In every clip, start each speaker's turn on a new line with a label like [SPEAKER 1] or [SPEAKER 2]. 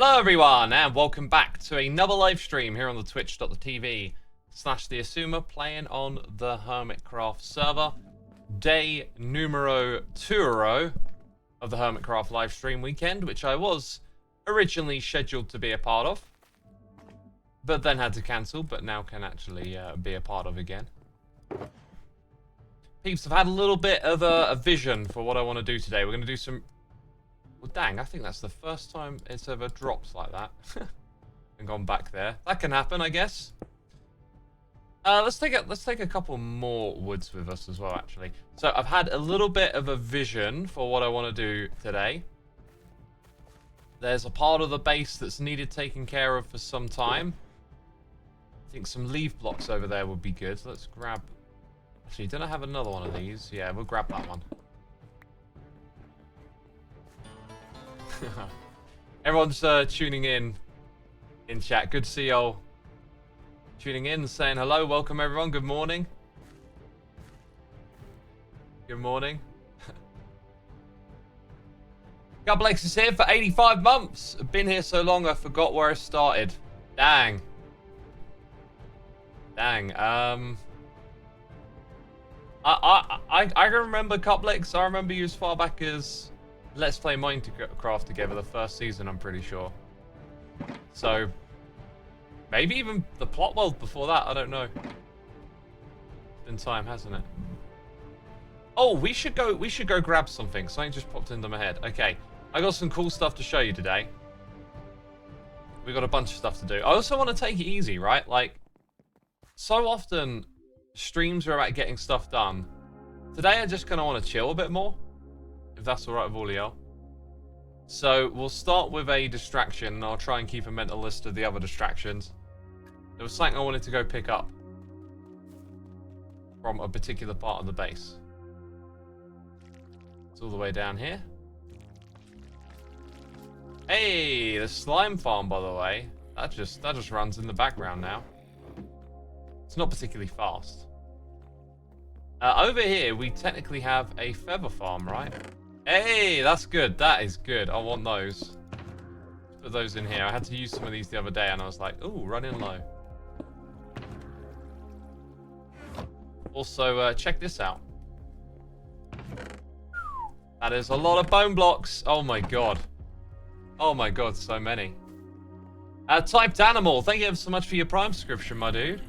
[SPEAKER 1] Hello everyone and welcome back to another live stream here on the twitch.tv/the Xisuma playing on the Hermitcraft server. Day numero 2 of the Hermitcraft live stream weekend, which I was originally scheduled to be a part of, but then had to cancel, but now can actually be a part of again. Peeps, I've had a little bit of a vision for what I want to do today. We're going to do some... Well, dang, I think that's the first time it's ever dropped like that. And gone back there. That can happen, I guess. Let's take a couple more woods with us as well, actually. So I've had a little bit of a vision for what I want to do today. There's a part of the base that's needed taking care of for some time. I think some leaf blocks over there would be good. So let's grab... Actually, don't I have another one of these? Yeah, we'll grab that one. Everyone's tuning in chat. Good to see y'all tuning in, saying hello. Welcome everyone. Good morning. Good morning. Gublex is here for 85 months. I've been here so long I forgot where I started. Dang. Dang. I can remember Cuplex. I remember you as far back as Let's Play Minecraft together the first season, I'm pretty sure. So maybe even the plot world before that, I don't know. Been time, hasn't it? Oh, we should go grab something. Something just popped into my head. Okay. I got some cool stuff to show you today. We got a bunch of stuff to do. I also want to take it easy, right? Like, so often streams are about getting stuff done. Today I just kind of want to chill a bit more, if that's alright with all of y'all. So we'll start with a distraction, and I'll try and keep a mental list of the other distractions. There was something I wanted to go pick up from a particular part of the base. It's all the way down here. Hey, the slime farm, by the way. That just runs in the background now. It's not particularly fast. Over here, we technically have a feather farm, right? Hey, that's good. That is good. I want those. Put those in here. I had to use some of these the other day, and I was like, ooh, running low. Also, check this out. That is a lot of bone blocks. Oh my god. Oh my god, so many. Typed Animal, thank you ever so much for your Prime subscription, my dude.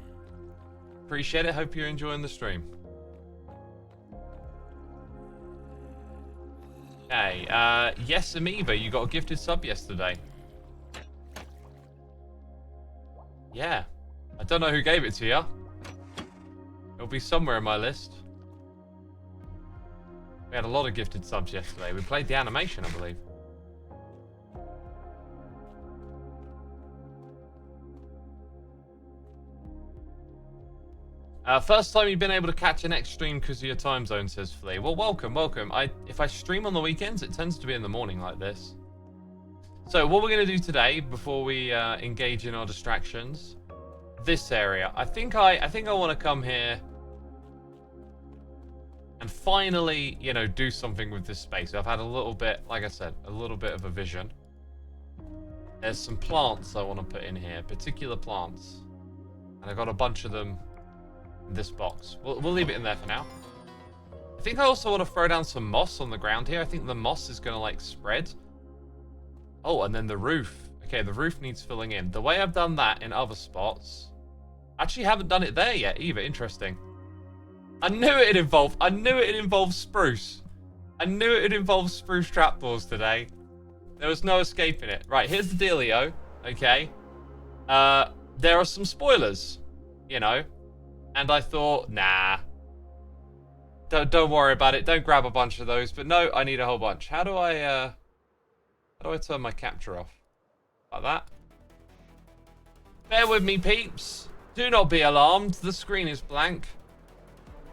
[SPEAKER 1] Appreciate it. Hope you're enjoying the stream. Okay, yes, Amoeba, you got a gifted sub yesterday. Yeah. I don't know who gave it to you. It'll be somewhere in my list. We had a lot of gifted subs yesterday. We played the animation, I believe. First time you've been able to catch an X stream because of your time zone, says Flea. Well, welcome, welcome. If I stream on the weekends, it tends to be in the morning like this. So what we're going to do today, before we engage in our distractions, this area. I think I want to come here and finally, you know, do something with this space. I've had a little bit, like I said, a little bit of a vision. There's some plants I want to put in here, particular plants. And I got a bunch of them in this box. We'll leave it in there for now. I think I also want to throw down some moss on the ground here. I think the moss is going to, like, spread. Oh, and then the roof. Okay, the roof needs filling in. The way I've done that in other spots... Actually haven't done it there yet either. Interesting. I knew it'd involve spruce. I knew it'd involve spruce trapdoors today. There was no escaping it. Right, here's the dealio. Okay. There are some spoilers. You know. And I thought, nah. Don't worry about it. Don't grab a bunch of those. But no, I need a whole bunch. How do I turn my capture off? Like that. Bear with me, peeps. Do not be alarmed. The screen is blank.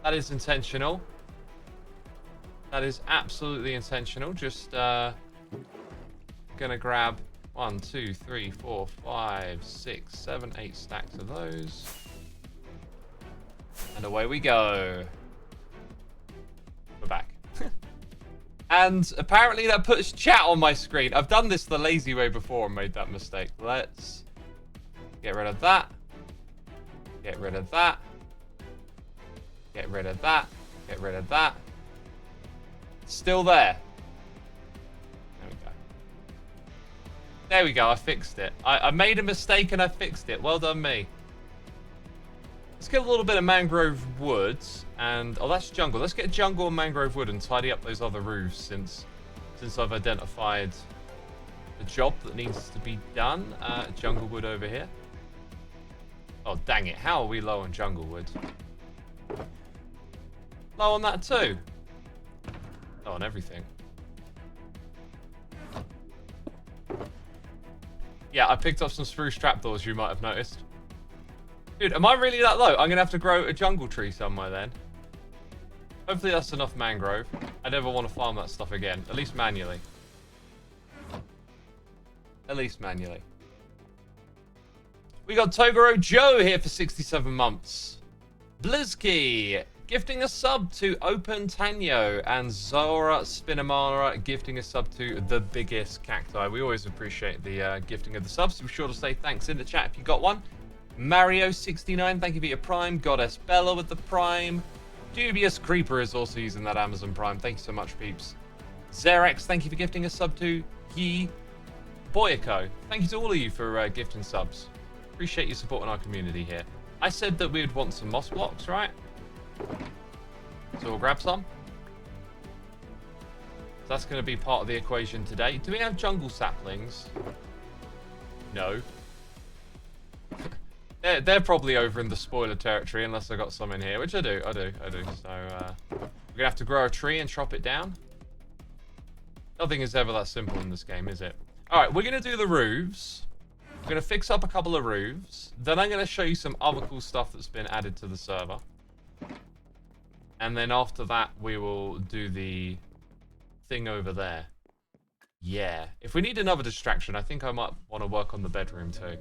[SPEAKER 1] That is intentional. That is absolutely intentional. Just gonna grab 1, 2, 3, 4, 5, 6, 7, 8 stacks of those. And away we go. We're back. And apparently that puts chat on my screen. I've done this the lazy way before and made that mistake. Let's get rid of that. Get rid of that. Get rid of that. Get rid of that. Still there. There we go. There we go. I fixed it. I made a mistake and I fixed it. Well done, me. Let's get a little bit of mangrove woods and... Oh, that's jungle. Let's get jungle and mangrove wood and tidy up those other roofs since I've identified the job that needs to be done. Jungle wood over here. Oh, dang it. How are we low on jungle wood? Low on that too. Low on everything. Yeah, I picked up some spruce trapdoors, you might have noticed. Dude, am I really that low? I'm going to have to grow a jungle tree somewhere then. Hopefully that's enough mangrove. I never want to farm that stuff again. At least manually. At least manually. We got Toguro Joe here for 67 months. Blizky gifting a sub to Open Tanyo. And Zora Spinamara gifting a sub to The Biggest Cacti. We always appreciate the gifting of the subs. Be sure to say thanks in the chat if you got one. Mario69, thank you for your Prime. Goddess Bella with the Prime. Dubious Creeper is also using that Amazon Prime. Thank you so much, peeps. Zerex, thank you for gifting a sub to Yi Boyako. Thank you to all of you for gifting subs. Appreciate you supporting our community here. I said that we would want some moss blocks, right? So we'll grab some. So that's going to be part of the equation today. Do we have jungle saplings? No. They're probably over in the spoiler territory unless I got some in here, which I do. So we're going to have to grow a tree and chop it down. Nothing is ever that simple in this game, is it? Alright, we're going to do the roofs. We're going to fix up a couple of roofs. Then I'm going to show you some other cool stuff that's been added to the server. And then after that, we will do the thing over there. Yeah. If we need another distraction, I think I might want to work on the bedroom too.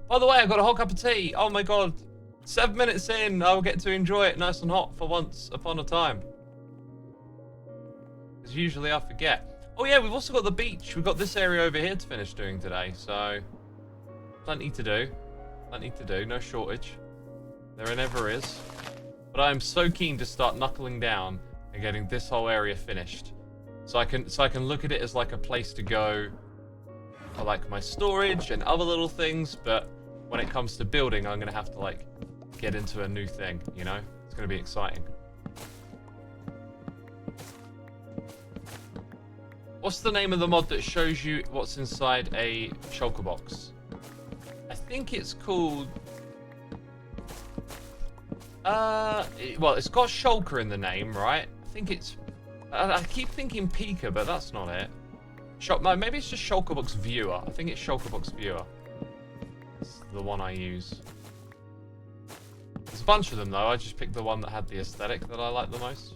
[SPEAKER 1] By the way, I got a whole cup of tea. Oh my god. 7 minutes in, I will get to enjoy it nice and hot for once upon a time. Because usually I forget. Oh yeah, we've also got the beach. We've got this area over here to finish doing today. So, plenty to do. Plenty to do, no shortage. There never is. But I am so keen to start knuckling down and getting this whole area finished. So I can look at it as like a place to go for like my storage and other little things, but when it comes to building, I'm going to have to like get into a new thing, you know? It's going to be exciting. What's the name of the mod that shows you what's inside a shulker box? I think it's called... well, it's got shulker in the name, right? I think it's... I keep thinking Pika, but that's not it. Maybe it's just Shulkerbox Viewer. I think it's Shulkerbox Viewer. It's the one I use. There's a bunch of them though. I just picked the one that had the aesthetic that I like the most.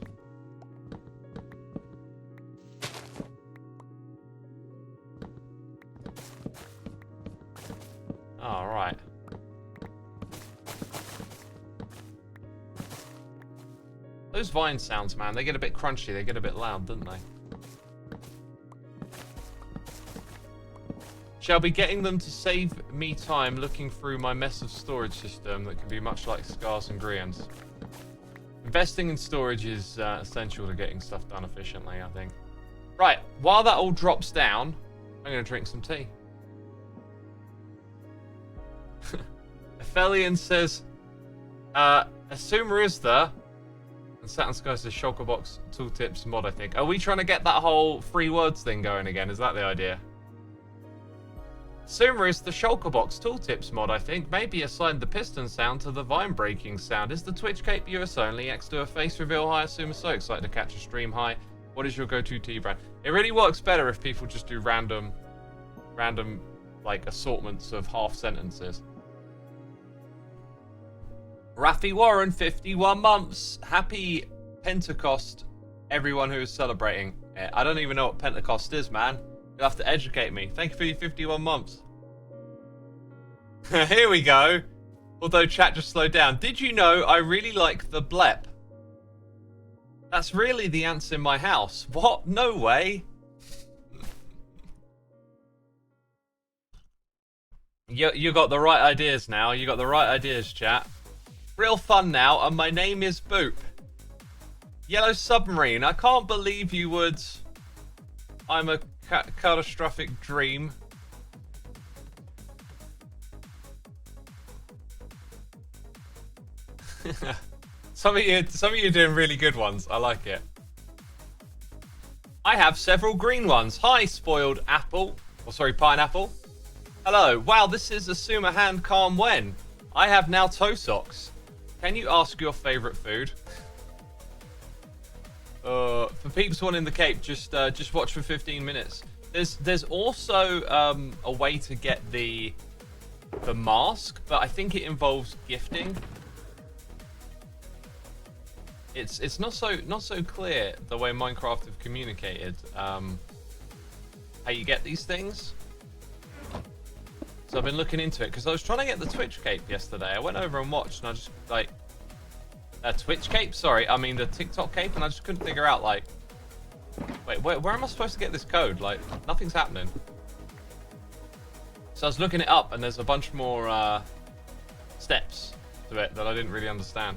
[SPEAKER 1] Alright. Those vine sounds, man, they get a bit crunchy. They get a bit loud, don't they? Shall be getting them to save me time looking through my mess of storage system that can be much like Scars and Grians. Investing in storage is essential to getting stuff done efficiently, I think. Right, while that all drops down, I'm going to drink some tea. Aphelion says, Xisuma is there. And Saturn Sky says Shulkerbox Tooltips mod, I think. Are we trying to get that whole free words thing going again? Is that the idea? Xisuma is the Shulkerbox Tooltips mod, I think. Maybe assign the piston sound to the vine breaking sound. Is the Twitch cape US only? X do a face reveal high. Xisuma so excited to catch a stream high. What is your go-to tea brand? It really works better if people just do random like assortments of half sentences. Rafi Warren, 51 months. Happy Pentecost, everyone who is celebrating. I don't even know what Pentecost is, man. You'll have to educate me. Thank you for your 51 months. Here we go. Although chat just slowed down. Did you know I really like the blep? That's really the ants in my house. What? No way. You got the right ideas now. You got the right ideas, chat. Real fun now, and my name is Boop. Yellow Submarine. I can't believe you would. I'm a catastrophic dream. Some of you are doing really good ones. I like it. I have several green ones. Hi, spoiled apple. Or sorry, pineapple. Hello. Wow, this is Xisuma hand calm when. I have now toe socks. Can you ask your favourite food? For peeps wanting the cape, just watch for 15 minutes. There's also a way to get the mask, but I think it involves gifting. It's not so clear the way Minecraft have communicated how you get these things. So I've been looking into it because I was trying to get the Twitch cape yesterday. I went over and watched, and I just like Twitch cape. Sorry, I mean the TikTok cape, and I just couldn't figure out like, wait, where am I supposed to get this code? Like nothing's happening. So I was looking it up, and there's a bunch more steps to it that I didn't really understand.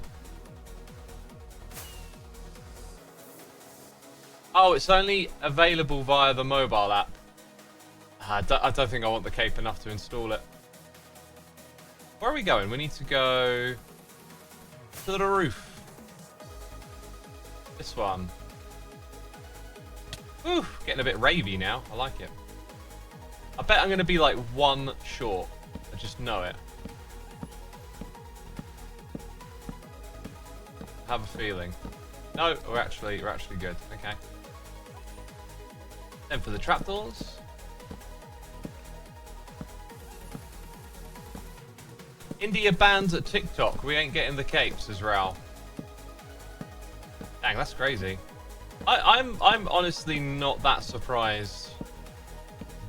[SPEAKER 1] Oh, it's only available via the mobile app. I don't think I want the cape enough to install it. Where are we going? We need to go to the roof. This one. Ooh, getting a bit ravey now. I like it. I bet I'm going to be like one short. I just know it. I have a feeling. No, we're actually good. Okay. Then for the trapdoors. India bans at TikTok. We ain't getting the capes, says Raoul. Dang, that's crazy. I'm honestly not that surprised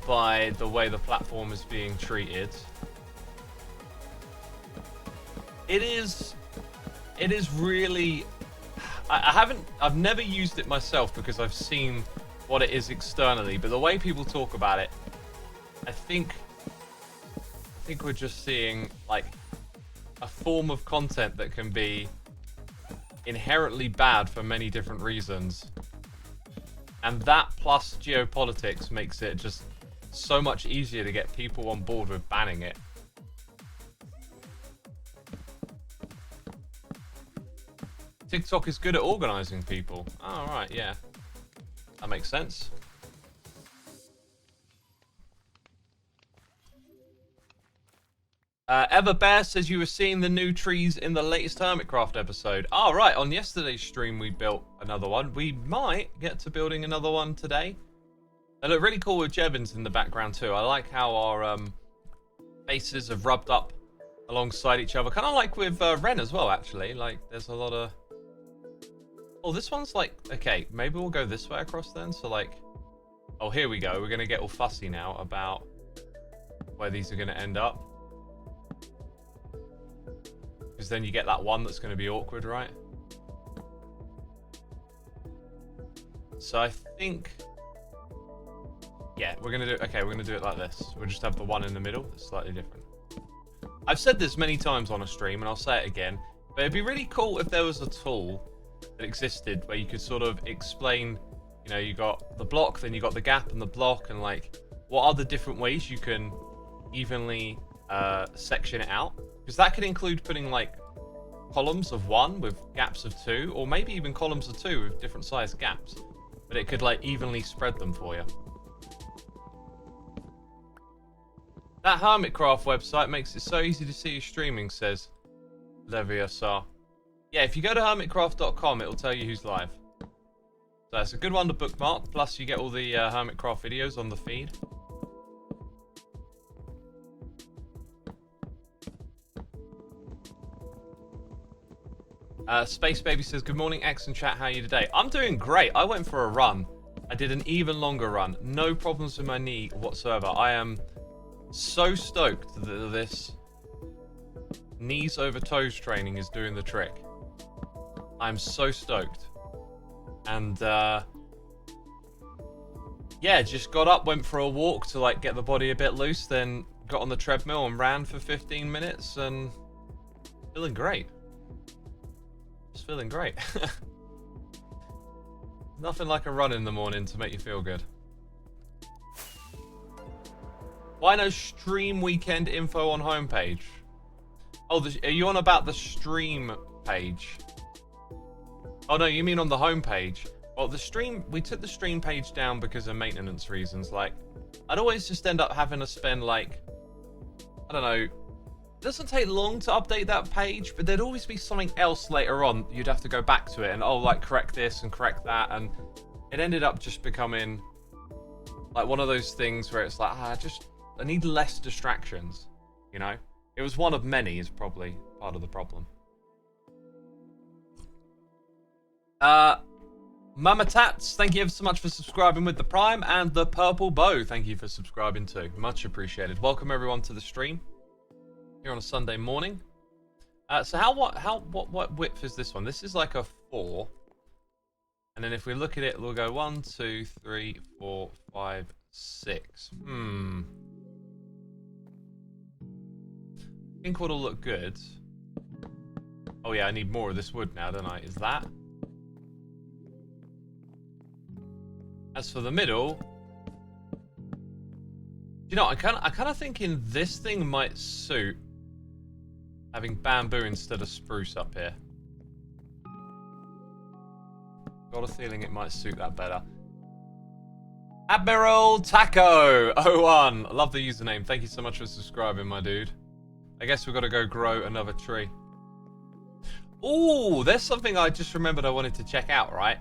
[SPEAKER 1] by the way the platform is being treated. It is really. I've never used it myself because I've seen what it is externally, but the way people talk about it, I think we're just seeing like a form of content that can be inherently bad for many different reasons. And that plus geopolitics makes it just so much easier to get people on board with banning it. TikTok is good at organizing people. Oh, right, yeah. That makes sense. Everbear says you were seeing the new trees in the latest Hermitcraft episode. Oh, right. On yesterday's stream, we built another one. We might get to building another one today. They look really cool with Jevons in the background, too. I like how our bases have rubbed up alongside each other. Kind of like with Ren as well, actually. Like, there's a lot of... Oh, this one's like... Okay, maybe we'll go this way across then. So, like... Oh, here we go. We're going to get all fussy now about where these are going to end up. Because then you get that one that's going to be awkward, right? So I think... Yeah, we're going to do... Okay, we're going to do it like this. We'll just have the one in the middle that's slightly different. I've said this many times on a stream, and I'll say it again. But it'd be really cool if there was a tool that existed where you could sort of explain... You know, you got the block, then you got the gap and the block, and like, what are the different ways you can evenly section it out? Because that could include putting like columns of 1 with gaps of 2, or maybe even columns of 2 with different sized gaps. But it could like evenly spread them for you. That Hermitcraft website makes it so easy to see you streaming, says Leviasar. Yeah, if you go to hermitcraft.com, it'll tell you who's live. So it's a good one to bookmark, plus you get all the Hermitcraft videos on the feed. Space Baby says, good morning, X and chat, how are you today? I'm doing great. I went for a run. I did an even longer run. No problems with my knee whatsoever. I am so stoked that this knees over toes training is doing the trick. I'm so stoked. And yeah, just got up, went for a walk to like get the body a bit loose, then got on the treadmill and ran for 15 minutes and feeling great. Just feeling great. Nothing like a run in the morning to make you feel good. Why no stream weekend info on homepage? Oh, are you on about the stream page? Oh no, you mean on the homepage. Well, the stream, we took the stream page down because of maintenance reasons. Like, I'd always just end up having to spend like, I don't know, it doesn't take long to update that page, but there'd always be something else later on. You'd have to go back to it and, oh, like, correct this and correct that. And it ended up just becoming like one of those things where it's like, I need less distractions, you know? It was one of many is probably part of the problem. Mama Tats, thank you ever so much for subscribing with the Prime, and the Purple Bow, thank you for subscribing too. Much appreciated. Welcome everyone to the stream here on a Sunday morning. So what width is this one? This is like a 4. And then if we look at it, we'll go 1, 2, 3, 4, 5, 6. I think what'll look good. Oh yeah, I need more of this wood now, don't I? Is that? As for the middle, you know, I kind of thinking this thing might suit having bamboo instead of spruce up here. Got a feeling it might suit that better. Admiral Taco 01, love the username. Thank you so much for subscribing, my dude. I guess we've got to go grow another tree. Oh, there's something I just remembered I wanted to check out, right?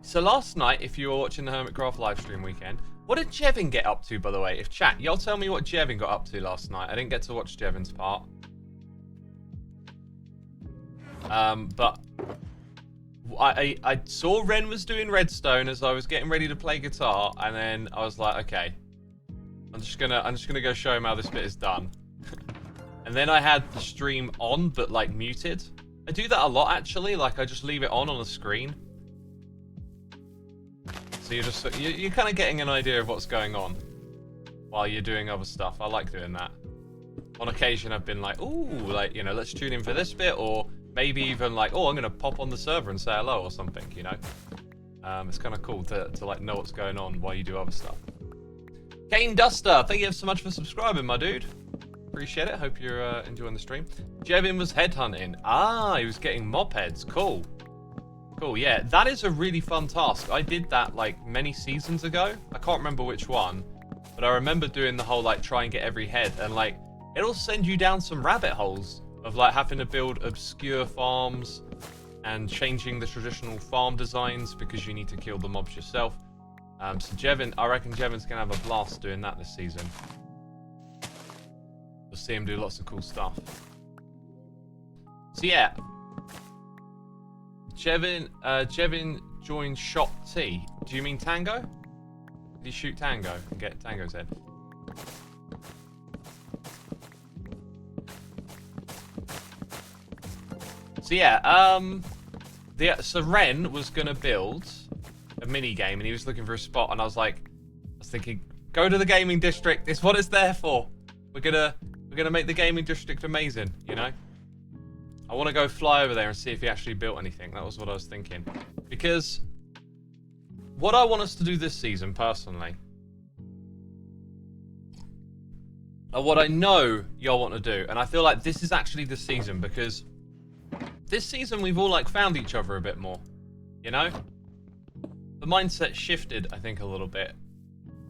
[SPEAKER 1] So last night, if you were watching the Hermitcraft livestream weekend, what did Jevin get up to, by the way? If chat, y'all tell me what Jevin got up to last night. I didn't get to watch Jevin's part. But I saw Ren was doing Redstone as I was getting ready to play guitar, and then I was like, okay, I'm just gonna go show him how this bit is done. And then I had the stream on, but like muted. I do that a lot actually. Like I just leave it on the screen. So you're kind of getting an idea of what's going on while you're doing other stuff. I like doing that. On occasion, I've been like, ooh, like, you know, let's tune in for this bit, or maybe even like, oh, I'm gonna pop on the server and say hello or something, you know. It's kind of cool to like know what's going on while you do other stuff. Kane Duster, thank you so much for subscribing, my dude. Appreciate it. Hope you're enjoying the stream. Jevin was headhunting. Ah, he was getting mob heads. Cool. Cool, yeah. That is a really fun task. I did that, like, many seasons ago. I can't remember which one. But I remember doing the whole, like, try and get every head. And, like, it'll send you down some rabbit holes of, like, having to build obscure farms and changing the traditional farm designs because you need to kill the mobs yourself. So Jevin, I reckon Jevin's going to have a blast doing that this season. You'll see him do lots of cool stuff. So yeah, Jevin joined Shop T. Do you mean Tango? Did he shoot Tango and get Tango's head? So yeah, so Ren was gonna build a mini game and he was looking for a spot, and I was thinking, go to the gaming district. It's what it's there for. We're gonna make the gaming district amazing, you know? I want to go fly over there and see if he actually built anything. That was what I was thinking. Because what I want us to do this season, personally, and what I know y'all want to do, and I feel like this is actually the season, because this season we've all, like, found each other a bit more, you know? The mindset shifted, I think, a little bit.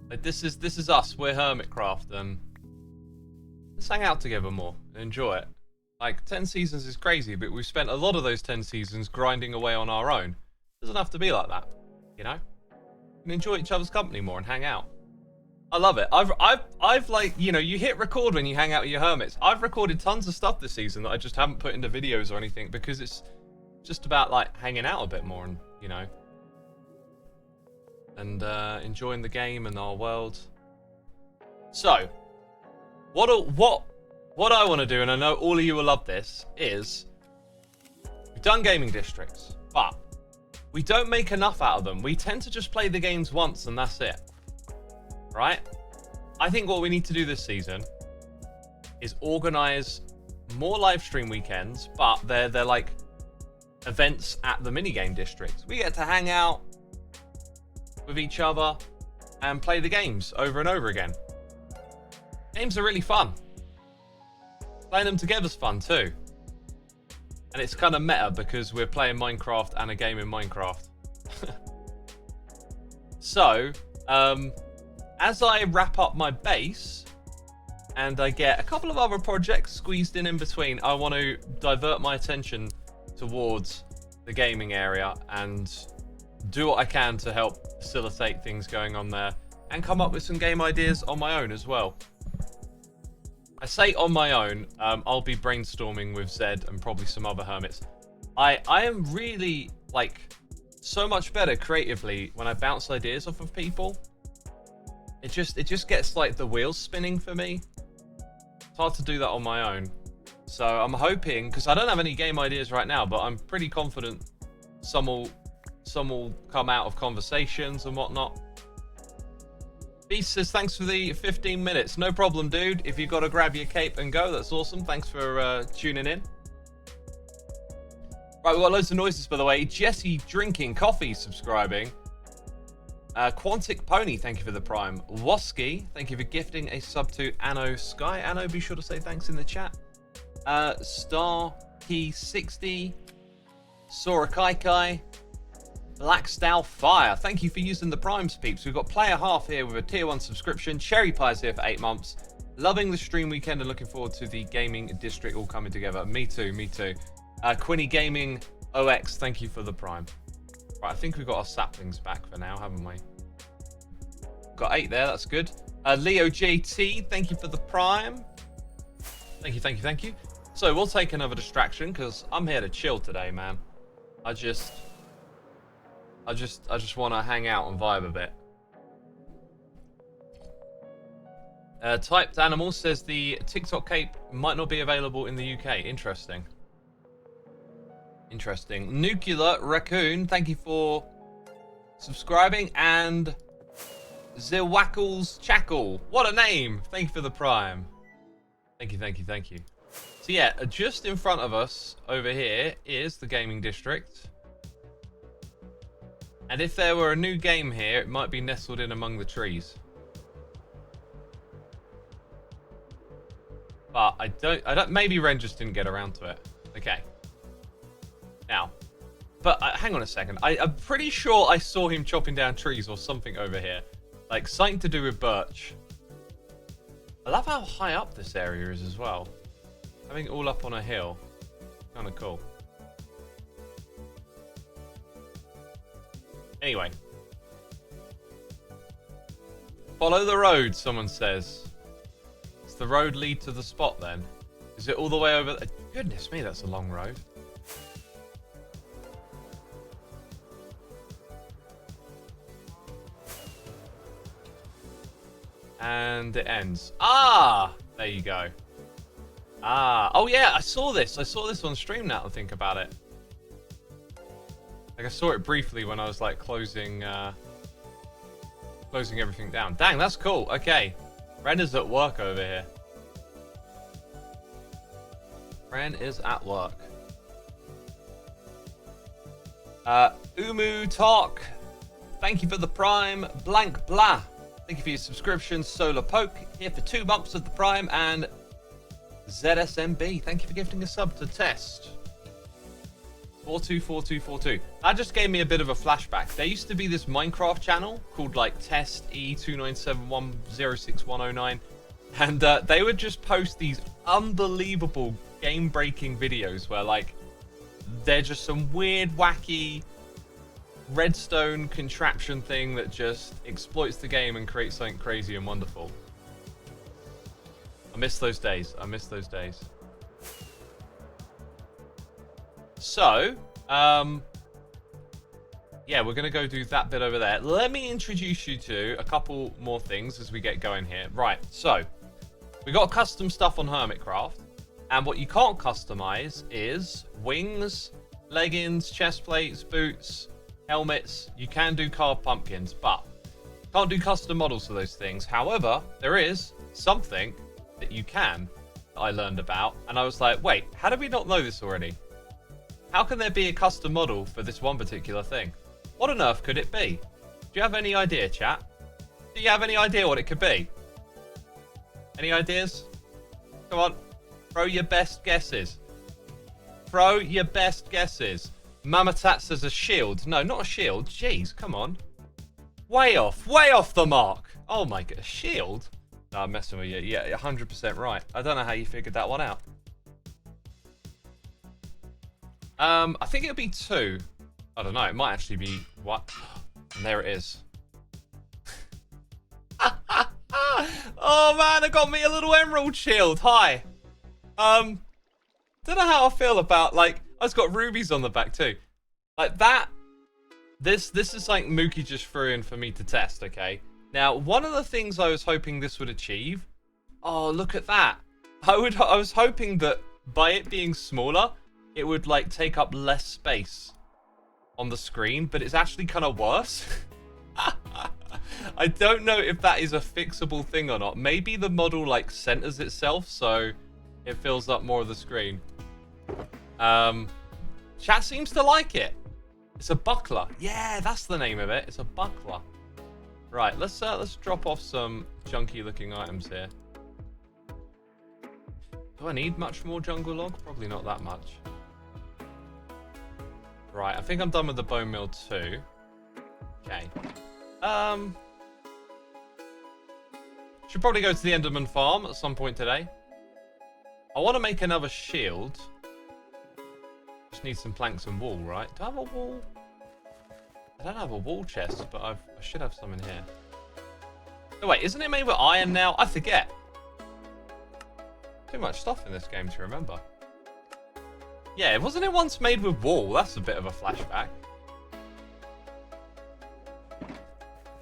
[SPEAKER 1] Like, this is us. We're Hermitcraft, and let's hang out together more and enjoy it. Like, 10 seasons is crazy, but we've spent a lot of those 10 seasons grinding away on our own. It doesn't have to be like that, you know? We can enjoy each other's company more and hang out. I love it. I've like, you know, you hit record when you hang out with your hermits. I've recorded tons of stuff this season that I just haven't put into videos or anything because it's just about, like, hanging out a bit more and, you know, and enjoying the game and our world. So, what I want to do, and I know all of you will love this, is we've done gaming districts, but we don't make enough out of them. We tend to just play the games once and that's it. Right? I think what we need to do this season is organize more live stream weekends, but they're like events at the minigame district. We get to hang out with each other and play the games over and over again. Games are really fun. Playing them together is fun too. And it's kind of meta because we're playing Minecraft and a game in Minecraft. So, as I wrap up my base and I get a couple of other projects squeezed in between, I want to divert my attention towards the gaming area and do what I can to help facilitate things going on there and come up with some game ideas on my own as well. I say on my own, I'll be brainstorming with Zed and probably some other hermits. I am really, like, so much better creatively when I bounce ideas off of people. It just gets, like, the wheels spinning for me. It's hard to do that on my own. So I'm hoping, because I don't have any game ideas right now, but I'm pretty confident some will come out of conversations and whatnot. Beast says, thanks for the 15 minutes. No problem, dude. If you've got to grab your cape and go, that's awesome. Thanks for tuning in. Right, we've got loads of noises, by the way. Jesse Drinking Coffee subscribing. Quantic Pony, thank you for the prime. Woski, thank you for gifting a sub to Anno Sky. Anno, be sure to say thanks in the chat. Star Key 60. Sora Kai Kai. Black Stout Fire, thank you for using the primes, peeps. We've got Player Half here with a tier 1 subscription. Cherry Pie's here for 8 months. Loving the stream weekend and looking forward to the gaming district all coming together. Me too, me too. Quinny Gaming OX, thank you for the prime. Right, I think we've got our saplings back for now, haven't we? Got 8 there, that's good. Leo JT, thank you for the prime. Thank you, thank you, thank you. So we'll take another distraction because I'm here to chill today, man. I just want to hang out and vibe a bit. Typed Animal says the TikTok cape might not be available in the UK. Interesting. Interesting. Nuclear Raccoon, thank you for subscribing. And Zilwackles Chackle, what a name. Thank you for the prime. Thank you, thank you, thank you. So yeah, just in front of us over here is the gaming district. And if there were a new game here, it might be nestled in among the trees. But I don't, maybe Ren just didn't get around to it. Okay. Now, but hang on a second. I'm pretty sure I saw him chopping down trees or something over here. Like something to do with birch. I love how high up this area is as well. Having it all up on a hill. Kind of cool. Anyway. Follow the road, someone says. Does the road lead to the spot then? Is it all the way over there? Goodness me, that's a long road. And it ends. Ah! There you go. Ah. Oh yeah, I saw this. I saw this on stream now to think about it. Like I saw it briefly when I was like closing everything down. Dang, that's cool. Okay. Ren is at work over here. Ren is at work. Umu Talk. Thank you for the prime. Blank Blah. Thank you for your subscription. Solar Poke here for 2 months of the prime. And ZSMB. Thank you for gifting a sub to Test. 424242. That just gave me a bit of a flashback. There used to be this Minecraft channel called like Test E2971061009, and they would just post these unbelievable game-breaking videos where like they're just some weird, wacky redstone contraption thing that just exploits the game and creates something crazy and wonderful. I miss those days. I miss those days. So, yeah, we're going to go do that bit over there. Let me introduce you to a couple more things as we get going here. Right, so, we got custom stuff on Hermitcraft, and what you can't customize is wings, leggings, chest plates, boots, helmets. You can do carved pumpkins, but can't do custom models for those things. However, there is something that you can that I learned about, and I was like, wait, how did we not know this already? How can there be a custom model for this one particular thing? What on earth could it be? Do you have any idea, chat? Do you have any idea what it could be? Any ideas? Come on, throw your best guesses. Throw your best guesses. Mamatat says a shield. No, not a shield. Jeez, come on. Way off the mark. Oh my god, a shield? No, I'm messing with you. Yeah, 100% right. I don't know how you figured that one out. I think it'll be 2. I don't know. It might actually be what? And there it is. Oh man, it got me a little emerald shield. Hi. Don't know how I feel about, like, it's got rubies on the back too. Like that. This is like Mookie just threw in for me to test. Okay. Now, one of the things I was hoping this would achieve. Oh, look at that. I was hoping that by it being smaller, it would like take up less space on the screen, but it's actually kind of worse. I don't know if that is a fixable thing or not. Maybe the model like centers itself so it fills up more of the screen. Chat seems to like it. It's a buckler. Yeah, that's the name of it. It's a buckler. Right, let's drop off some junky looking items here. Do I need much more jungle log? Probably not that much. Right, I think I'm done with the bone meal too. Okay. Should probably go to the Enderman farm at some point today. I want to make another shield. Just need some planks and wool, right? Do I have a wool? I don't have a wool chest, but I should have some in here. Oh wait, isn't it made with iron now? I forget. Too much stuff in this game to remember. Yeah, wasn't it once made with wool? That's a bit of a flashback.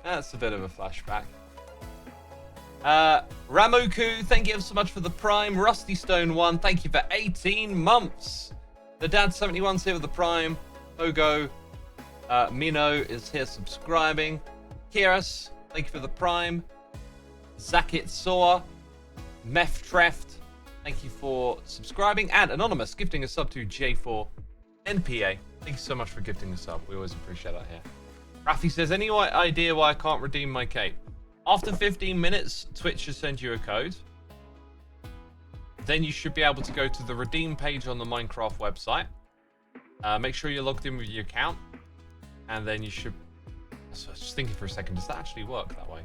[SPEAKER 1] That's a bit of a flashback. Ramoku, thank you ever so much for the Prime. Rusty Stone 1, thank you for 18 months. The Dad 71's here with the Prime. Ogo. Mino is here subscribing. Kiras, thank you for the Prime. Zakit Soa. Meth Treft, thank you for subscribing. And Anonymous, gifting a sub to J4 NPA. Thank you so much for gifting a sub. We always appreciate that here. Rafi says, any idea why I can't redeem my cape? After 15 minutes, Twitch should send you a code. Then you should be able to go to the redeem page on the Minecraft website. Make sure you're logged in with your account. And then you should... So I was just thinking for a second, does that actually work that way?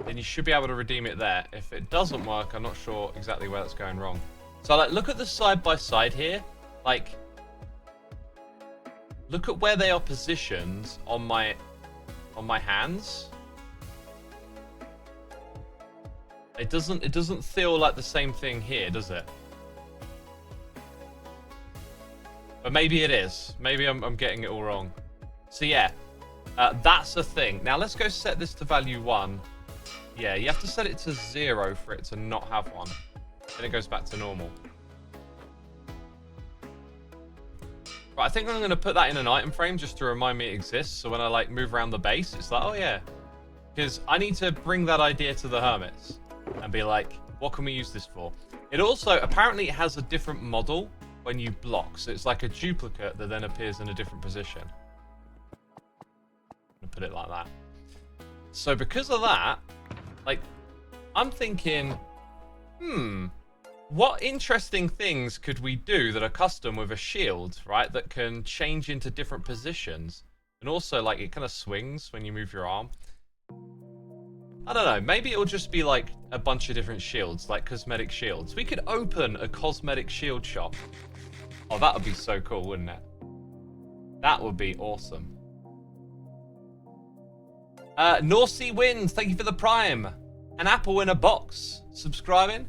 [SPEAKER 1] Then you should be able to redeem it there. If it doesn't work, I'm not sure exactly where that's going wrong. So like, look at the side by side here. Like, look at where they are positioned on my hands. It doesn't feel like the same thing here, does it? But maybe it is. Maybe I'm getting it all wrong. So yeah, that's a thing. Now let's go set this to value 1. Yeah, you have to set it to 0 for it to not have one. Then it goes back to normal. Right, I think I'm going to put that in an item frame just to remind me it exists. So when I like move around the base, it's like, oh yeah. Because I need to bring that idea to the hermits and be like, what can we use this for? It also, apparently it has a different model when you block. So it's like a duplicate that then appears in a different position. I'm going to put it like that. So because of that, like, I'm thinking, what interesting things could we do that are custom with a shield, right? That can change into different positions. And also, like, it kind of swings when you move your arm. I don't know. Maybe it'll just be, like, a bunch of different shields, like cosmetic shields. We could open a cosmetic shield shop. Oh, that would be so cool, wouldn't it? That would be awesome. North Sea Winds, thank you for the Prime. An apple in a box, subscribing.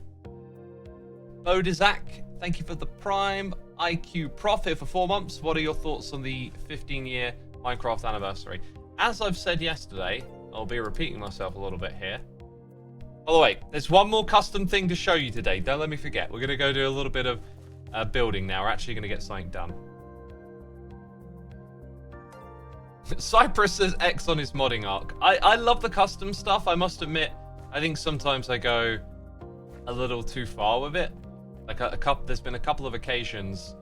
[SPEAKER 1] Bodizak, thank you for the Prime. IQ Profit for 4 months. What are your thoughts on the 15-year Minecraft anniversary? As I've said yesterday, I'll be repeating myself a little bit here. By the way, there's one more custom thing to show you today. Don't let me forget. We're going to go do a little bit of building now. We're actually going to get something done. Cypress says X on his modding arc. I love the custom stuff, I must admit. I think sometimes I go a little too far with it. Like there's been a couple of occasions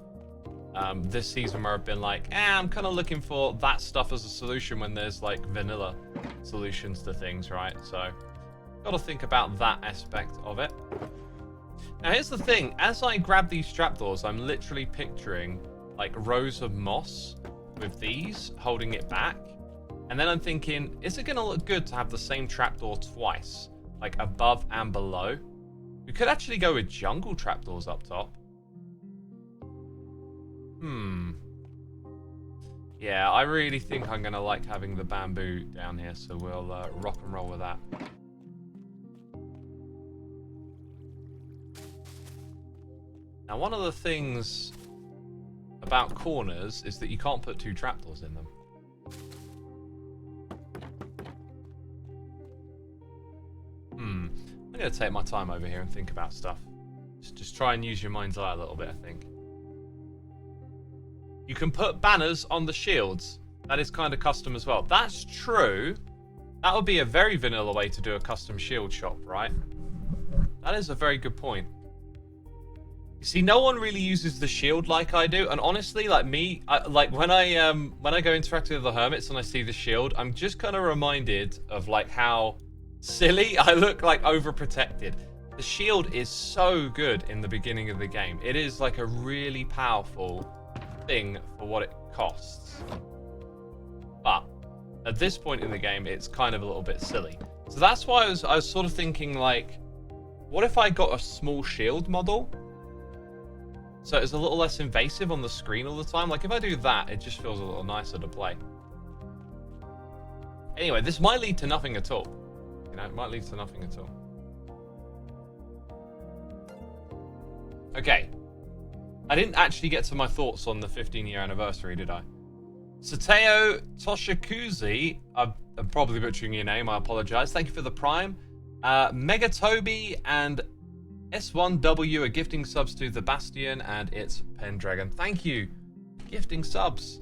[SPEAKER 1] this season where I've been like, I'm kind of looking for that stuff as a solution when there's like vanilla solutions to things, right? So, got to think about that aspect of it. Now, here's the thing. As I grab these trapdoors, I'm literally picturing like rows of moss with these holding it back. And then I'm thinking, is it going to look good to have the same trapdoor twice, like above and below? We could actually go with jungle trapdoors up top. Yeah, I really think I'm going to like having the bamboo down here, so we'll rock and roll with that. Now, one of the things about corners is that you can't put two trapdoors in them. I'm going to take my time over here and think about stuff. Just try and use your mind's eye a little bit, I think. You can put banners on the shields. That is kind of custom as well. That's true. That would be a very vanilla way to do a custom shield shop, right? That is a very good point. You see, no one really uses the shield like I do, and honestly, like me, like when I go interacting with the hermits and I see the shield, I'm just kind of reminded of like how silly I look, like overprotected. The shield is so good in the beginning of the game. It is like a really powerful thing for what it costs. But at this point in the game, it's kind of a little bit silly. So that's why I was sort of thinking like, what if I got a small shield model? So it's a little less invasive on the screen all the time. Like if I do that, it just feels a little nicer to play. Anyway, this might lead to nothing at all. You know, it might lead to nothing at all. Okay. I didn't actually get to my thoughts on the 15-year anniversary, did I? Sateo Toshikuzi, I'm probably butchering your name, I apologize. Thank you for the prime. Megatobi and S1W are gifting subs to the Bastion and it's Pendragon. Thank you. Gifting subs.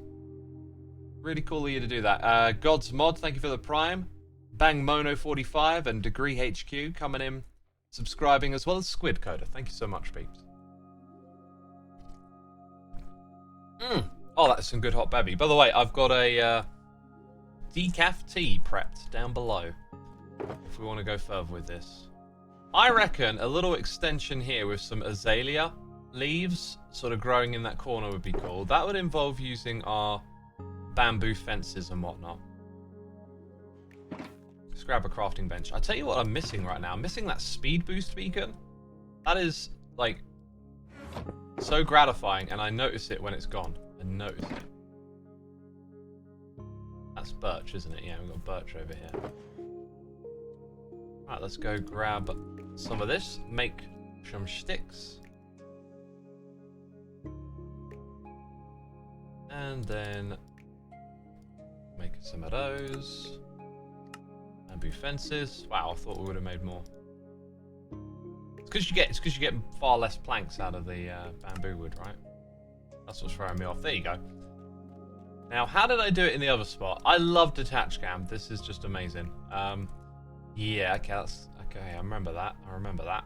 [SPEAKER 1] Really cool of you to do that. God's Mod, thank you for the prime. Bang Mono 45 and Degree HQ coming in, subscribing, as well as Squid Coder. Thank you so much, peeps. Oh, that's some good hot bevy. By the way, I've got a decaf tea prepped down below if we want to go further with this. I reckon a little extension here with some azalea leaves sort of growing in that corner would be cool. That would involve using our bamboo fences and whatnot. Let's grab a crafting bench. I tell you what I'm missing right now. I'm missing that speed boost beacon. That is, like, so gratifying, and I notice it when it's gone. I notice it. That's birch, isn't it? Yeah, we've got birch over here. Right, let's go grab some of this. Make some sticks. And then make some of those. Bamboo fences. Wow, I thought we would have made more. It's because you get far less planks out of the bamboo wood, right? That's what's throwing me off. There you go. Now, how did I do it in the other spot? I love detach cam. This is just amazing. Yeah, okay, okay. I remember that. I remember that.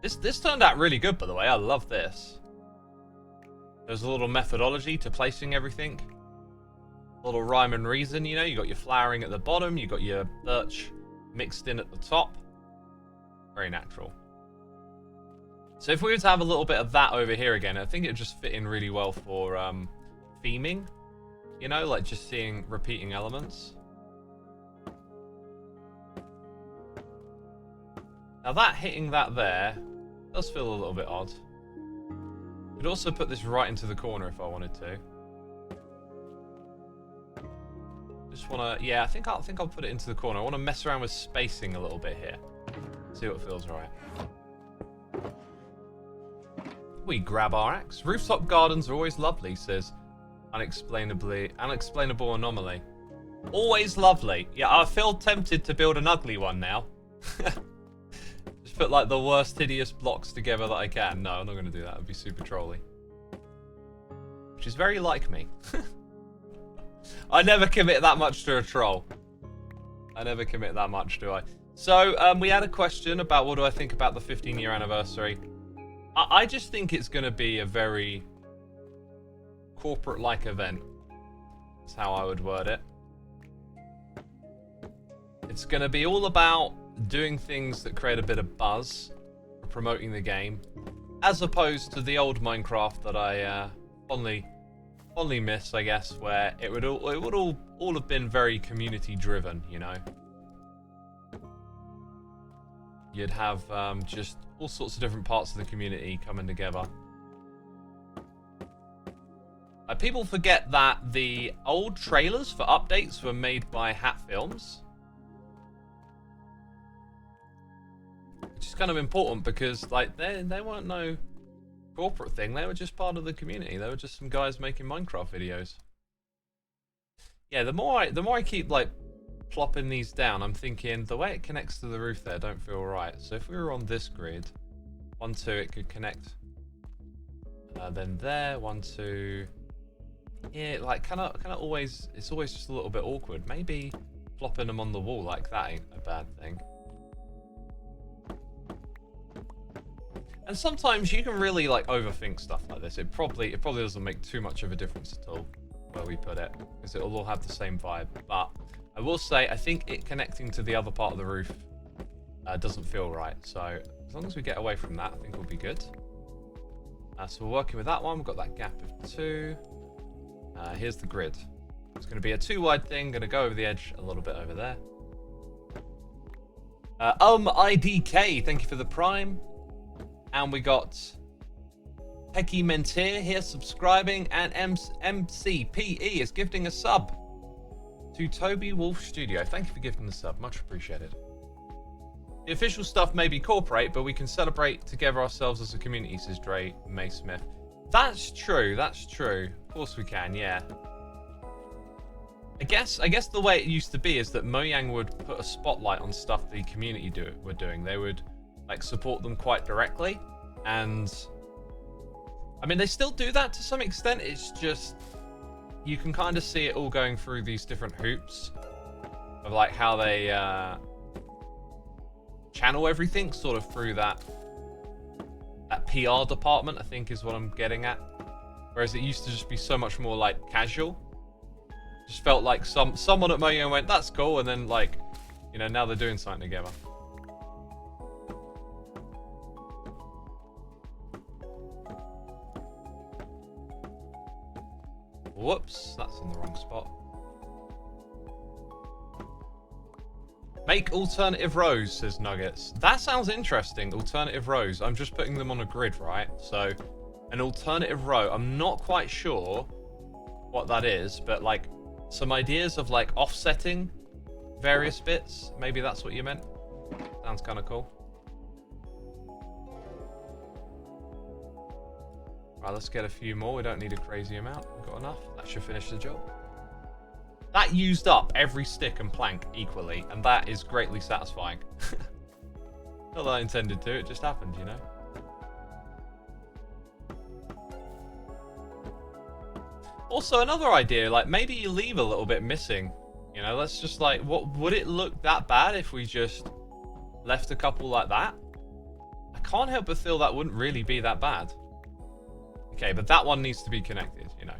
[SPEAKER 1] This turned out really good, by the way. I love this. There's a little methodology to placing everything. A little rhyme and reason, you know. You got your flowering at the bottom. You got your birch mixed in at the top. Very natural. So if we were to have a little bit of that over here again, I think it would just fit in really well for theming. You know, like just seeing repeating elements. Now that hitting that there does feel a little bit odd. Could also put this right into the corner if I wanted to. Just wanna, yeah, I think I'll put it into the corner. I want to mess around with spacing a little bit here. See what feels right. We grab our axe. Rooftop gardens are always lovely, says unexplainable anomaly. Always lovely. Yeah, I feel tempted to build an ugly one now. Just put like the worst hideous blocks together that I can. No, I'm not going to do that. It would be super trolly. Which is very like me. I never commit that much to a troll. I never commit that much, do I? So, we had a question about what do I think about the 15-year anniversary. I just think it's going to be a very corporate-like event. That's how I would word it. It's going to be all about doing things that create a bit of buzz, promoting the game, as opposed to the old Minecraft that I fondly miss, I guess, where it would all have been very community-driven, you know. You'd have just all sorts of different parts of the community coming together. People forget that the old trailers for updates were made by Hat Films. Which is kind of important because, like, they weren't no corporate thing. They were just part of the community. They were just some guys making Minecraft videos. Yeah, the more I keep, like, plopping these down, I'm thinking the way it connects to the roof there don't feel right. So if we were on this grid, 1, 2, it could connect. Then there, 1, 2. Yeah, like kind of always, it's always just a little bit awkward. Maybe plopping them on the wall like that ain't a bad thing. And sometimes you can really like overthink stuff like this. It probably doesn't make too much of a difference at all where we put it, because it'll all have the same vibe. But I will say, I think it connecting to the other part of the roof doesn't feel right. So as long as we get away from that, I think we'll be good. So we're working with that one. We've got that gap of 2. Here's the grid. It's going to be a 2-wide thing. Going to go over the edge a little bit over there. IDK, thank you for the prime. And we got Pecky Mentir here subscribing, and MCPE is gifting a sub to Toby Wolf Studio. Thank you for gifting the sub, much appreciated. The official stuff may be corporate, but we can celebrate together ourselves as a community, says Dre May Smith. That's true, that's true. Of course we can, yeah. I guess the way it used to be is that Mojang would put a spotlight on stuff the community were doing. They would like support them quite directly, and I mean they still do that to some extent. It's just you can kind of see it all going through these different hoops of like how they channel everything sort of through that PR department, I think is what I'm getting at. Whereas it used to just be so much more like casual. Just felt like someone at Mojang went, that's cool, and then like, you know, now they're doing something together. Whoops, that's in the wrong spot. Make alternative rows, says Nuggets. That sounds interesting, alternative rows. I'm just putting them on a grid, right? So, an alternative row. I'm not quite sure what that is, but like some ideas of like offsetting various bits. Maybe that's what you meant. Sounds kind of cool. Right, let's get a few more. We don't need a crazy amount. We've got enough. That should finish the job. That used up every stick and plank equally, and that is greatly satisfying. Not that I intended to, it just happened, you know? Also, another idea, like, maybe you leave a little bit missing. You know, let's just, like, would it look that bad if we just left a couple like that? I can't help but feel that wouldn't really be that bad. Okay, but that one needs to be connected, you know.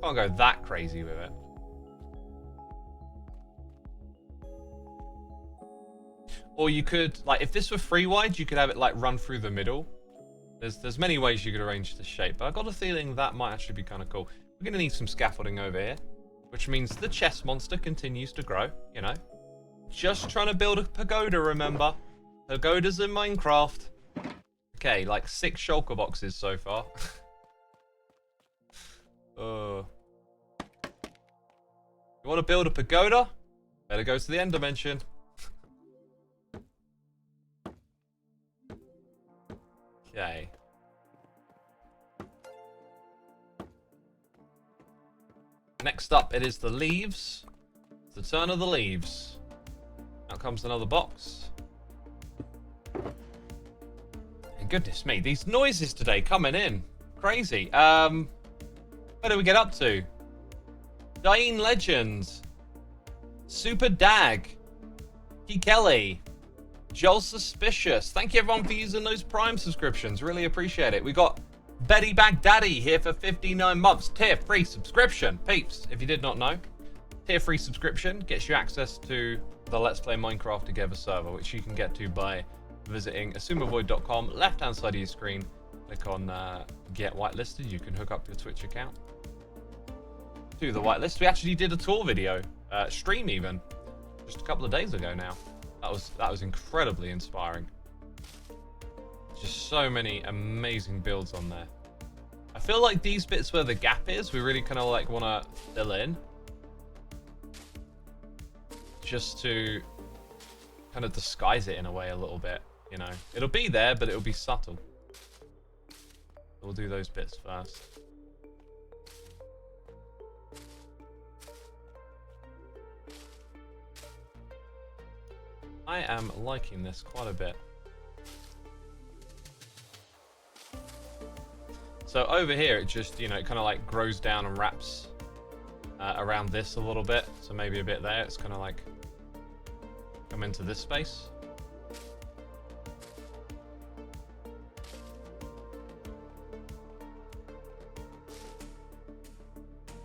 [SPEAKER 1] Can't go that crazy with it. Or you could, like, if this were 3-wide, you could have it, like, run through the middle. There's many ways you could arrange the shape, but I got a feeling that might actually be kind of cool. We're going to need some scaffolding over here, which means the chest monster continues to grow, you know. Just trying to build a pagoda, remember? Pagodas in Minecraft. Okay, like 6 shulker boxes so far. You want to build a pagoda? Better go to the end dimension. Okay. Next up, it is the leaves. It's the turn of the leaves. Out comes another box. And goodness me, these noises today coming in. Crazy. Where do we get up to? Diane Legend, Super Dag, Key Kelly, Joel Suspicious. Thank you everyone for using those Prime subscriptions. Really appreciate it. We got Betty Baghdaddy here for 59 months. Tier 3 subscription. Peeps, if you did not know, Tier 3 subscription gets you access to the Let's Play Minecraft Together server, which you can get to by visiting xisumavoid.com. Left-hand side of your screen, click on Get Whitelisted. You can hook up your Twitch account to the whitelist. We actually did a tour video, stream even, just a couple of days ago now. That was incredibly inspiring. Just so many amazing builds on there. I feel like these bits where the gap is, we really kind of like want to fill in, just to kind of disguise it in a way a little bit. You know, it'll be there, but it'll be subtle. We'll do those bits first. I am liking this quite a bit. So over here, it just, you know, it kind of like grows down and wraps around this a little bit. So maybe a bit there. It's kind of like come into this space.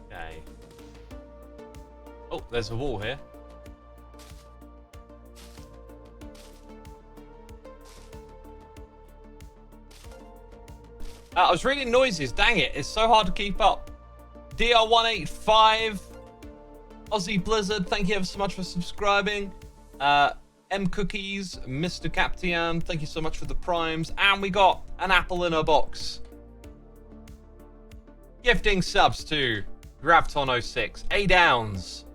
[SPEAKER 1] Okay. Oh, there's a wall here. I was reading noises. Dang it. It's so hard to keep up. DR185. Aussie Blizzard. Thank you ever so much for subscribing. M Cookies. Mr. Captian. Thank you so much for the primes. And we got an apple in a box. Gifting subs to Gravton06. A Downs.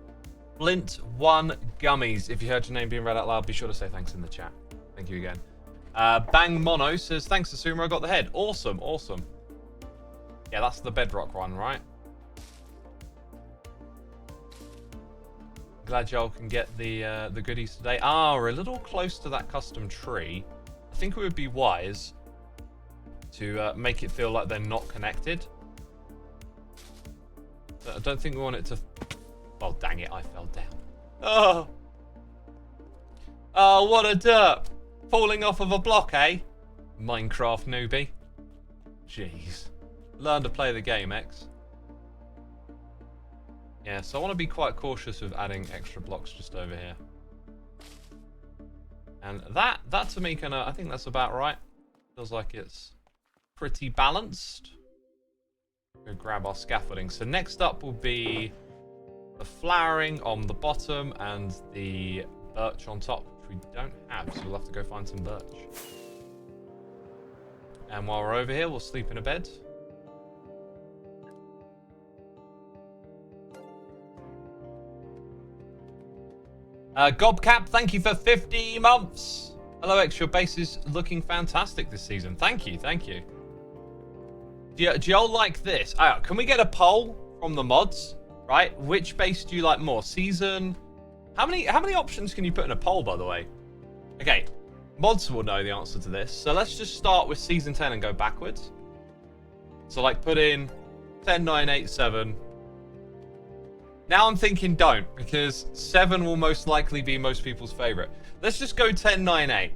[SPEAKER 1] Flint1 Gummies. If you heard your name being read out loud, be sure to say thanks in the chat. Thank you again. Bang Mono says, thanks Xisuma, I got the head. Awesome, awesome. Yeah, that's the bedrock one, right? Glad y'all can get the goodies today. Ah, we're a little close to that custom tree. I think it would be wise to make it feel like they're not connected. I don't think we want it to... Oh, dang it, I fell down. Oh! Oh, what a derp! Falling off of a block, eh? Minecraft newbie. Jeez. Learn to play the game, X. Yeah, so I want to be quite cautious with adding extra blocks just over here. And that to me kind of, I think that's about right. Feels like it's pretty balanced. Go grab our scaffolding. So next up will be the flowering on the bottom and the birch on top. We don't have, so we'll have to go find some birch. And while we're over here, we'll sleep in a bed. Gobcap, thank you for 50 months. Hello, X, your base is looking fantastic this season. Thank you, thank you. Do y'all like this? Can we get a poll from the mods? Right, which base do you like more? Season... How many options can you put in a poll, by the way? Okay, mods will know the answer to this. So let's just start with Season 10 and go backwards. So like put in 10, 9, 8, 7. Now I'm thinking don't, because 7 will most likely be most people's favorite. Let's just go 10, 9, 8.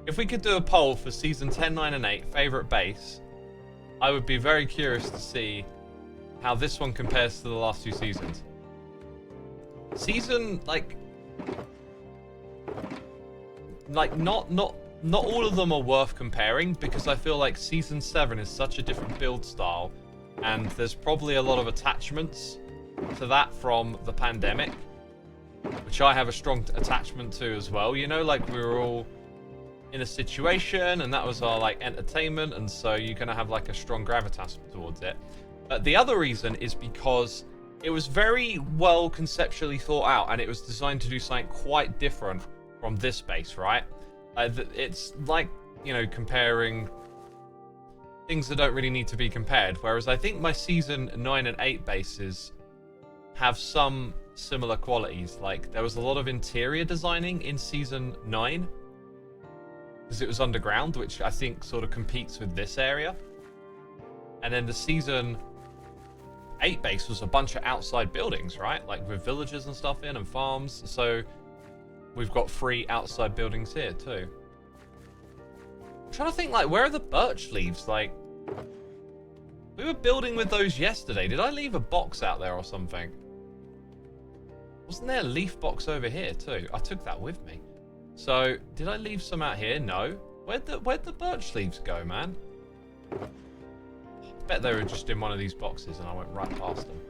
[SPEAKER 1] If we could do a poll for Season 10, 9, and 8, favorite base, I would be very curious to see how this one compares to the last 2 seasons. Season, like not all of them are worth comparing, because I feel like Season 7 is such a different build style, and there's probably a lot of attachments to that from the pandemic, which I have a strong attachment to as well. You know, like we were all in a situation, and that was our like entertainment, and so you're gonna have like a strong gravitas towards it. But the other reason is because it was very well conceptually thought out, and it was designed to do something quite different from this base, right? It's like, you know, comparing things that don't really need to be compared. Whereas I think my Season 9 and 8 bases have some similar qualities. Like, there was a lot of interior designing in Season 9, because it was underground, which I think sort of competes with this area. And then the Season 8 base was a bunch of outside buildings, right? Like with villages and stuff in and farms. So we've got 3 outside buildings here too. I'm trying to think, like, where are the birch leaves? Like, we were building with those yesterday. Did I leave a box out there or something? Wasn't there a leaf box over here too? I took that with me. So, did I leave some out here? No. Where'd the birch leaves go, man? I bet they were just in one of these boxes and I went right past them.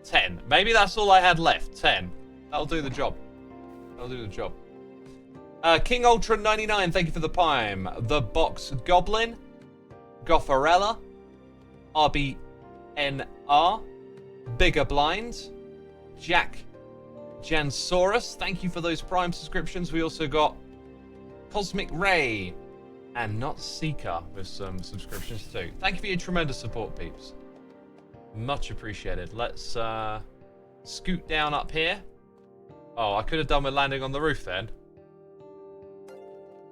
[SPEAKER 1] 10. Maybe that's all I had left. 10. That'll do the job. That'll do the job. King Ultra 99, thank you for the Prime. The Box Goblin. Goffarella. RBNR. Bigger Blind. Jack Jansaurus, thank you for those Prime subscriptions. We also got Cosmic Ray and Not Seeker with some subscriptions too. Thank you for your tremendous support, peeps. Much appreciated. Let's scoot down up here. Oh, I could have done with landing on the roof then.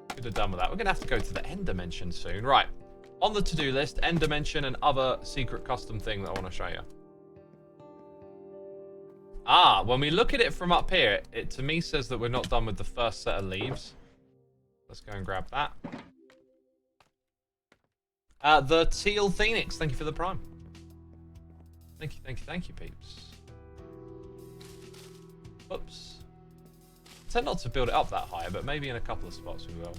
[SPEAKER 1] Could have done with that. We're going to have to go to the end dimension soon. Right. On the to-do list, end dimension and other secret custom thing that I want to show you. Ah, when we look at it from up here, it to me says that we're not done with the first set of leaves. Let's go and grab that. The Teal Phoenix, thank you for the Prime. Thank you, peeps. Oops. I tend not to build it up that high, but maybe in a couple of spots we will.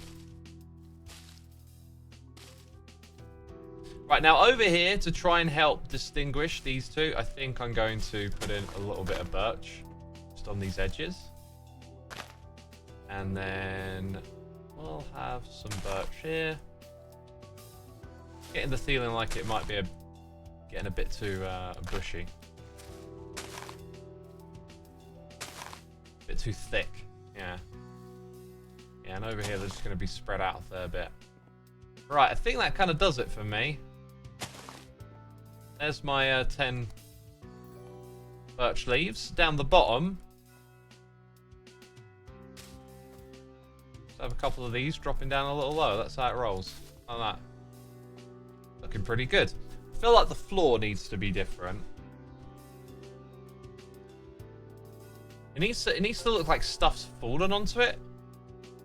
[SPEAKER 1] Right, now over here, to try and help distinguish these two, I think I'm going to put in a little bit of birch just on these edges. And then we'll have some birch here. Getting the feeling like it might be getting a bit too bushy. A bit too thick, yeah. Yeah, and over here they're just going to be spread out a fair bit. Right, I think that kind of does it for me. There's my 10 birch leaves. Down the bottom, so I have a couple of these dropping down a little lower. That's how it rolls. Like that. Looking pretty good. I feel like the floor needs to be different. It needs to look like stuff's fallen onto it.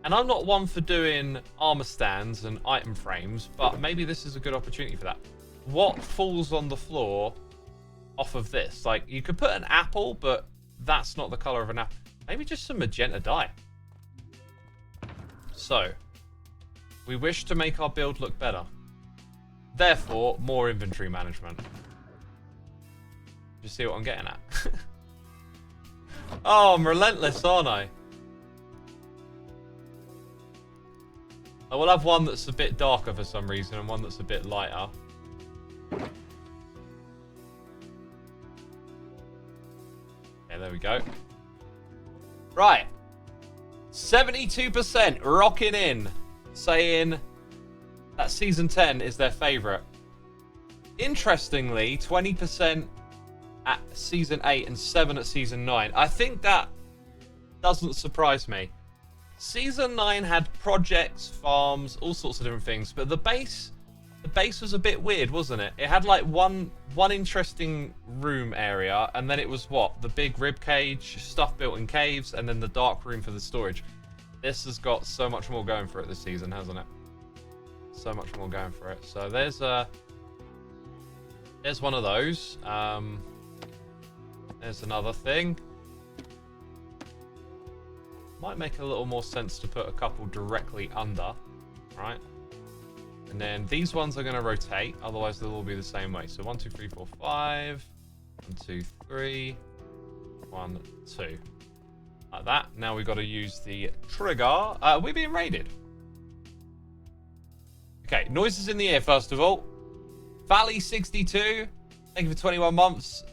[SPEAKER 1] And I'm not one for doing armor stands and item frames, but maybe this is a good opportunity for that. What falls on the floor off of this? Like, you could put an apple, but that's not the color of an apple. Maybe just some magenta dye. So, we wish to make our build look better. Therefore, more inventory management. You see what I'm getting at? Oh, I'm relentless, aren't I? I will have one that's a bit darker for some reason and one that's a bit lighter. Okay, there we go. Right. 72% rocking in, saying that Season 10 is their favourite. Interestingly, 20% at Season 8 and 7 at Season 9. I think that doesn't surprise me. Season 9 had projects, farms, all sorts of different things, but the base was a bit weird, wasn't it? It had like one interesting room area, and then it was what? The big rib cage, stuff built in caves, and then the dark room for the storage. This has got so much more going for it this season, hasn't it? So much more going for it. So there's one of those. There's another thing. Might make a little more sense to put a couple directly under, right? And then these ones are going to rotate, otherwise they'll all be the same way. So 1, 2, 3, 4, 5. 1, 2, 3. 1, 2. Like that. Now we've got to use the trigger. We're being raided. Okay, noises in the ear first of all. Valley62, thank you for 21 months.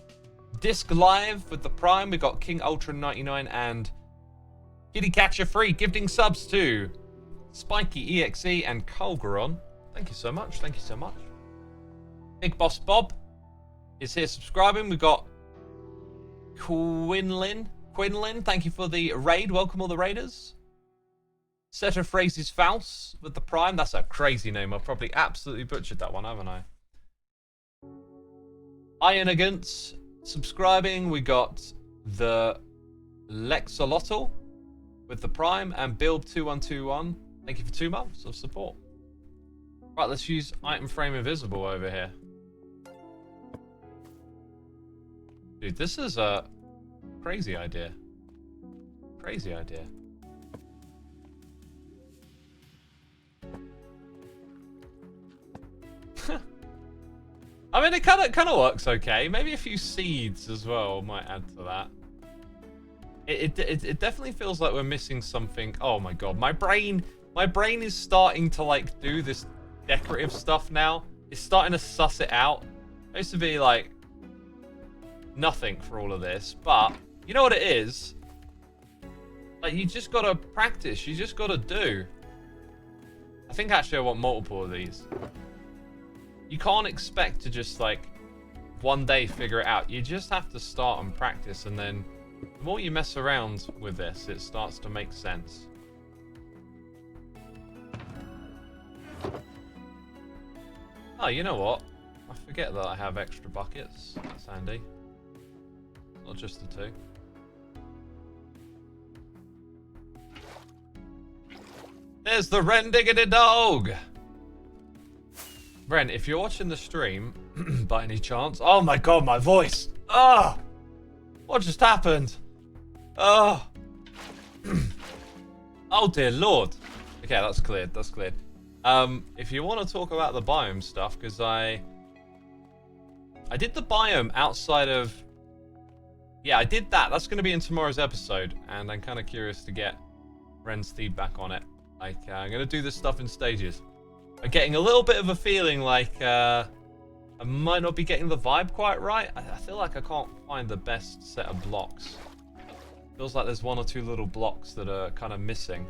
[SPEAKER 1] Disc Live with the Prime. We've got King Ultra 99 and Kitty Catcher Free gifting subs to Spiky EXE and Colgaron. Thank you so much. Thank you so much. Big Boss Bob is here subscribing. We've got Quinlan. Thank you for the raid. Welcome all the raiders. Setter Phrases Faust with the Prime. That's a crazy name. I've probably absolutely butchered that one, haven't I? Ironagants subscribing. We got the Lexolotl with the Prime and Build2121. Thank you for 2 months of support. Right, let's use item frame invisible over here. Dude, this is a crazy idea. Crazy idea. I mean, it kind of works okay. Maybe a few seeds as well might add to that. It definitely feels like we're missing something. Oh my god, my brain is starting to like do this decorative stuff now. It's starting to suss it out. It used to be like nothing for all of this, but you know what it is? Like, you just gotta practice. You just gotta do. I think actually I want multiple of these. You can't expect to just like one day figure it out. You just have to start and practice, and then the more you mess around with this, it starts to make sense. Oh, you know what? I forget that I have extra buckets. That's handy. Not just the 2. There's the Ren Diggity Dog! Ren, if you're watching the stream, by any chance... Oh my god, my voice! Ah! Oh, what just happened? Oh! Oh dear lord! Okay, that's cleared, that's cleared. If you want to talk about the biome stuff, because I did the biome outside of... Yeah, I did that. That's going to be in tomorrow's episode, and I'm kind of curious to get Ren's feedback on it. Like, I'm going to do this stuff in stages. I'm getting a little bit of a feeling like I might not be getting the vibe quite right. I feel like I can't find the best set of blocks. Feels like there's 1 or 2 little blocks that are kind of missing.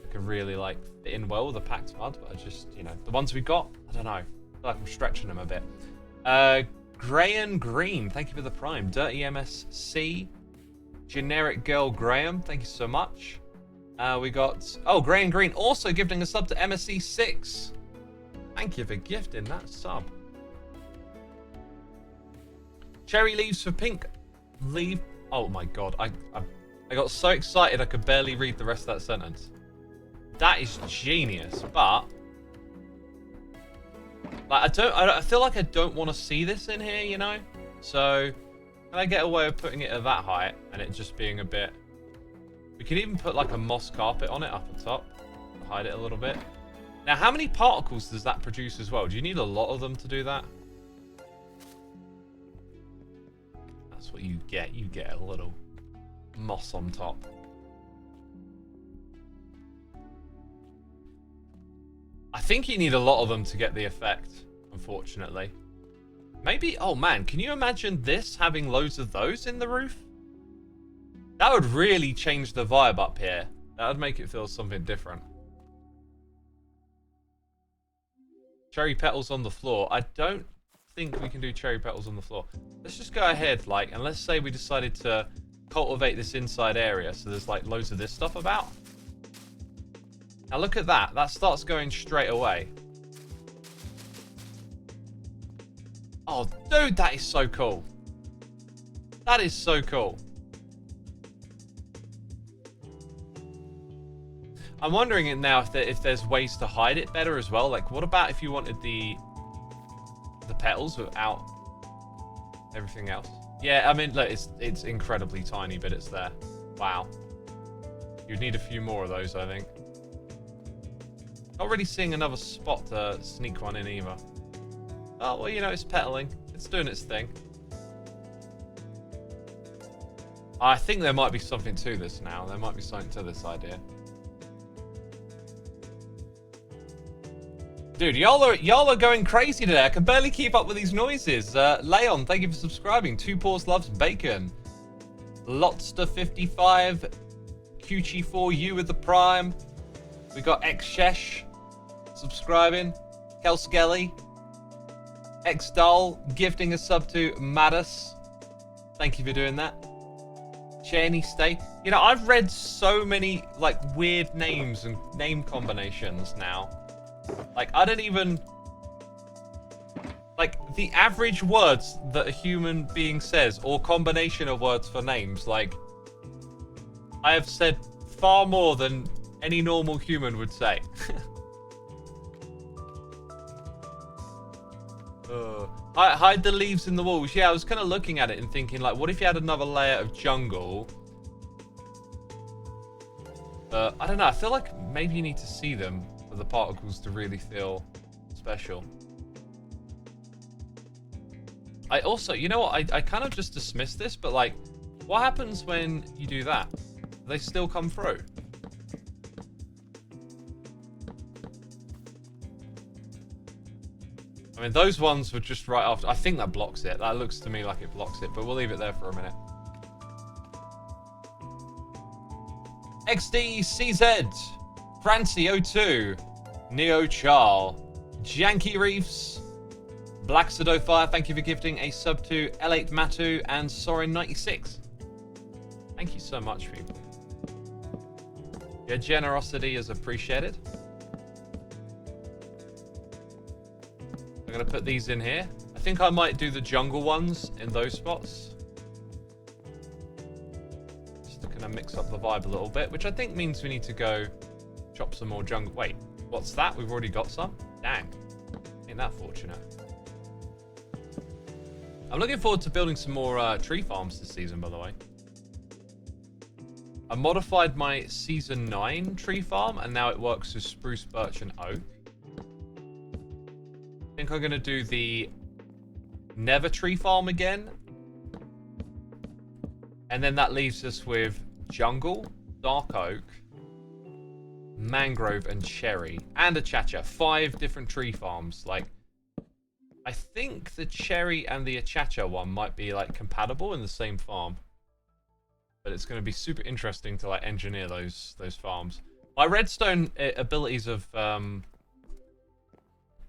[SPEAKER 1] That can really like fit in well with the packed mud, but I just, you know, the ones we got, I don't know. I feel like I'm stretching them a bit. Gray and Green, thank you for the Prime. Dirty MSC. Generic Girl Graham, thank you so much. We got... Oh, Gray and Green also gifting a sub to MSC6. Thank you for gifting that sub. Cherry Leaves for Pink. Leave... Oh my god, I got so excited I could barely read the rest of that sentence. That is genius, but... Like, I feel like I don't want to see this in here, you know? So, can I get away with putting it at that height and it just being a bit... We can even put like a moss carpet on it up at top to hide it a little bit. Now, how many particles does that produce as well? Do you need a lot of them to do that? That's what you get. You get a little moss on top. I think you need a lot of them to get the effect, unfortunately. Maybe, oh man, can you imagine this having loads of those in the roof? That would really change the vibe up here. That would make it feel something different. Cherry petals on the floor. I don't think we can do cherry petals on the floor. Let's just go ahead, like, and let's say we decided to cultivate this inside area. So there's like loads of this stuff about. Now look at that. That starts going straight away. Oh, dude, that is so cool. That is so cool. I'm wondering it now if there's ways to hide it better as well. Like, what about if you wanted the petals without everything else? Yeah, I mean, look, it's incredibly tiny, but it's there. Wow. You'd need a few more of those, I think. Not really seeing another spot to sneak one in either. Oh, well, you know, it's petaling. It's doing its thing. I think there might be something to this now. There might be something to this idea. Dude, y'all are going crazy today. I can barely keep up with these noises. Leon, thank you for subscribing. Two Paws Loves Bacon. Lotster55. QG4U with the Prime. We got Xshesh subscribing. Kelskelly. Xdull gifting a sub to Madus. Thank you for doing that. Chaney Stay. You know, I've read so many like weird names and name combinations now. Like, I don't even... Like, the average words that a human being says, or combination of words for names, like, I have said far more than any normal human would say. Hide the leaves in the walls. Yeah, I was kind of looking at it and thinking, like, what if you had another layer of jungle? I don't know. I feel like maybe you need to see them for the particles to really feel special. I also, you know what? I kind of just dismissed this, but like, what happens when you do that? They still come through. I mean, those ones were just right after. I think that blocks it. That looks to me like it blocks it, but we'll leave it there for a minute. XDCZ, Francie02, Neo Charl, Janky Reefs, Black Sado Fire, thank you for gifting a sub to L8 Matu and Sorin96. Thank you so much, people. Your generosity is appreciated. I'm going to put these in here. I think I might do the jungle ones in those spots. Just to kind of mix up the vibe a little bit, which I think means we need to go chop some more jungle. Wait, what's that? We've already got some? Dang. Ain't that fortunate. I'm looking forward to building some more tree farms this season, by the way. I modified my Season 9 tree farm, and now it works with spruce, birch, and oak. I think I'm going to do the Nether tree farm again. And then that leaves us with jungle, dark oak, mangrove, and cherry. And a chacha. 5 different tree farms. Like, I think the cherry and the achacha one might be like compatible in the same farm. But it's going to be super interesting to like engineer those farms. My redstone abilities have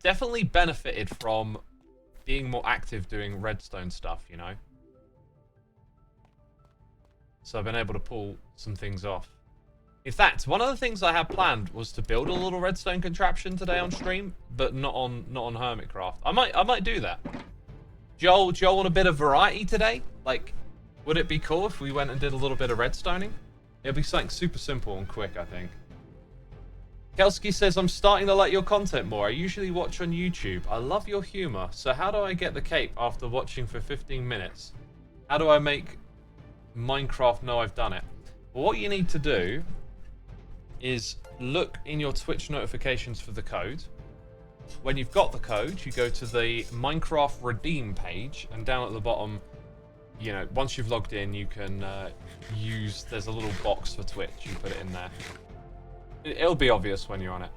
[SPEAKER 1] definitely benefited from being more active doing redstone stuff, you know? So I've been able to pull some things off. In fact, one of the things I had planned was to build a little redstone contraption today on stream, but not on Hermitcraft. I might do that. Joel want a bit of variety today? Like, would it be cool if we went and did a little bit of redstoning? It'd be something super simple and quick, I think. Kelski says, I'm starting to like your content more. I usually watch on YouTube. I love your humor. So how do I get the cape after watching for 15 minutes? How do I make Minecraft know I've done it? Well, what you need to do is look in your Twitch notifications for the code. When you've got the code, you go to the Minecraft redeem page, and down at the bottom, you know, once you've logged in, you can there's a little box for Twitch. You put it in there. It'll be obvious when you're on it.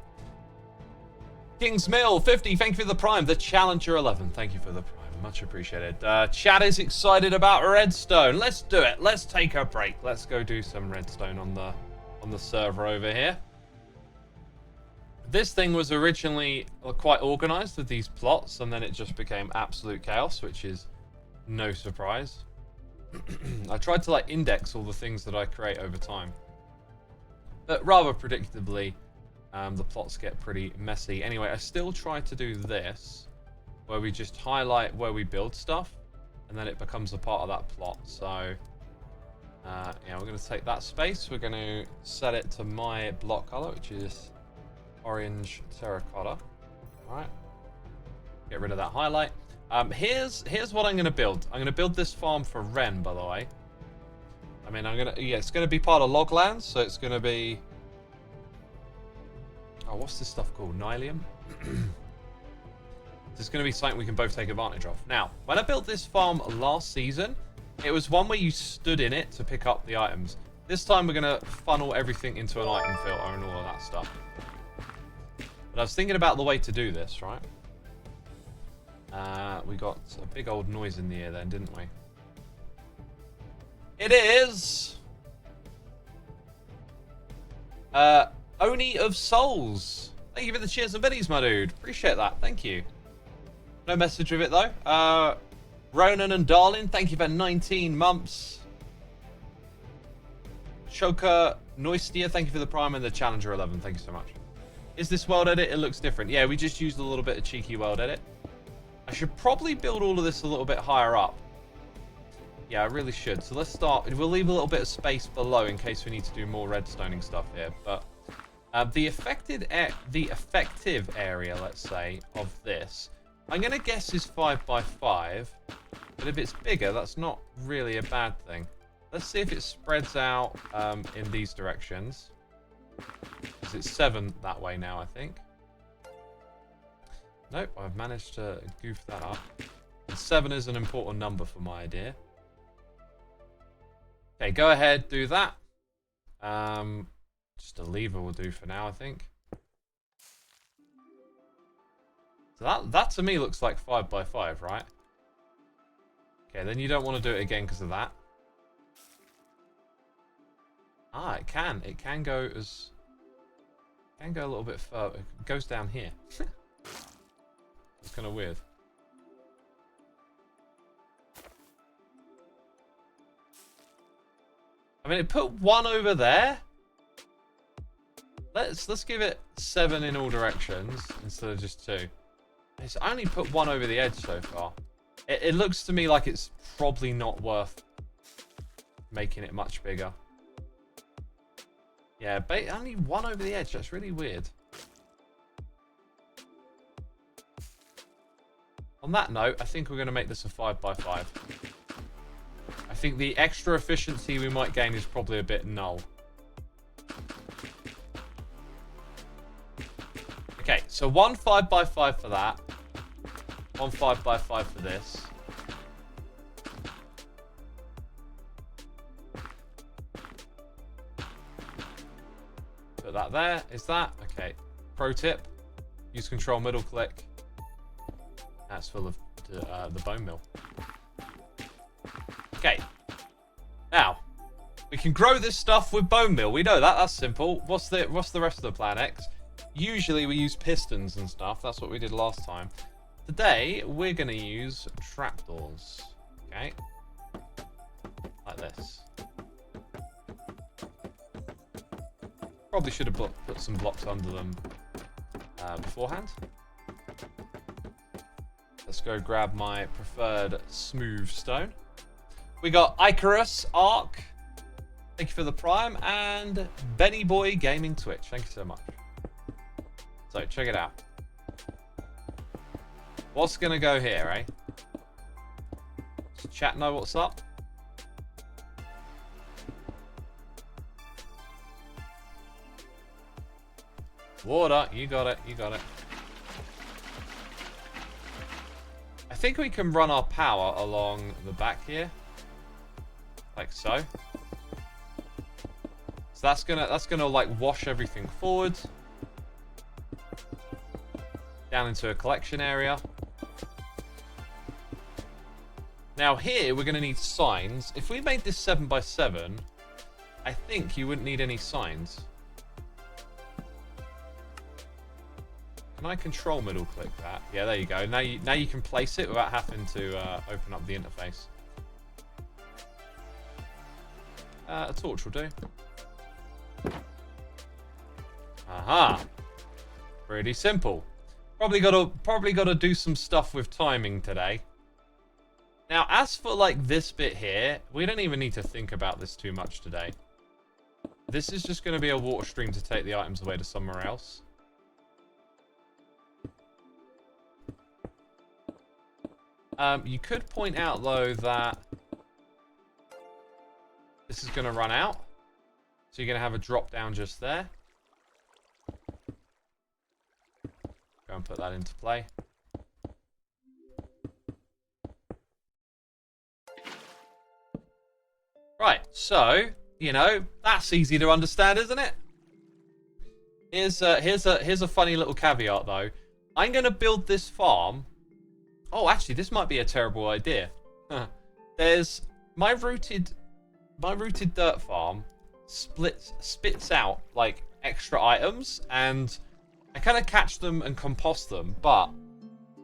[SPEAKER 1] Kings Mill 50, thank you for the prime. The Challenger 11, thank you for the prime. Much appreciated. Chad is excited about redstone. Let's do it. Let's take a break. Let's go do some redstone on the server over here. This thing was originally quite organized with these plots, and then it just became absolute chaos, which is no surprise. I tried to like index all the things that I create over time, but rather predictably, the plots get pretty messy. Anyway, I still try to do this, where we just highlight where we build stuff, and then it becomes a part of that plot. So, yeah, we're going to take that space. We're going to set it to my block color, which is orange terracotta. All right. Get rid of that highlight. Here's what I'm going to build. I'm going to build this farm for Ren, by the way. I mean, it's going to be part of Loglands, so it's going to be... Oh, what's this stuff called? Nylium? This is going to be something we can both take advantage of. Now, when I built this farm last season, it was one where you stood in it to pick up the items. This time we're going to funnel everything into an item filter and all of that stuff. But I was thinking about the way to do this, right? We got a big old noise in the ear then, didn't we? It is... Oni of Souls. Thank you for the cheers and biddies, my dude. Appreciate that. Thank you. No message with it, though. Ronan and Darlin, thank you for 19 months. Choker Noistia, thank you for the prime, and the Challenger 11. Thank you so much. Is this world edit? It looks different. Yeah, we just used a little bit of cheeky world edit. I should probably build all of this a little bit higher up. Yeah, I really should. So let's start. We'll leave a little bit of space below in case we need to do more redstoning stuff here. But the effective area, let's say, of this, I'm going to guess is 5 by 5. But if it's bigger, that's not really a bad thing. Let's see if it spreads out in these directions. Because it's 7 that way now, I think. Nope, I've managed to goof that up. And 7 is an important number for my idea. Okay, go ahead, do that. Just a lever will do for now, I think. So that to me looks like 5 by 5, right? Okay, then you don't want to do it again because of that. Ah, it can. It can go as... It can go a little bit further. It goes down here. It's kind of weird. I mean, it put 1 over there. Let's give it 7 in all directions instead of just 2. It's only put 1 over the edge so far. It looks to me like it's probably not worth making it much bigger. Yeah, only 1 over the edge. That's really weird. On that note, I think we're going to make this a 5 by 5. I think the extra efficiency we might gain is probably a bit null. Okay, so 1 5 by 5 for that. 1 5 by 5 for this. Put that there. Is that? Okay. Pro tip. Use control middle click. That's full of the bone meal. Okay. Now, we can grow this stuff with bone meal. We know that. That's simple. What's the rest of the plan, X? Usually we use pistons and stuff. That's what we did last time. Today, we're going to use trapdoors. Okay. Like this. Probably should have put some blocks under them beforehand. Let's go grab my preferred smooth stone. We got Icarus Arc. Thank you for the prime. And Benny Boy Gaming Twitch. Thank you so much. So, check it out. What's going to go here, eh? Does chat know what's up? Water. You got it. You got it. I think we can run our power along the back here. Like so. So that's gonna like wash everything forward. Down into a collection area. Now here we're gonna need signs. If we made this 7 by 7, I think you wouldn't need any signs. Can I control middle click that? Yeah, there you go. Now you can place it without having to open up the interface. A torch will do. Aha. Pretty simple. Probably gotta do some stuff with timing today. Now, as for like this bit here, we don't even need to think about this too much today. This is just going to be a water stream to take the items away to somewhere else. You could point out though that this is going to run out. So you're going to have a drop down just there. Go and put that into play. Right, so, you know, that's easy to understand, isn't it? Here's a funny little caveat though. I'm going to build this farm. Oh, actually, this might be a terrible idea. There's my rooted dirt farm spits out like extra items, and I kind of catch them and compost them. But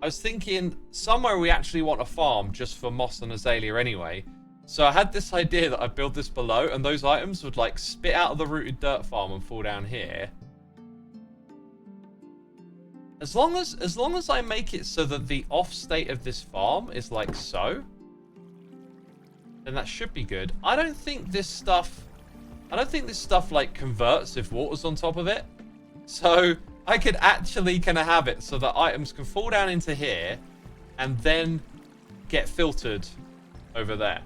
[SPEAKER 1] I was thinking somewhere we actually want a farm just for moss and azalea anyway. So I had this idea that I'd build this below, and those items would like spit out of the rooted dirt farm and fall down here. As long as I make it so that the off state of this farm is like so, then that should be good. I don't think this stuff like converts if water's on top of it. So I could actually kind of have it so that items can fall down into here and then get filtered over there.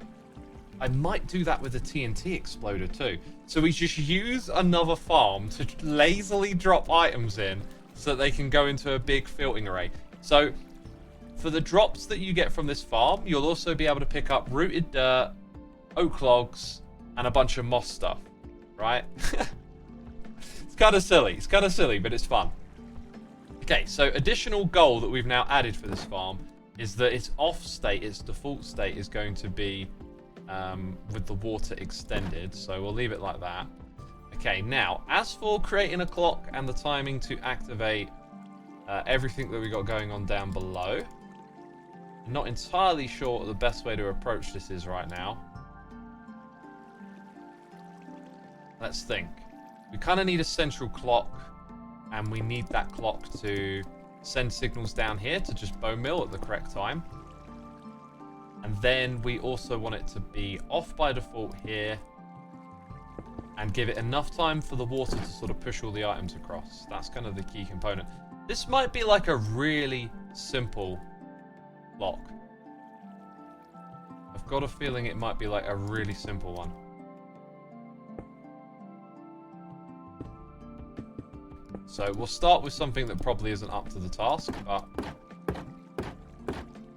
[SPEAKER 1] I might do that with a TNT exploder too. So we just use another farm to lazily drop items in so that they can go into a big filtering array. So for the drops that you get from this farm, you'll also be able to pick up rooted dirt, oak logs, and a bunch of moss stuff, right? It's kind of silly, but it's fun. Okay, so additional goal that we've now added for this farm is that its off state, its default state is going to be with the water extended. So we'll leave it like that. Okay, now, as for creating a clock and the timing to activate everything that we got going on down below, I'm not entirely sure what the best way to approach this is right now. Let's think. We kind of need a central clock, and we need that clock to send signals down here to just bone mill at the correct time. And then we also want it to be off by default here and give it enough time for the water to sort of push all the items across. That's kind of the key component. This might be like a really simple clock. I've got a feeling it might be like a really simple one. So we'll start with something that probably isn't up to the task, but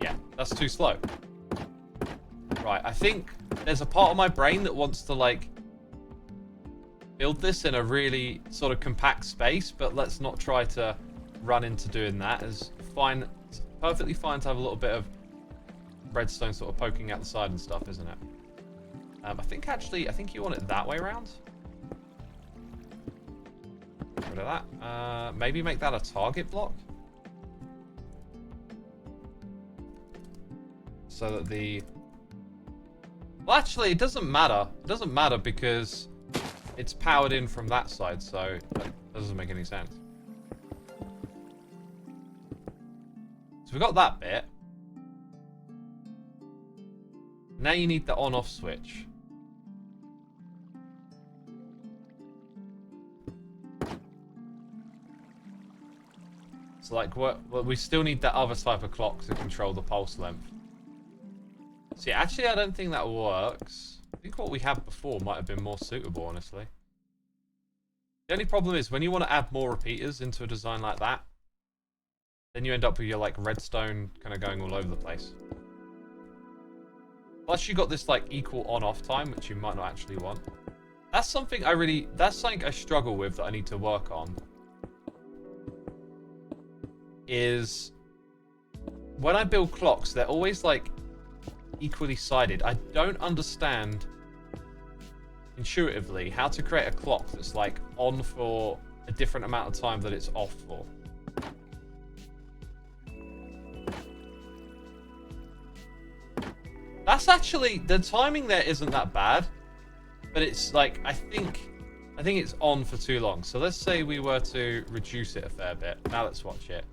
[SPEAKER 1] yeah, that's too slow. Right, I think there's a part of my brain that wants to like build this in a really sort of compact space, but let's not try to run into doing that. It's fine, it's perfectly fine to have a little bit of redstone sort of poking out the side and stuff, isn't it? I think you want it that way around. Get rid of that. Maybe make that a target block. So that the... Well, actually, it doesn't matter. It doesn't matter because it's powered in from that side, so that doesn't make any sense. So we've got that bit. Now you need the on-off switch. So like, we still need that other type of clock to control the pulse length. See, actually, I don't think that works. I think what we had before might have been more suitable, honestly. The only problem is when you want to add more repeaters into a design like that, then you end up with your like redstone kind of going all over the place. Plus you got this like equal on-off time, which you might not actually want. That's something I struggle with that I need to work on. Is when I build clocks, they're always like equally sided. I don't understand intuitively how to create a clock that's like on for a different amount of time that it's off for. That's actually, the timing there isn't that bad, but it's like, I think it's on for too long. So let's say we were to reduce it a fair bit. Now let's watch it.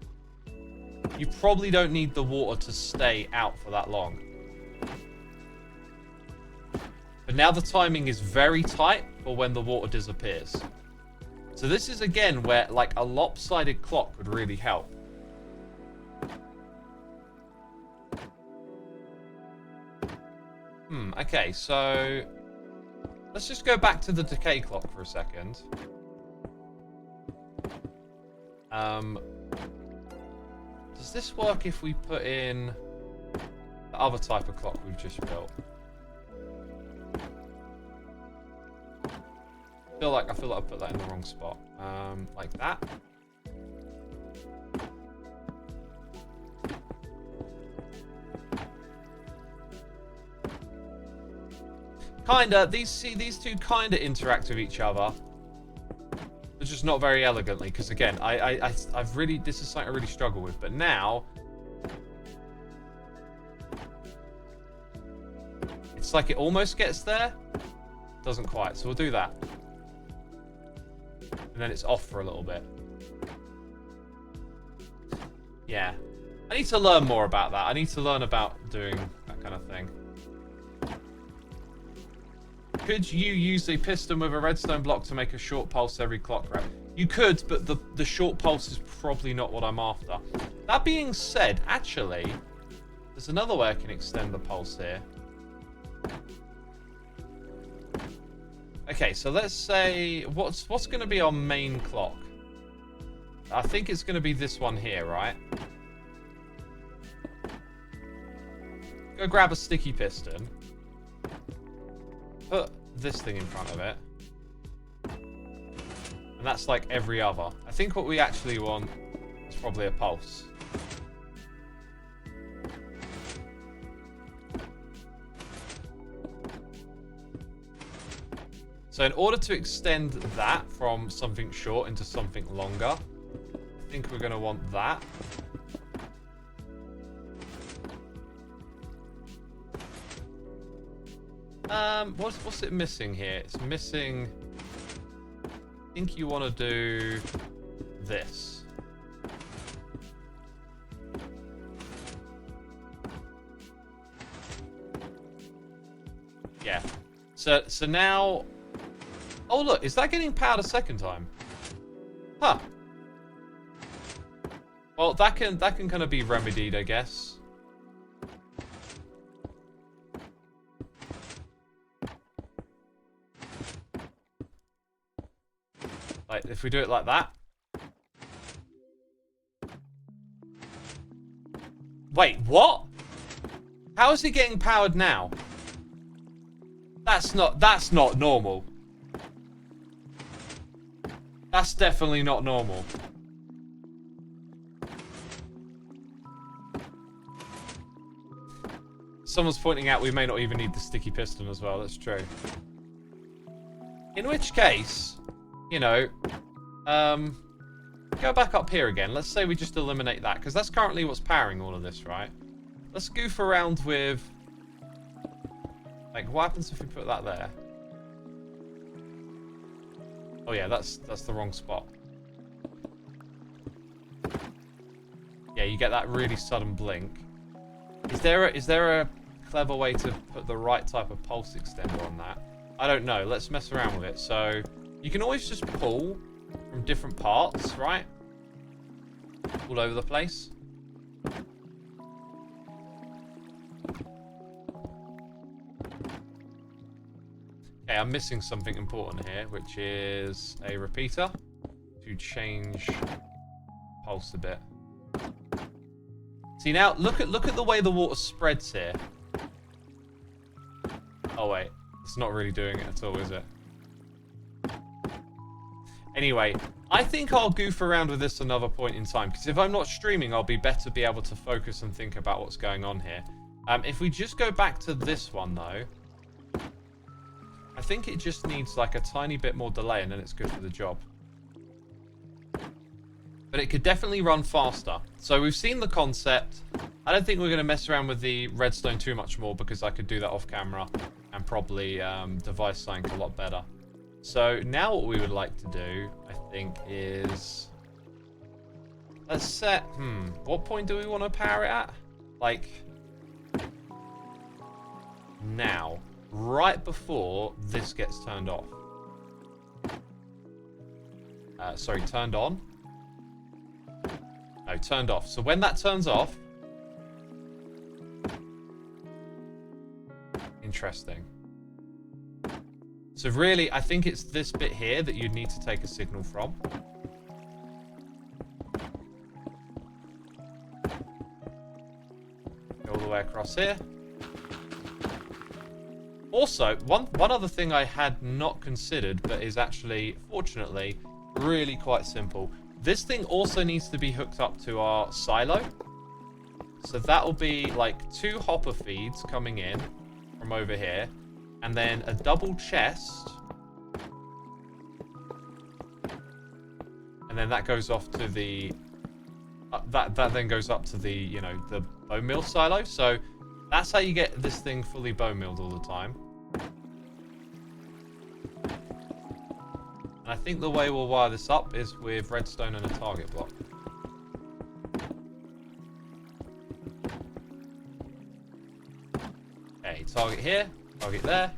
[SPEAKER 1] You probably don't need the water to stay out for that long. But now the timing is very tight for when the water disappears. So this is again where like a lopsided clock would really help. Okay, so let's just go back to the decay clock for a second. Does this work if we put in the other type of clock we've just built? I feel like I put that in the wrong spot. Like that. Kinda. These two kinda interact with each other. But just not very elegantly, because again, I've really, this is something I really struggle with. But now, it's like it almost gets there, doesn't quite. So we'll do that, and then it's off for a little bit. Yeah. I need to learn more about that. I need to learn about doing that kind of thing. Could you use a piston with a redstone block to make a short pulse every clock round? You could, but the short pulse is probably not what I'm after. That being said, actually, there's another way I can extend the pulse here. Okay, so let's say, what's going to be our main clock? I think it's going to be this one here, right? Go grab a sticky piston. Put this thing in front of it. And that's like every other. I think what we actually want is probably a pulse. So in order to extend that from something short into something longer, I think we're going to want that. What's it missing here? It's missing... I think you want to do this. Yeah. So now... Oh look, is that getting powered a second time? Huh. Well, that can kind of be remedied, I guess. Like, if we do it like that. Wait, what? How is it getting powered now? That's not normal. That's definitely not normal. Someone's pointing out we may not even need the sticky piston as well. That's true. In which case, you know, go back up here again. Let's say we just eliminate that, because that's currently what's powering all of this, right? Let's goof around with... Like, what happens if we put that there? Oh yeah, that's the wrong spot. Yeah, you get that really sudden blink. Is there a clever way to put the right type of pulse extender on that? I don't know. Let's mess around with it. So you can always just pull from different parts, right? All over the place. Okay, I'm missing something important here, which is a repeater to change pulse a bit. See now, look at the way the water spreads here. Oh wait, it's not really doing it at all, is it? Anyway, I think I'll goof around with this another point in time, because if I'm not streaming, I'll be better be able to focus and think about what's going on here. If we just go back to this one though, I think it just needs like a tiny bit more delay and then it's good for the job. But it could definitely run faster. So we've seen the concept. I don't think we're going to mess around with the redstone too much more, because I could do that off camera and probably device something a lot better. So now what we would like to do, I think, is... Let's set... What point do we want to power it at? Like... Now. Right before this gets turned off. Sorry, turned on? No, turned off. So when that turns off... Interesting. So really, I think it's this bit here that you'd need to take a signal from. Go all the way across here. Also, one other thing I had not considered, but is actually, fortunately, really quite simple. This thing also needs to be hooked up to our silo. So that will be like 2 hopper feeds coming in from over here. And then a double chest. And then that goes off to the... that then goes up to the, you know, the bone meal silo. So that's how you get this thing fully bone milled all the time. And I think the way we'll wire this up is with redstone and a target block. Okay, target here, target there.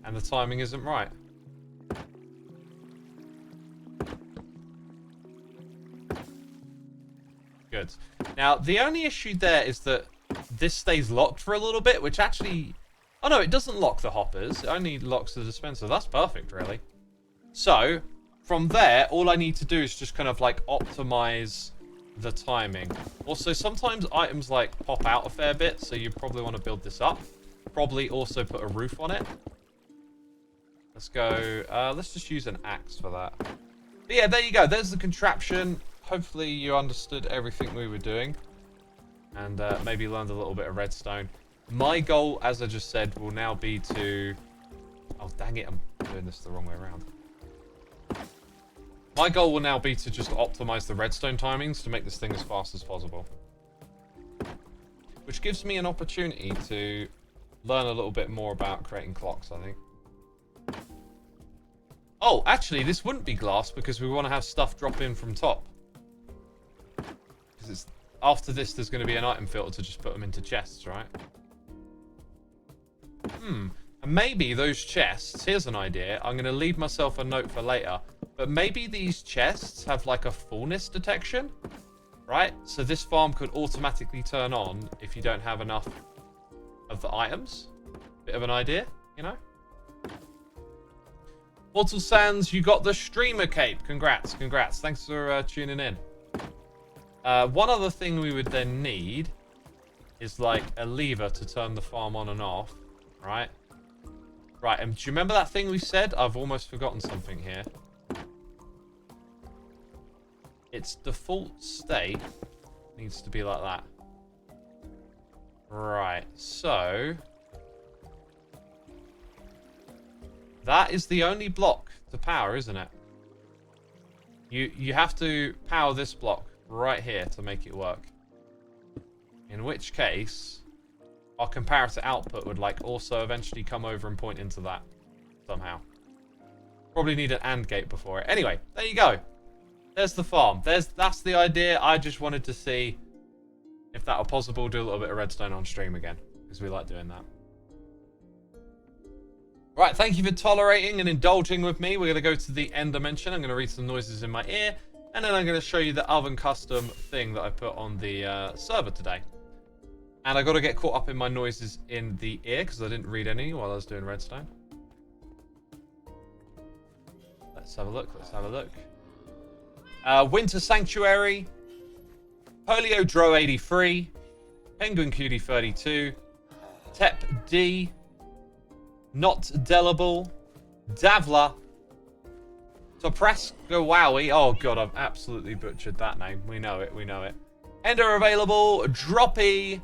[SPEAKER 1] And the timing isn't right. Good. Now, the only issue there is that this stays locked for a little bit, which actually... Oh no, it doesn't lock the hoppers. It only locks the dispenser. That's perfect, really. So, from there, all I need to do is just kind of like optimize the timing. Also, sometimes items like pop out a fair bit, so you probably want to build this up. Probably also put a roof on it. Let's go, let's just use an axe for that. But yeah, there you go. There's the contraption. Hopefully you understood everything we were doing. And maybe learned a little bit of redstone. My goal, as I just said, will now be to... Oh, dang it. I'm doing this the wrong way around. My goal will now be to just optimize the redstone timings to make this thing as fast as possible. Which gives me an opportunity to learn a little bit more about creating clocks, I think. Oh, actually, this wouldn't be glass because we want to have stuff drop in from top. Because it's after this, there's going to be an item filter to just put them into chests, right? And maybe those chests, here's an idea. I'm going to leave myself a note for later. But maybe these chests have like a fullness detection, right? So this farm could automatically turn on if you don't have enough of the items. Bit of an idea, you know? Mortal Sands, you got the streamer cape. Congrats, congrats. Thanks for tuning in. One other thing we would then need is like a lever to turn the farm on and off, right? Right, and do you remember that thing we said? I've almost forgotten something here. Its default state needs to be like that. Right, so... that is the only block to power, isn't it? You have to power this block right here to make it work. In which case, our comparator output would like also eventually come over and point into that somehow. Probably need an AND gate before it. Anyway, there you go. There's the farm. That's the idea. I just wanted to see if that were possible. Do a little bit of redstone on stream again, because we like doing that. Right, thank you for tolerating and indulging with me. We're going to go to the end dimension. I'm going to read some noises in my ear. And then I'm going to show you the oven custom thing that I put on the server today. And I got to get caught up in my noises in the ear because I didn't read any while I was doing redstone. Let's have a look. Let's have a look. Winter Sanctuary. Polio Dro 83. Penguin Cutie 32. Tep D. Not Delible. Davla. Topraska Wowie. Oh god, I've absolutely butchered that name. We know it, we know it. Ender Available, Droppy,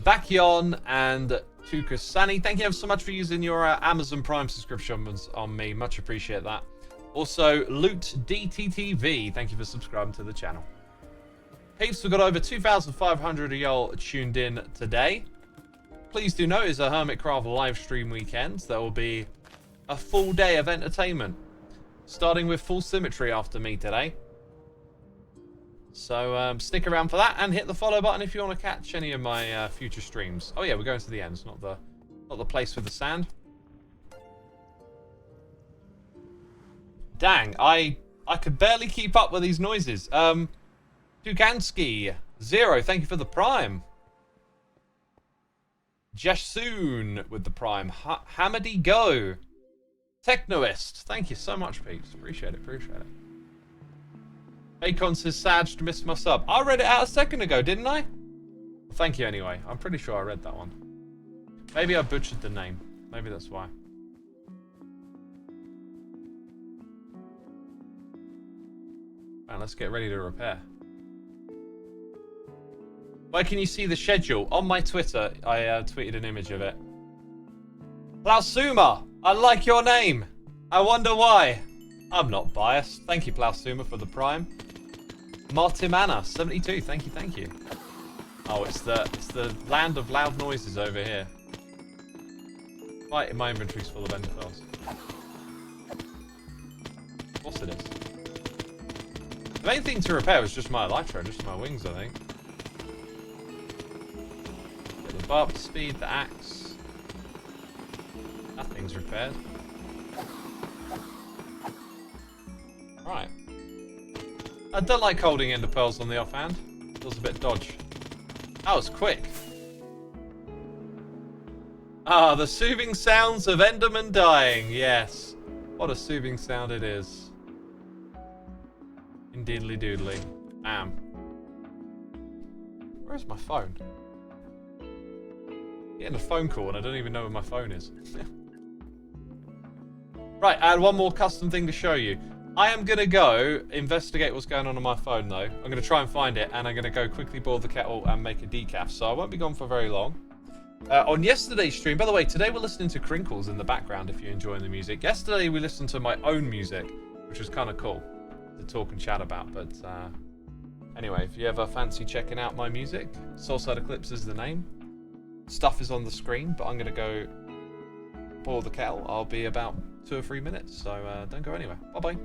[SPEAKER 1] Bakyon, and Tukusani. Thank you ever so much for using your Amazon Prime subscriptions on me. Much appreciate that. Also, Loot DTTV. Thank you for subscribing to the channel. Peeps, we've got over 2,500 of y'all tuned in today. Please do note, it's a Hermitcraft live stream weekend. There will be a full day of entertainment. Starting with full symmetry after me today. So stick around for that and hit the follow button if you want to catch any of my future streams. Oh yeah, we're going to the end. It's not the place with the sand. Dang, I could barely keep up with these noises. Dugansky 0, thank you for the prime. Jasoon with the prime. Hamady Go. Technoist. Thank you so much, peeps. Appreciate it, appreciate it. Bacon says, Sag, missed my sub. I read it out a second ago, didn't I? Well, thank you anyway. I'm pretty sure I read that one. Maybe I butchered the name. Maybe that's why. Right, let's get ready to repair. Where can you see the schedule? On my Twitter, I tweeted an image of it. Plausuma, I like your name. I wonder why. I'm not biased. Thank you, Plausuma, for the prime. Martimana, 72. Thank you, thank you. Oh, it's the land of loud noises over here. Right, my inventory's full of ender pearls. Of course it is. The main thing to repair was just my elytra, just my wings, I think. Get the bar up to speed, the axe. Nothing's repaired. Right. I don't like holding ender pearls on the offhand. Feels a bit dodge. That was quick. Ah, the soothing sounds of Enderman dying. Yes. What a soothing sound it is. Indeedly doodly. Bam. Where's my phone? Getting a phone call and I don't even know where my phone is. Right, I had one more custom thing to show you. I am going to go investigate what's going on my phone, though. I'm going to try and find it, and I'm going to go quickly boil the kettle and make a decaf, so I won't be gone for very long. On yesterday's stream, by the way, today we're listening to Crinkles in the background, if you're enjoying the music. Yesterday we listened to my own music, which was kind of cool to talk and chat about, but anyway, if you ever fancy checking out my music, Soulside Eclipse is the name. Stuff is on the screen, but I'm going to go boil the kettle. I'll be about 2 or 3 minutes, so don't go anywhere. Bye-bye.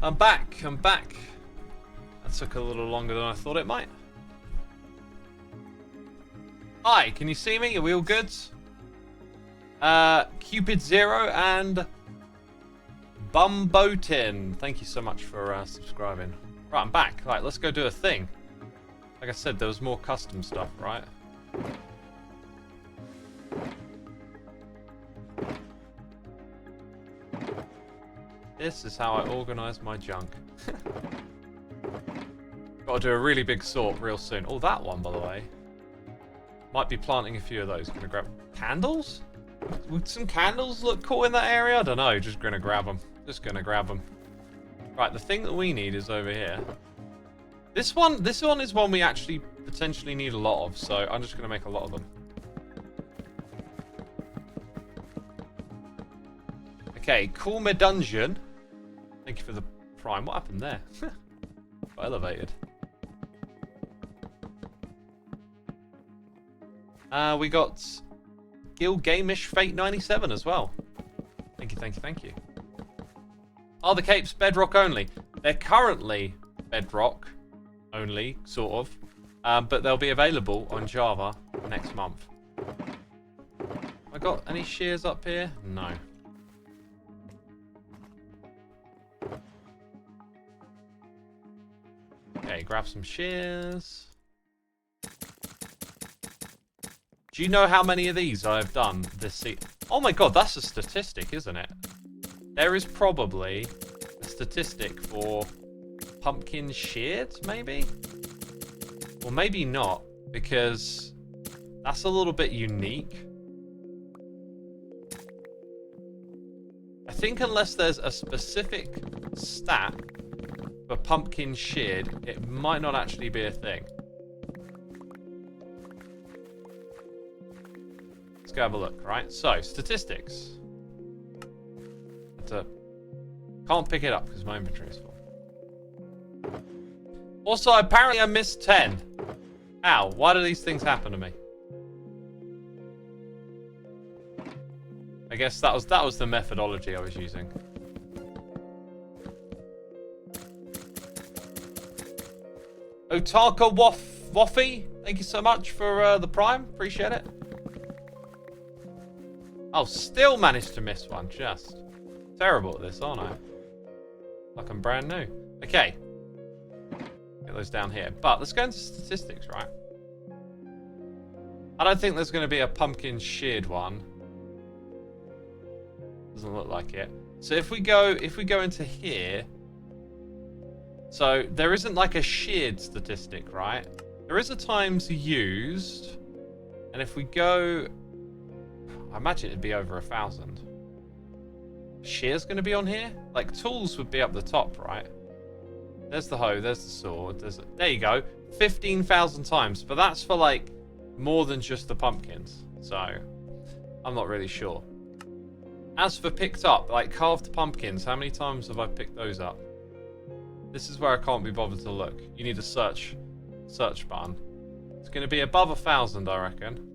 [SPEAKER 1] I'm back. I'm back. That took a little longer than I thought it might. Hi, can you see me? Are we all good? Cupid Zero and Bumbotin. Thank you so much for subscribing. Right, I'm back. Right, let's go do a thing. Like I said, there was more custom stuff, right? This is how I organise my junk. Got to do a really big sort real soon. Oh, that one, by the way. Might be planting a few of those. Gonna grab candles? Would some candles look cool in that area? I don't know. Just gonna grab them. Just gonna grab them. Right, the thing that we need is over here. This one is one we actually potentially need a lot of, so I'm just gonna make a lot of them. Okay, cool me dungeon. Thank you for the prime. What happened there? Got elevated. We got Gil Gamish Fate 97 as well. Thank you, thank you, thank you. Are the capes bedrock only? They're currently bedrock only, sort of. But they'll be available on Java next month. I got any shears up here? No. Okay, grab some shears. Do you know how many of these I've done this season? Oh my god, that's a statistic, isn't it? There is probably a statistic for pumpkin sheared, maybe? Or maybe not, because that's a little bit unique. I think unless there's a specific stat for pumpkin sheared, it might not actually be a thing. Let's go have a look, right? So, statistics. Can't pick it up because my inventory is full. Also, apparently I missed 10. Ow, why do these things happen to me? I guess that was the methodology I was using. Otaka Waffy, thank you so much for the prime. Appreciate it. Oh, still managed to miss one. Just terrible at this, aren't I? Like I'm brand new. Okay. Get those down here. But let's go into statistics, right? I don't think there's going to be a pumpkin sheared one. Doesn't look like it. So if we go into here, so there isn't like a sheared statistic, right? There is a times used, and if we go, I imagine it'd be over 1,000. Shear's going to be on here? Like, tools would be up the top, right? There's the hoe, there's the sword, there you go. 15,000 times, but that's for, like, more than just the pumpkins. So, I'm not really sure. As for picked up, like, carved pumpkins, how many times have I picked those up? This is where I can't be bothered to look. You need a search button. It's going to be above 1,000, I reckon.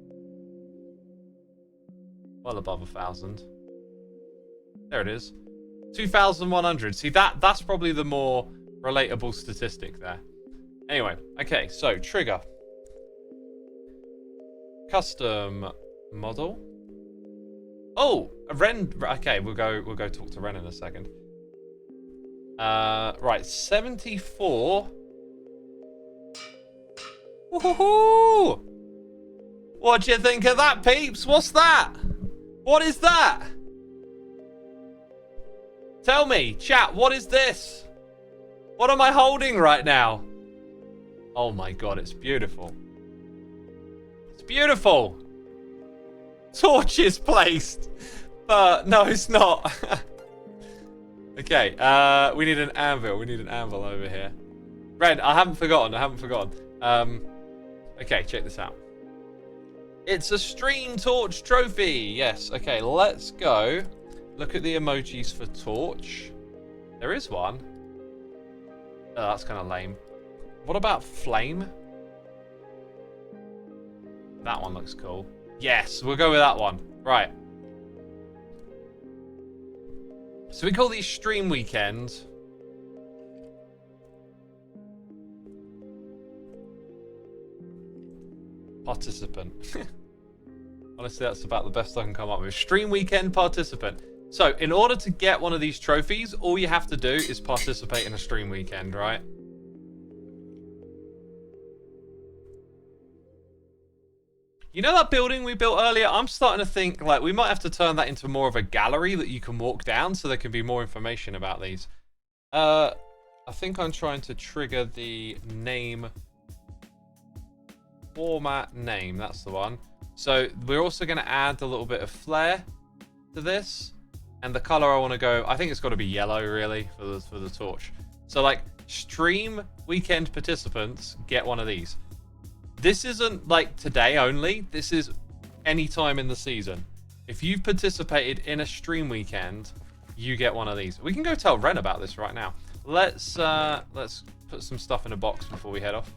[SPEAKER 1] Well above 1,000. There it is. 2,100. See, that's probably the more relatable statistic there. Anyway, okay, so trigger. Custom model. Oh, a Ren. Okay, we'll go talk to Ren in a second. Right, 74. Woohoo! What do you think of that, peeps? What's that? What is that? Tell me, chat, what is this? What am I holding right now? Oh my god, it's beautiful. It's beautiful. Torches placed. But no, it's not. Okay, we need an anvil. We need an anvil over here. Red, I haven't forgotten. Okay, check this out. It's a stream torch trophy. Yes, okay, let's go. Look at the emojis for torch. There is one. Oh, that's kind of lame. What about flame? That one looks cool. Yes, we'll go with that one. Right. So we call these stream weekend. participant. Honestly, that's about the best I can come up with. Stream weekend participant. So, in order to get one of these trophies, all you have to do is participate in a stream weekend, right? You know that building we built earlier? I'm starting to think, like, we might have to turn that into more of a gallery that you can walk down so there can be more information about these. I think I'm trying to trigger the name format name. That's the one. So, we're also going to add a little bit of flair to this. And the color I want to go, I think it's got to be yellow, really, for the torch. So, like, stream weekend participants get one of these. This isn't, like, today only. This is any time in the season. If you've participated in a stream weekend, you get one of these. We can go tell Ren about this right now. Let's put some stuff in a box before we head off.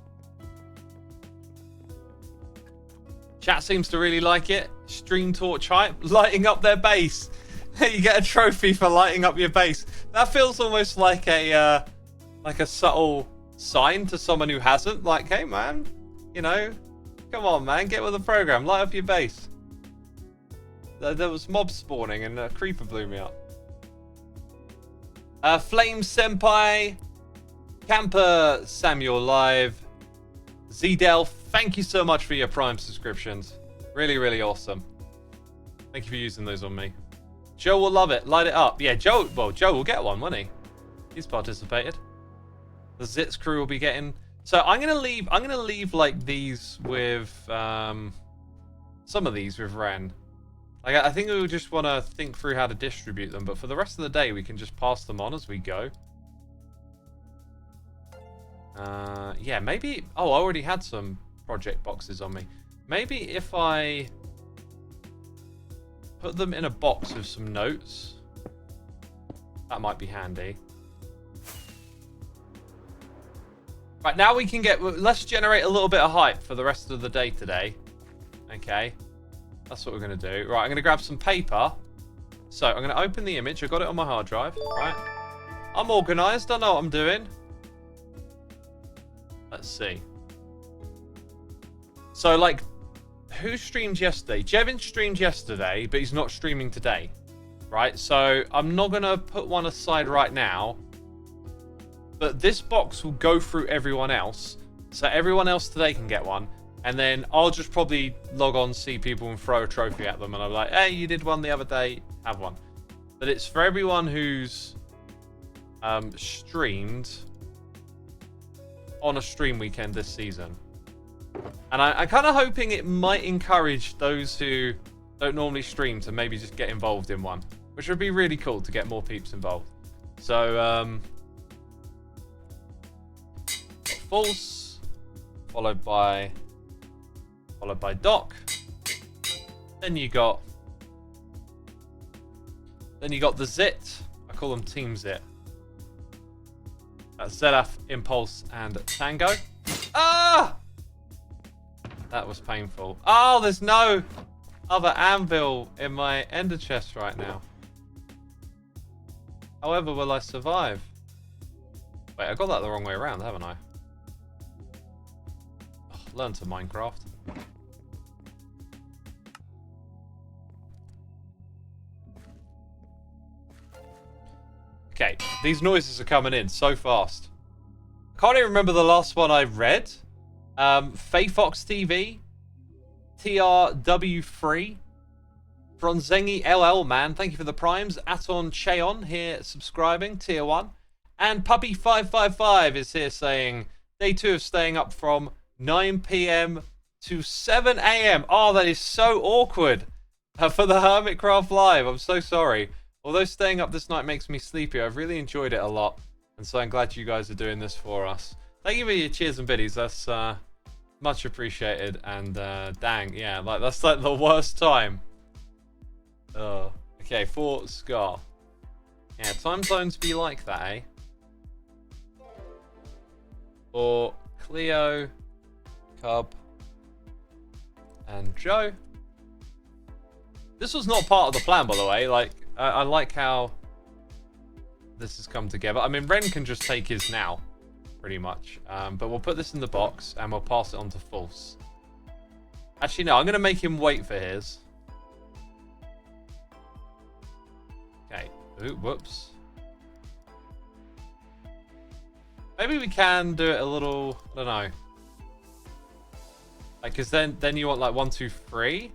[SPEAKER 1] Chat seems to really like it. Stream torch hype, lighting up their base. You get a trophy for lighting up your base. That feels almost like a subtle sign to someone who hasn't. Like, hey man, you know, come on man, get with the program, light up your base. There was mob spawning and a creeper blew me up. Flame Senpai, Camper Samuel Live, Zdel, thank you so much for your Prime subscriptions. Really, really awesome. Thank you for using those on me. Joe will love it. Light it up. Yeah, Joe will get one, won't he? He's participated. The Zitz crew will be getting. So I'm gonna leave like these with some of these with Ren. Like I think we just want to think through how to distribute them, but for the rest of the day we can just pass them on as we go. Yeah, maybe. Oh, I already had some project boxes on me. Maybe if I put them in a box with some notes, that might be handy. Right, now we can get. Let's generate a little bit of hype for the rest of the day today. Okay, that's what we're gonna do. Right, I'm gonna grab some paper. So I'm gonna open the image. I got it on my hard drive. Right, I'm organized. I know what I'm doing. Let's see. So, like, who streamed yesterday? Jevin streamed yesterday, but he's not streaming today. Right? So, I'm not going to put one aside right now. But this box will go through everyone else. So, everyone else today can get one. And then I'll just probably log on, see people, and throw a trophy at them. And I'll be like, hey, you did one the other day. Have one. But it's for everyone who's streamed on a stream weekend this season. And I'm kind of hoping it might encourage those who don't normally stream to maybe just get involved in one, which would be really cool to get more peeps involved. So false, followed by Doc. Then you got the Zit. I call them Team Zit. Zelaf, Impulse, and Tango. Ah! That was painful. Oh, there's no other anvil in my ender chest right now. However, will I survive? Wait, I got that the wrong way around, haven't I? Oh, learn to Minecraft. Okay, these noises are coming in so fast. I can't even remember the last one I read. Fayfox TV, TRW3, Bronzengi LL man, thank you for the primes. Aton Cheon here subscribing, tier 1. And Puppy555 is here saying, day 2 of staying up from 9 PM to 7 AM. Oh, that is so awkward for the Hermitcraft Live. I'm so sorry. Although staying up this night makes me sleepy, I've really enjoyed it a lot. And so I'm glad you guys are doing this for us. Thank you for your cheers and biddies. That's much appreciated. And dang, yeah, like that's like the worst time. Okay, for Scar. Yeah, time zones be like that, eh? For Cleo, Cub, and Joe. This was not part of the plan, by the way. Like, I like how this has come together. I mean, Ren can just take his now, pretty much. But we'll put this in the box and we'll pass it on to False. Actually, no. I'm going to make him wait for his. Okay. Ooh, whoops. Maybe we can do it a little... I don't know. Like, because then you want, like, 1, 2, 3.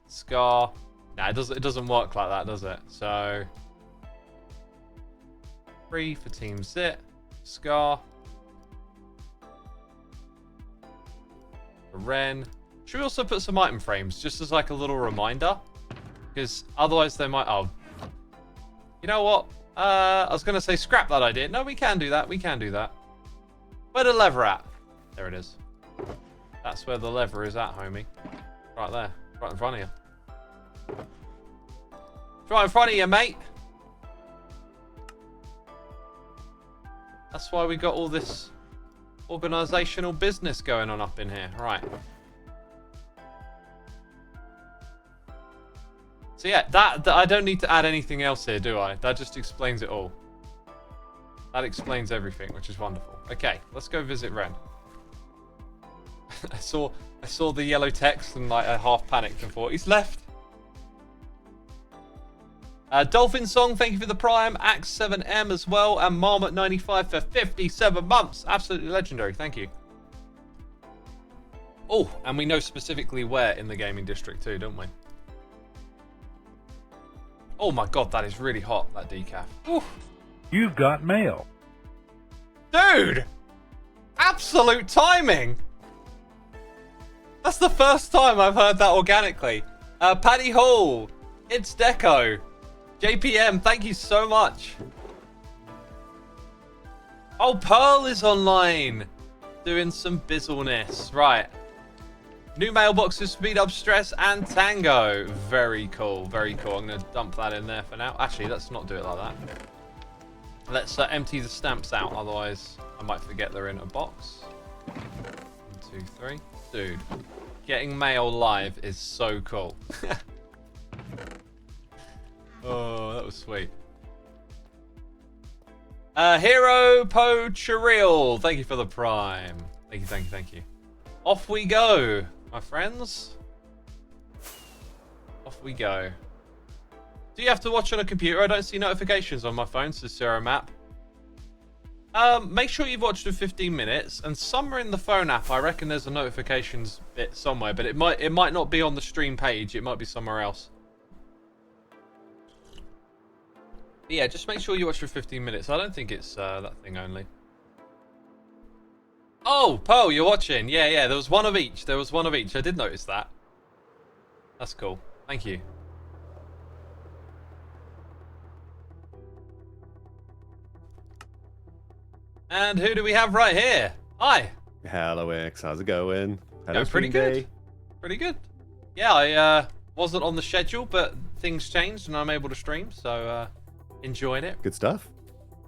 [SPEAKER 1] Scar. Nah, it doesn't work like that, does it? So... 3 for Team Zit. Scar. For Ren. Should we also put some item frames, just as like a little reminder? Because otherwise they might... Oh. You know what? I was going to say scrap that idea. No, we can do that. We can do that. Where the lever at? There it is. That's where the lever is at, homie. Right there. Right in front of you. It's right in front of you, mate. That's why we got all this organisational business going on up in here. Right. So yeah, that I don't need to add anything else here, do I? That just explains it all. That explains everything, which is wonderful. Okay, let's go visit Ren. I saw the yellow text and like I half panicked and thought he's left. Dolphin Song, thank you for the Prime. Axe7M as well, and Marmot95 for 57 months. Absolutely legendary, thank you. Oh, and we know specifically where in the gaming district too, don't we? Oh my god, that is really hot, that decaf. Ooh.
[SPEAKER 2] You've got mail.
[SPEAKER 1] Dude! Absolute timing! That's the first time I've heard that organically. Paddy Hall, It's Deco, JPM, thank you so much. Oh, Pearl is online. Doing some bizzleness. Right. New mailboxes, Speed Up Stress, and Tango. Very cool, very cool. I'm going to dump that in there for now. Actually, let's not do it like that. Let's empty the stamps out, otherwise I might forget they're in a box. 1, 2, 3. Dude, getting mail live is so cool. Oh, that was sweet. Hero Pocherial, thank you for the Prime. Thank you, thank you, thank you. Off we go, my friends. Off we go. Do you have to watch on a computer? I don't see notifications on my phone, says Sarah Map. Make sure you've watched for 15 minutes, and somewhere in the phone app, I reckon there's a notifications bit somewhere, but it might not be on the stream page. It might be somewhere else. But yeah, just make sure you watch for 15 minutes. I don't think it's that thing only. Oh, Pearl, you're watching. Yeah, yeah. There was one of each. There was one of each. I did notice that. That's cool. Thank you. And who do we have right here? Hi.
[SPEAKER 3] Hello, X. How's it going? Hello,
[SPEAKER 1] pretty good.
[SPEAKER 3] Day.
[SPEAKER 1] Pretty good. Yeah, I wasn't on the schedule, but things changed and I'm able to stream, so enjoying it.
[SPEAKER 3] Good stuff.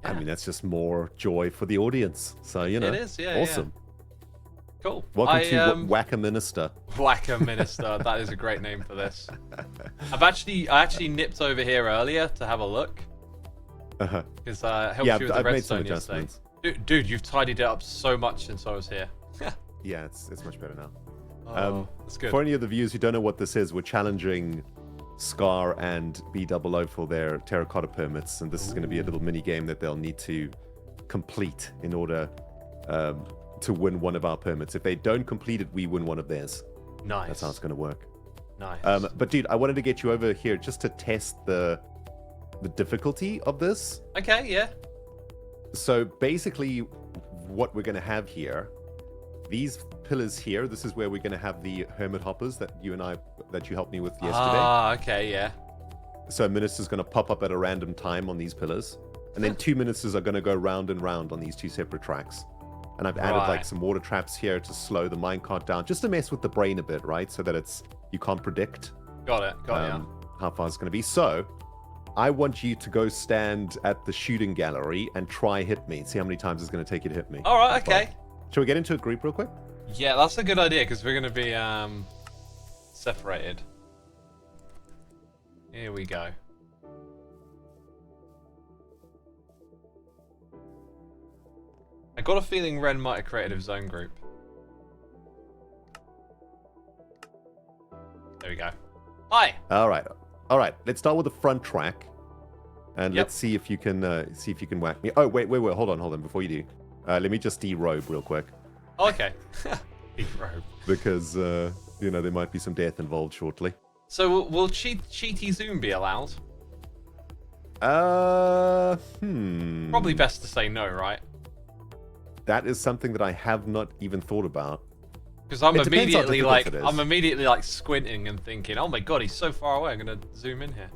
[SPEAKER 3] Yeah. I mean, that's just more joy for the audience. So, you know.
[SPEAKER 1] It is, yeah.
[SPEAKER 3] Awesome.
[SPEAKER 1] Yeah. Cool.
[SPEAKER 3] Welcome to Whack-a-Minister.
[SPEAKER 1] Whack-a-Minister. That is a great name for this. I actually nipped over here earlier to have a look. Because I helped you with the Redstone yesterday. Dude, you've tidied it up so much since I was here.
[SPEAKER 3] Yeah, it's much better now.
[SPEAKER 1] Oh, that's good.
[SPEAKER 3] For any of the viewers who don't know what this is, we're challenging Scar and B00 for their terracotta permits, and this is going to be a little mini game that they'll need to complete in order to win one of our permits. If they don't complete it, we win one of theirs.
[SPEAKER 1] Nice.
[SPEAKER 3] That's how it's going to work.
[SPEAKER 1] Nice.
[SPEAKER 3] But dude, I wanted to get you over here just to test the difficulty of this.
[SPEAKER 1] Okay, yeah.
[SPEAKER 3] So basically, what we're going to have here, these pillars here, this is where we're going to have the hermit hoppers that you helped me with yesterday.
[SPEAKER 1] Ah, okay, yeah.
[SPEAKER 3] So a minister's going to pop up at a random time on these pillars, and then 2 ministers are going to go round and round on these 2 separate tracks. And I've added like some water traps here to slow the minecart down, just to mess with the brain a bit, right? So that you can't predict.
[SPEAKER 1] Got it.
[SPEAKER 3] How far it's going to be. So I want you to go stand at the shooting gallery and try hit me. See how many times it's going to take you to hit me.
[SPEAKER 1] All right, okay.
[SPEAKER 3] Shall we get into a group real quick?
[SPEAKER 1] Yeah, that's a good idea because we're going to be separated. Here we go. I got a feeling Ren might have created his own group. There we go. Hi.
[SPEAKER 3] All right. All right. Let's start with the front track. And
[SPEAKER 1] Yep.
[SPEAKER 3] let's see if you can whack me. Oh, wait. Hold on. Before you do. Let me just derobe real quick.
[SPEAKER 1] Oh, okay. Derobe.
[SPEAKER 3] Because, there might be some death involved shortly.
[SPEAKER 1] So will cheaty zoom be allowed? Probably best to say no, right?
[SPEAKER 3] That is something that I have not even thought about.
[SPEAKER 1] Because I'm
[SPEAKER 3] It depends how difficult it is.
[SPEAKER 1] immediately like squinting and thinking, oh my god, he's so far away. I'm gonna zoom in here.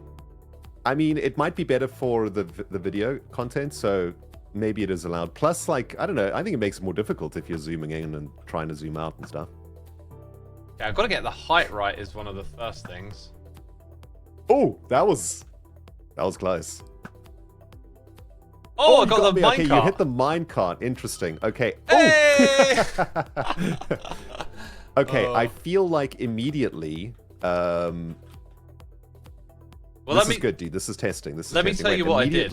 [SPEAKER 3] I mean, it might be better for the video content, so maybe it is allowed. Plus, like, I don't know, I think it makes it more difficult if you're zooming in and trying to zoom out and stuff.
[SPEAKER 1] Yeah, I've got to get the height right is one of the first things.
[SPEAKER 3] Oh, that was close.
[SPEAKER 1] Oh, I
[SPEAKER 3] you
[SPEAKER 1] got the
[SPEAKER 3] me.
[SPEAKER 1] minecart.
[SPEAKER 3] Okay, you hit the minecart. Interesting. Okay.
[SPEAKER 1] Hey!
[SPEAKER 3] Okay,
[SPEAKER 1] Oh.
[SPEAKER 3] I feel like immediately. Well, this is good, dude. This is testing.
[SPEAKER 1] Let me tell you what I did.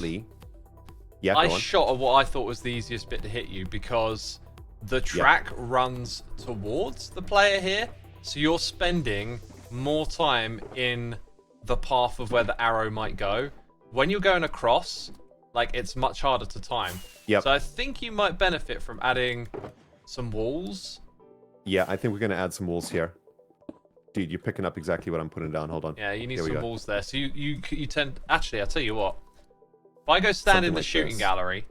[SPEAKER 3] Yeah,
[SPEAKER 1] I
[SPEAKER 3] go on.
[SPEAKER 1] shot at what I thought was the easiest bit to hit you because the track runs towards the player here, so you're spending more time in the path of where the arrow might go. When you're going across, like, it's much harder to time.
[SPEAKER 3] Yep.
[SPEAKER 1] So I think you might benefit from adding some walls.
[SPEAKER 3] Yeah, I think we're gonna add some walls here. Dude, you're picking up exactly what I'm putting down. Hold on.
[SPEAKER 1] Yeah, you need
[SPEAKER 3] Here we
[SPEAKER 1] some
[SPEAKER 3] go.
[SPEAKER 1] walls there. So you tend... Actually, I'll tell you what. If I go stand
[SPEAKER 3] Something
[SPEAKER 1] in the
[SPEAKER 3] like
[SPEAKER 1] shooting
[SPEAKER 3] this.
[SPEAKER 1] gallery...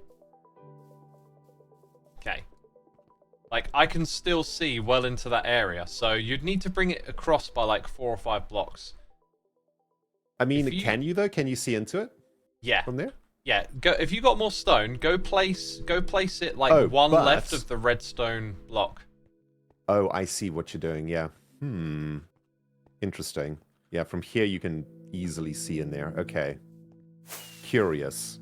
[SPEAKER 1] Okay. Like, I can still see well into that area. So you'd need to bring it across by, like, 4 or 5 blocks.
[SPEAKER 3] I mean,
[SPEAKER 1] If you-
[SPEAKER 3] can you though? Can you see into it
[SPEAKER 1] Yeah.
[SPEAKER 3] from there?
[SPEAKER 1] Yeah. Go if you got more stone, go place it, like,
[SPEAKER 3] Oh,
[SPEAKER 1] one
[SPEAKER 3] but-
[SPEAKER 1] left of the redstone block.
[SPEAKER 3] Oh, I see what you're doing. Yeah. Interesting. Yeah, from here you can easily see in there. Okay. Curious.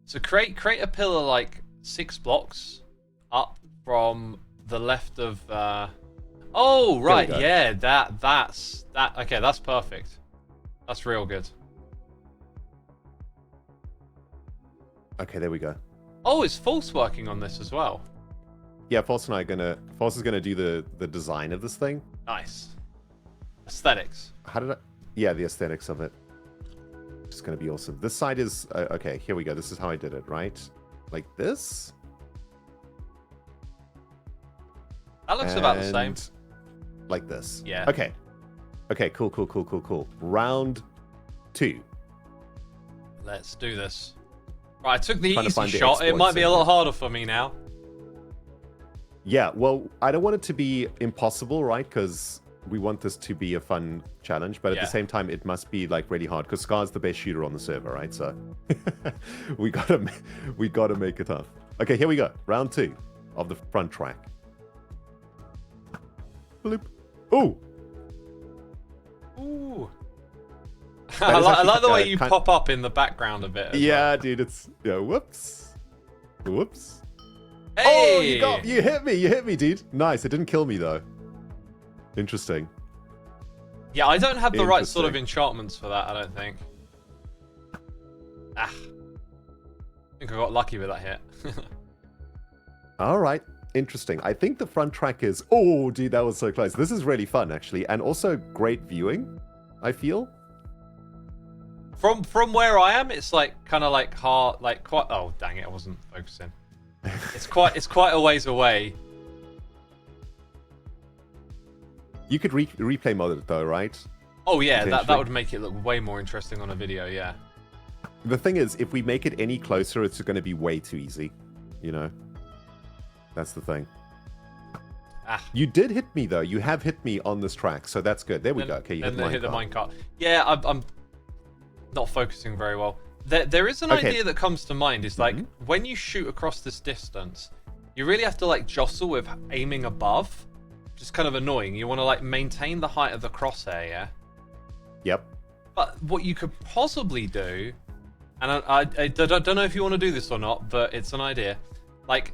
[SPEAKER 1] So create a pillar, like, 6 blocks up from the left of... Oh, right.
[SPEAKER 3] go.
[SPEAKER 1] Yeah, that's... Okay, that's perfect. That's real good.
[SPEAKER 3] Okay, there we go.
[SPEAKER 1] Oh, is False working on this as well?
[SPEAKER 3] Yeah, False is gonna do the design of this thing.
[SPEAKER 1] Nice. Aesthetics.
[SPEAKER 3] How did I? Yeah, the aesthetics of it. It's gonna be awesome. This side is okay. Here we go. This is how I did it, right? Like this.
[SPEAKER 1] That looks about the same.
[SPEAKER 3] And like this.
[SPEAKER 1] Yeah.
[SPEAKER 3] Okay. Okay. Cool. Round 2.
[SPEAKER 1] Let's do this. Right, I took the
[SPEAKER 3] Trying to
[SPEAKER 1] easy
[SPEAKER 3] find the
[SPEAKER 1] shot. It
[SPEAKER 3] exploits
[SPEAKER 1] might be
[SPEAKER 3] in
[SPEAKER 1] a lot
[SPEAKER 3] here.
[SPEAKER 1] harder for me now.
[SPEAKER 3] Yeah. Well, I don't want it to be impossible, right? Because we want this to be a fun challenge, but at
[SPEAKER 1] Yeah.
[SPEAKER 3] the same time, it must be like really hard. Because Scar's the best shooter on the server, right? So we gotta make it tough. Okay, here we go. Round 2 of the front track. Bloop. Ooh.
[SPEAKER 1] Ooh.
[SPEAKER 3] That
[SPEAKER 1] I
[SPEAKER 3] is
[SPEAKER 1] like
[SPEAKER 3] actually,
[SPEAKER 1] the way you
[SPEAKER 3] kind-
[SPEAKER 1] pop up in the background a bit. as
[SPEAKER 3] Yeah, dude. It's whoops. Whoops.
[SPEAKER 1] well.
[SPEAKER 3] Oh,
[SPEAKER 1] Hey!
[SPEAKER 3] you hit me, dude. Nice. It didn't kill me though. Interesting.
[SPEAKER 1] Yeah, I don't have the right sort of
[SPEAKER 3] Interesting.
[SPEAKER 1] enchantments for that, I don't think. Ah. I think I got lucky with that hit.
[SPEAKER 3] All right. Interesting. I think the front track is... Oh, dude, that was so close. This is really fun, actually. And also great viewing, I feel.
[SPEAKER 1] From where I am, it's like kind of like hard, like quite... Oh, dang it, I wasn't focusing. It's quite a ways away.
[SPEAKER 3] You could replay mode it, though, right?
[SPEAKER 1] Oh yeah, that
[SPEAKER 3] Potentially.
[SPEAKER 1] would make it look way more interesting on a video, yeah.
[SPEAKER 3] The thing is, if we make it any closer, it's going to be way too easy. You know? That's the thing.
[SPEAKER 1] Ah.
[SPEAKER 3] You did hit me, though. You have hit me on this track, so that's good. There we go. Okay, you
[SPEAKER 1] then
[SPEAKER 3] hit
[SPEAKER 1] hit the
[SPEAKER 3] minecart.
[SPEAKER 1] minecart. Yeah, I'm not focusing very well. There is an
[SPEAKER 3] Okay.
[SPEAKER 1] idea that comes to mind. Is like when you shoot across this distance, you really have to like jostle with aiming above. Which is kind of annoying. You want to like maintain the height of the crosshair, yeah?
[SPEAKER 3] Yep.
[SPEAKER 1] But what you could possibly do, and I don't know if you want to do this or not, but it's an idea. Like,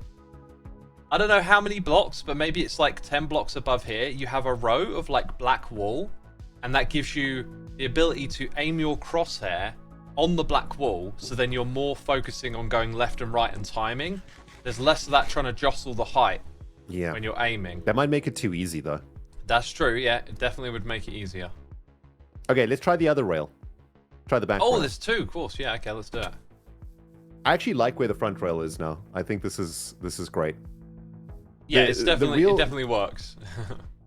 [SPEAKER 1] I don't know how many blocks, but maybe it's like 10 blocks above here. You have a row of like black wall, and that gives you the ability to aim your crosshair on the black wall, so then you're more focusing on going left and right and timing. There's less of that trying to jostle the height
[SPEAKER 3] Yeah.
[SPEAKER 1] when you're aiming.
[SPEAKER 3] That might make it too easy, though.
[SPEAKER 1] That's true, yeah. It definitely would make it easier.
[SPEAKER 3] Okay, let's try the other rail. Try the back
[SPEAKER 1] Oh,
[SPEAKER 3] rail.
[SPEAKER 1] there's two, of course. Yeah, okay, let's do it.
[SPEAKER 3] I actually like where the front rail is now. I think this is great.
[SPEAKER 1] Yeah,
[SPEAKER 3] The-
[SPEAKER 1] it's
[SPEAKER 3] the
[SPEAKER 1] definitely
[SPEAKER 3] real-
[SPEAKER 1] it definitely works.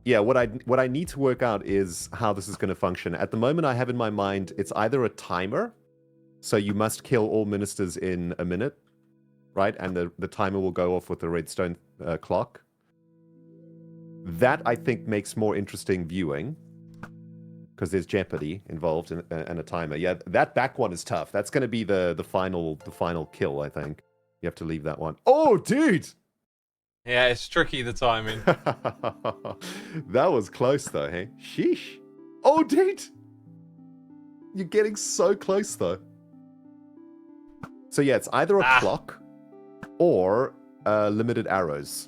[SPEAKER 3] Yeah, what I need to work out is how this is going to function. At the moment, I have in my mind it's either a timer, so you must kill all ministers in a minute, right? And the timer will go off with the redstone clock. That I think makes more interesting viewing because there's jeopardy involved and a timer. Yeah, that back one is tough. That's going to be the final kill. I think you have to leave that one. Oh, dude.
[SPEAKER 1] Yeah, it's tricky, the timing.
[SPEAKER 3] That was close though, hey? Sheesh. Oh, dude. You're getting so close though. So yeah, it's either a clock or limited arrows.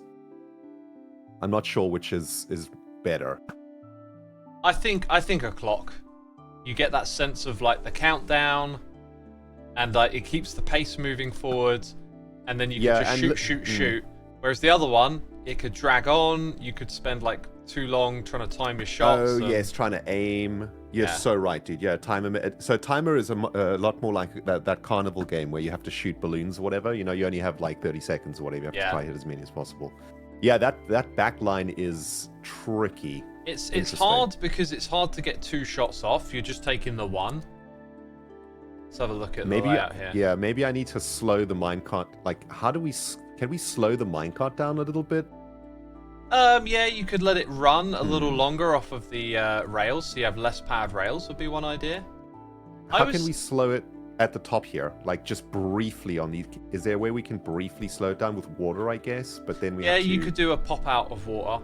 [SPEAKER 3] I'm not sure which is better.
[SPEAKER 1] I think a clock. You get that sense of like the countdown, and like it keeps the pace moving forward, and then you can just shoot. Whereas the other one, it could drag on. You could spend like too long trying to time your shots.
[SPEAKER 3] Oh yes, trying to aim. You're so right, dude. Yeah, timer. So timer is a lot more like that carnival game where you have to shoot balloons or whatever. You know, you only have like 30 seconds or whatever. You have to try to hit as many as possible. Yeah, that back line is tricky.
[SPEAKER 1] It's hard because it's hard to get two shots off. You're just taking the one. Let's have a look at the layout here.
[SPEAKER 3] Yeah, maybe I need to slow the minecart. Like, can we slow the minecart down a little bit?
[SPEAKER 1] Yeah, you could let it run a little longer off of the rails, so you have less powered rails. Would be one idea.
[SPEAKER 3] How can we slow it at the top here? Like just briefly on these. Is there a way we can briefly slow it down with water? I guess, but then we have to...
[SPEAKER 1] you could do a pop out of water.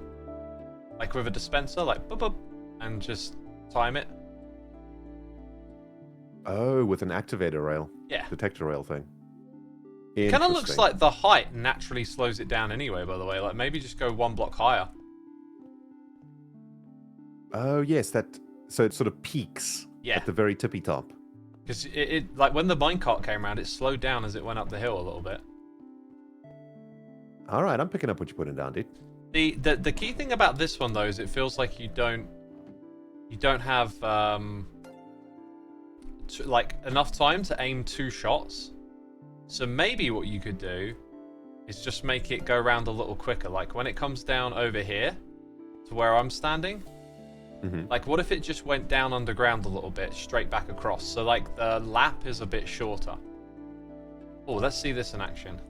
[SPEAKER 1] Like with a dispenser, like boop, boop, and just time it.
[SPEAKER 3] Oh, with an activator rail.
[SPEAKER 1] Yeah.
[SPEAKER 3] Detector rail thing.
[SPEAKER 1] It kind of looks like the height naturally slows it down anyway, by the way. Like maybe just go one block higher.
[SPEAKER 3] Oh, yes. So it sort of peaks at the very tippy top.
[SPEAKER 1] Because it like when the minecart came around, it slowed down as it went up the hill a little bit.
[SPEAKER 3] All right, I'm picking up what you're putting down, dude.
[SPEAKER 1] The key thing about this one though is it feels like you don't have like enough time to aim two shots. So maybe what you could do is just make it go around a little quicker. Like when it comes down over here to where I'm standing, like what if it just went down underground a little bit, straight back across? So like the lap is a bit shorter. Oh, let's see this in action.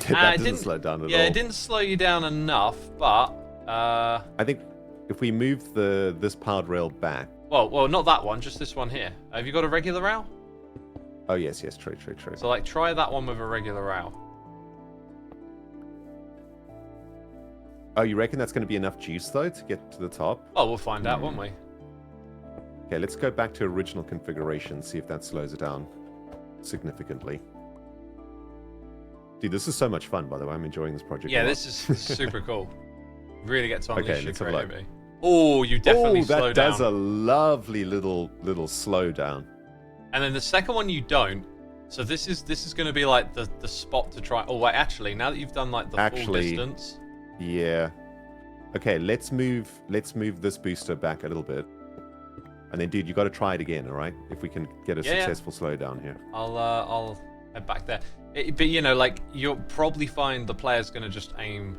[SPEAKER 3] That didn't slow down at all.
[SPEAKER 1] Yeah, it didn't slow you down enough, but
[SPEAKER 3] I think if we move this powered rail back.
[SPEAKER 1] Well, not that one, just this one here. Have you got a regular rail?
[SPEAKER 3] Oh yes, true.
[SPEAKER 1] So like try that one with a regular rail.
[SPEAKER 3] Oh, you reckon that's going to be enough juice though to get to the top?
[SPEAKER 1] Oh, we'll find out, won't we?
[SPEAKER 3] Okay, let's go back to original configuration, see if that slows it down significantly. Dude, this is so much fun, by the way. I'm enjoying this project.
[SPEAKER 1] Yeah, this is super cool. Really get to unleash your
[SPEAKER 3] let's have a look.
[SPEAKER 1] creativity. Oh, you definitely slow down.
[SPEAKER 3] That does a lovely little slow down.
[SPEAKER 1] And then the second one you don't. So this is going to be like the spot to try. Oh wait, actually, now that you've done like the full distance.
[SPEAKER 3] Yeah. Okay, let's move this booster back a little bit. And then, dude, you got to try it again, all right? If we can get a successful slowdown here.
[SPEAKER 1] I'll head back there. But you know, like you'll probably find the player's going to just aim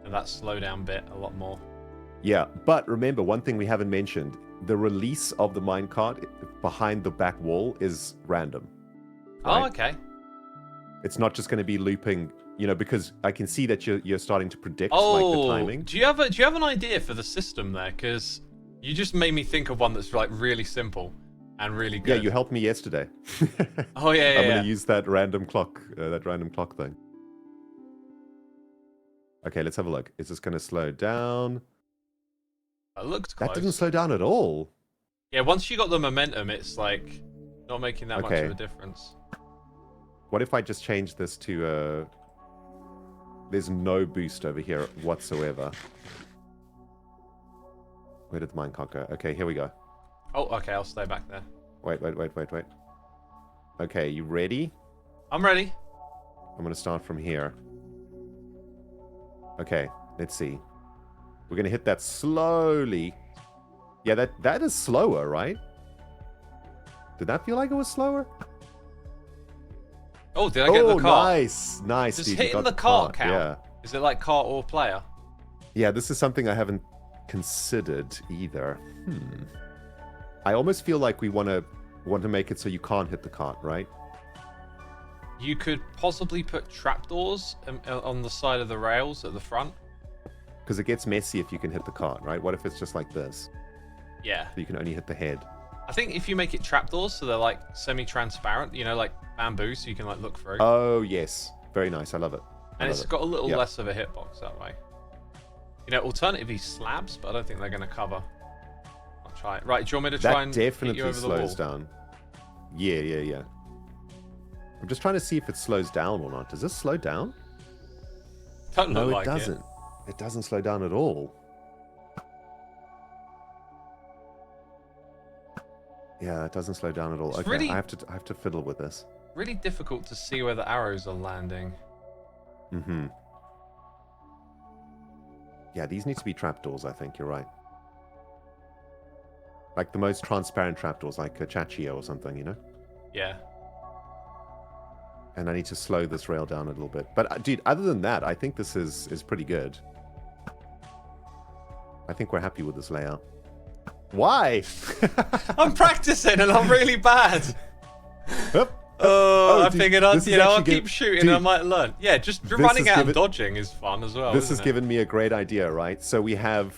[SPEAKER 1] at that slowdown bit a lot more.
[SPEAKER 3] Yeah, but remember one thing we haven't mentioned: the release of the minecart behind the back wall is random. Right?
[SPEAKER 1] Oh, okay.
[SPEAKER 3] It's not just going to be looping, you know, because I can see that you're starting to predict
[SPEAKER 1] like
[SPEAKER 3] the timing.
[SPEAKER 1] Do you have an idea for the system there? Because you just made me think of one that's like really simple and really good.
[SPEAKER 3] Yeah, you helped me yesterday.
[SPEAKER 1] Oh yeah.
[SPEAKER 3] I'm going to use that random clock thing. Okay, let's have a look. Is this going to slow down?
[SPEAKER 1] It looked close.
[SPEAKER 3] That didn't slow down at all.
[SPEAKER 1] Yeah, once you got the momentum, it's like not making that much of a difference.
[SPEAKER 3] What if I just change this to there's no boost over here whatsoever. Where did the minecart go? Okay, here we go.
[SPEAKER 1] Oh, okay, I'll stay back there.
[SPEAKER 3] Wait. Okay, you ready?
[SPEAKER 1] I'm ready.
[SPEAKER 3] I'm going to start from here. Okay, let's see. We're going to hit that slowly. Yeah, that is slower, right? Did that feel like it was slower?
[SPEAKER 1] Oh, did I get the cart?
[SPEAKER 3] Nice. Nice,
[SPEAKER 1] Does
[SPEAKER 3] dude. You
[SPEAKER 1] hitting
[SPEAKER 3] got
[SPEAKER 1] the cart count?
[SPEAKER 3] Yeah.
[SPEAKER 1] Is it like cart or player?
[SPEAKER 3] Yeah, this is something I haven't considered either. I almost feel like we want to make it so you can't hit the cart, right?
[SPEAKER 1] You could possibly put trapdoors on the side of the rails at the front.
[SPEAKER 3] Because it gets messy if you can hit the cart, right? What if it's just like this?
[SPEAKER 1] Yeah.
[SPEAKER 3] So you can only hit the head.
[SPEAKER 1] I think if you make it trapdoors, so they're like semi-transparent, you know, like bamboo, so you can like look through.
[SPEAKER 3] Oh, yes. Very nice. I love it.
[SPEAKER 1] And it's got a little less of a hitbox that way. You know, alternatively slabs, but I don't think they're going to cover. I'll try it. Right, do you want me to try and hit you over the wall?
[SPEAKER 3] That definitely slows down. Yeah. I'm just trying to see if it slows down or not. Does this slow down?
[SPEAKER 1] Don't look
[SPEAKER 3] No,
[SPEAKER 1] like
[SPEAKER 3] it doesn't. It doesn't slow down at all. Yeah, it doesn't slow down at all.
[SPEAKER 1] It's
[SPEAKER 3] Okay,
[SPEAKER 1] really,
[SPEAKER 3] I have to fiddle with this.
[SPEAKER 1] Really difficult to see where the arrows are landing.
[SPEAKER 3] Mm-hmm. Yeah, these need to be trapdoors, I think. You're right. Like the most transparent trapdoors, like a Chachio or something, you know?
[SPEAKER 1] Yeah.
[SPEAKER 3] And I need to slow this rail down a little bit. But, dude, other than that, I think this is pretty good. I think we're happy with this layout. Why?
[SPEAKER 1] I'm practicing and I'm really bad. I
[SPEAKER 3] dude,
[SPEAKER 1] figured I'll keep shooting and I might learn. Yeah, just running out and dodging is fun as well.
[SPEAKER 3] This has given me a great idea, right? So we have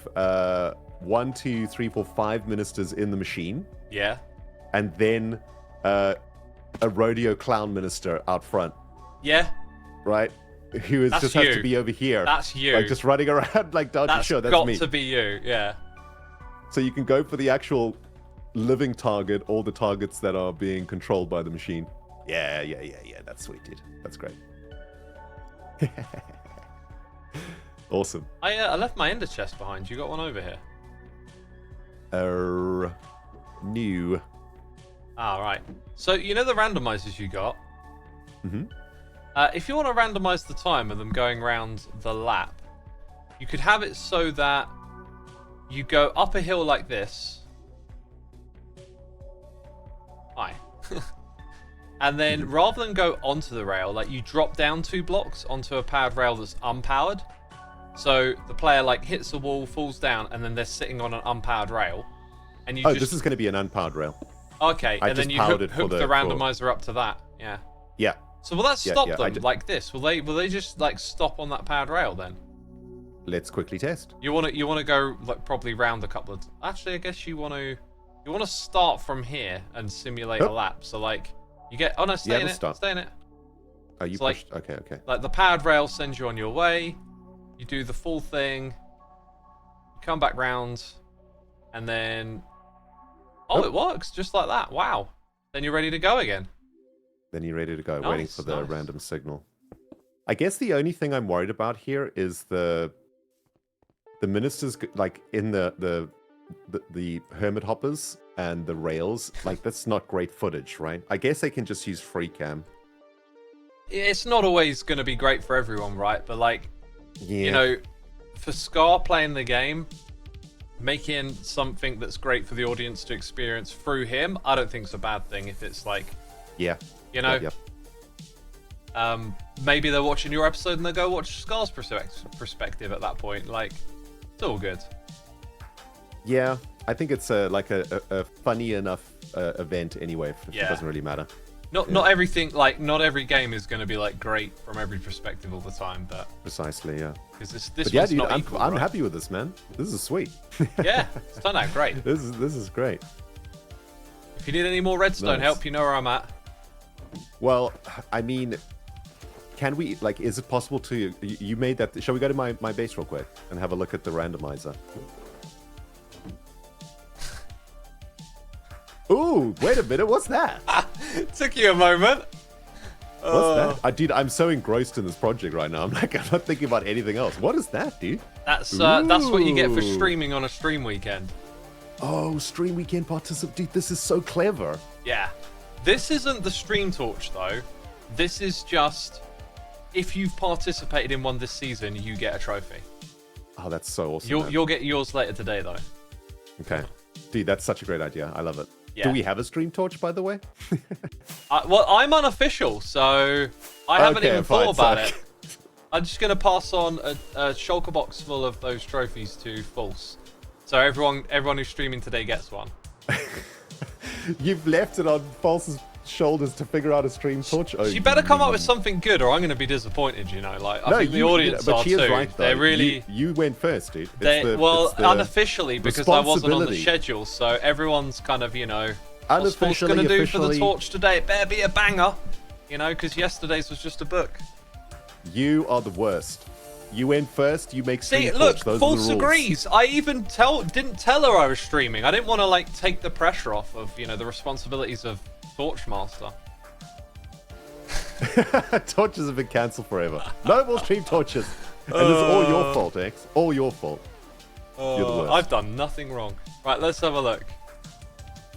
[SPEAKER 3] 1, 2, 3, 4, 5 ministers in the machine.
[SPEAKER 1] Yeah.
[SPEAKER 3] And then a rodeo clown minister out front.
[SPEAKER 1] Yeah.
[SPEAKER 3] Right? Who is just has to be over here.
[SPEAKER 1] That's you.
[SPEAKER 3] Like just running around like dodging. Sure, that's me.
[SPEAKER 1] That's got to be you, yeah.
[SPEAKER 3] So you can go for the actual living target, all the targets that are being controlled by the machine. Yeah. That's sweet, dude. That's great. Awesome.
[SPEAKER 1] I left my ender chest behind. You got one over here?
[SPEAKER 3] New.
[SPEAKER 1] Ah, right. So, you know the randomizers you got?
[SPEAKER 3] Mm-hmm.
[SPEAKER 1] If you want to randomize the time of them going around the lap, you could have it so that you go up a hill like this. Hi. And then rather than go onto the rail, like you drop down 2 blocks onto a powered rail that's unpowered. So the player like hits the wall, falls down, and then they're sitting on an unpowered rail. And you
[SPEAKER 3] this is going to be an unpowered rail.
[SPEAKER 1] Okay, and then you hook the randomizer up to that. Yeah.
[SPEAKER 3] Yeah.
[SPEAKER 1] So will that stop them like this? Will they just like stop on that powered rail then?
[SPEAKER 3] Let's quickly test.
[SPEAKER 1] You want to go like probably round a couple of. Actually, I guess you want to start from here and simulate a lap. So like you get stay in it. Stay in it.
[SPEAKER 3] Oh, you pushed. Like, okay.
[SPEAKER 1] Like the powered rail sends you on your way. You do the full thing. You come back round, and then it works just like that. Wow. Then you're ready to go again.
[SPEAKER 3] Then you're ready to go, waiting for the random signal. I guess the only thing I'm worried about here is the ministers, like in the hermit hoppers and the rails. Like that's not great footage, right? I guess they can just use free cam.
[SPEAKER 1] It's not always going to be great for everyone, right? But like, you know, for Scar playing the game, making something that's great for the audience to experience through him, I don't think it's a bad thing if it's like, you know, maybe they're watching your episode and they go watch Scar's perspective at that point. Like, it's all good.
[SPEAKER 3] Yeah, I think it's a funny enough event anyway. It doesn't really matter.
[SPEAKER 1] Not everything, like not every game is going to be like great from every perspective all the time, but
[SPEAKER 3] precisely, yeah.
[SPEAKER 1] Because this
[SPEAKER 3] but yeah, dude,
[SPEAKER 1] not equal,
[SPEAKER 3] I'm
[SPEAKER 1] right?
[SPEAKER 3] happy with this, man. This is sweet.
[SPEAKER 1] Yeah, it's turned out great.
[SPEAKER 3] This is great.
[SPEAKER 1] If you need any more redstone help, you know where I'm at.
[SPEAKER 3] Well, I mean, can we, like, is it possible to, you made that, shall we go to my base real quick and have a look at the randomizer? Ooh, wait a minute, what's that?
[SPEAKER 1] Took you a moment.
[SPEAKER 3] What's that? Dude, I'm so engrossed in this project right now. I'm not thinking about anything else. What is that, dude?
[SPEAKER 1] That's what you get for streaming on a stream weekend.
[SPEAKER 3] Oh, stream weekend participant. Dude, this is so clever.
[SPEAKER 1] Yeah. This isn't the stream torch, though. This is just, if you've participated in one this season, you get a trophy.
[SPEAKER 3] Oh, that's so awesome.
[SPEAKER 1] You'll get yours later today, though.
[SPEAKER 3] Okay. Dude, that's such a great idea. I love it.
[SPEAKER 1] Yeah.
[SPEAKER 3] Do we have a stream torch, by the way?
[SPEAKER 1] Well, I'm unofficial, so I haven't even thought about it. I'm just going to pass on a shulker box full of those trophies to False. So everyone who's streaming today gets one.
[SPEAKER 3] You've left it on False's shoulders to figure out a stream torch.
[SPEAKER 1] She better come up with something good, or I'm going to be disappointed. You know, like I think the audience
[SPEAKER 3] but
[SPEAKER 1] are
[SPEAKER 3] she is
[SPEAKER 1] too.
[SPEAKER 3] right, though.
[SPEAKER 1] They're really.
[SPEAKER 3] You went first, dude.
[SPEAKER 1] Well, unofficially because I wasn't on the
[SPEAKER 3] responsibility.
[SPEAKER 1] schedule, so everyone's kind of, you know, what's False
[SPEAKER 3] Unofficially,
[SPEAKER 1] going to do for the
[SPEAKER 3] officially-
[SPEAKER 1] torch today? It better be a banger, you know, because yesterday's was just a book.
[SPEAKER 3] You are the worst. You went first. You make stream
[SPEAKER 1] See,
[SPEAKER 3] torch.
[SPEAKER 1] look,
[SPEAKER 3] Those are the
[SPEAKER 1] False
[SPEAKER 3] rules.
[SPEAKER 1] agrees. I even didn't tell her I was streaming. I didn't want to like take the pressure off of, you know, the responsibilities of Torchmaster.
[SPEAKER 3] Torches have been cancelled forever. No more stream torches. And it's all your fault, X. All your fault. You're the worst.
[SPEAKER 1] I've done nothing wrong. Right, let's have a look.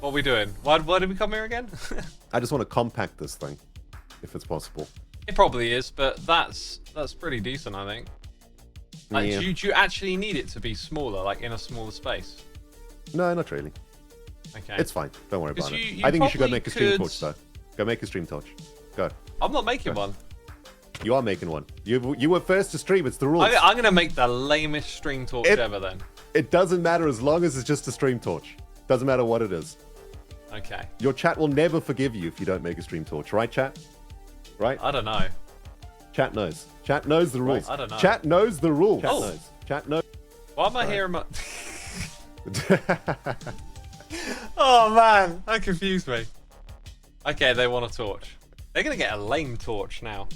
[SPEAKER 1] What are we doing? Why did we come here again?
[SPEAKER 3] I just want to compact this thing, if it's possible.
[SPEAKER 1] It probably is, but that's pretty decent, I think. Like,
[SPEAKER 3] Yeah.
[SPEAKER 1] do you actually need it to be smaller, like in a smaller space?
[SPEAKER 3] No, not really.
[SPEAKER 1] Okay.
[SPEAKER 3] It's fine. Don't worry about
[SPEAKER 1] 'Cause
[SPEAKER 3] it.
[SPEAKER 1] you
[SPEAKER 3] I think you should go
[SPEAKER 1] probably
[SPEAKER 3] make a stream
[SPEAKER 1] could-
[SPEAKER 3] torch, though. Go make a stream torch. Go.
[SPEAKER 1] I'm not making one.
[SPEAKER 3] You are making one. You were first to stream. It's the rules.
[SPEAKER 1] I'm going to make the lamest stream torch ever then.
[SPEAKER 3] It doesn't matter as long as it's just a stream torch. Doesn't matter what it is.
[SPEAKER 1] Okay.
[SPEAKER 3] Your chat will never forgive you if you don't make a stream torch. Right, chat? Right?
[SPEAKER 1] I don't know.
[SPEAKER 3] Chat knows. Chat knows the rules.
[SPEAKER 1] I don't know.
[SPEAKER 3] Chat knows the rules. Chat
[SPEAKER 1] Oh.
[SPEAKER 3] knows. Chat knows.
[SPEAKER 1] Why am I hearing my... Oh, man. That confused me. Okay, they want a torch. They're going to get a lame torch now.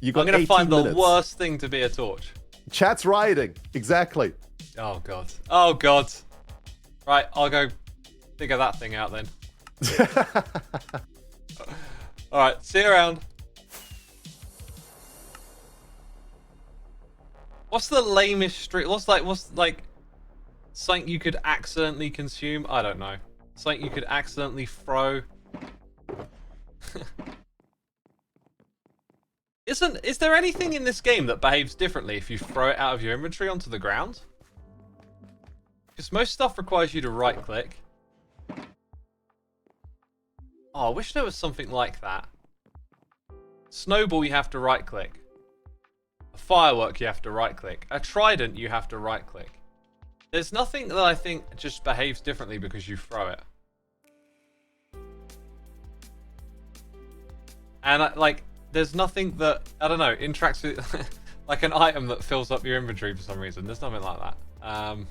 [SPEAKER 3] You got
[SPEAKER 1] I'm going to
[SPEAKER 3] 18
[SPEAKER 1] find the
[SPEAKER 3] minutes.
[SPEAKER 1] worst thing to be a torch.
[SPEAKER 3] Chat's rioting. Exactly.
[SPEAKER 1] Oh, God. Oh, God. Right, I'll go figure that thing out then. Alright, see you around. What's the lamest street? What's like something you could accidentally consume? I don't know. Something you could accidentally throw. Is there anything in this game that behaves differently if you throw it out of your inventory onto the ground? Because most stuff requires you to right click. Oh, I wish there was something like that. Snowball, you have to right click. A firework, you have to right click. A trident, you have to right click. There's nothing that I think just behaves differently because you throw it. And there's nothing that, I don't know, interacts with like an item that fills up your inventory for some reason. There's nothing like that.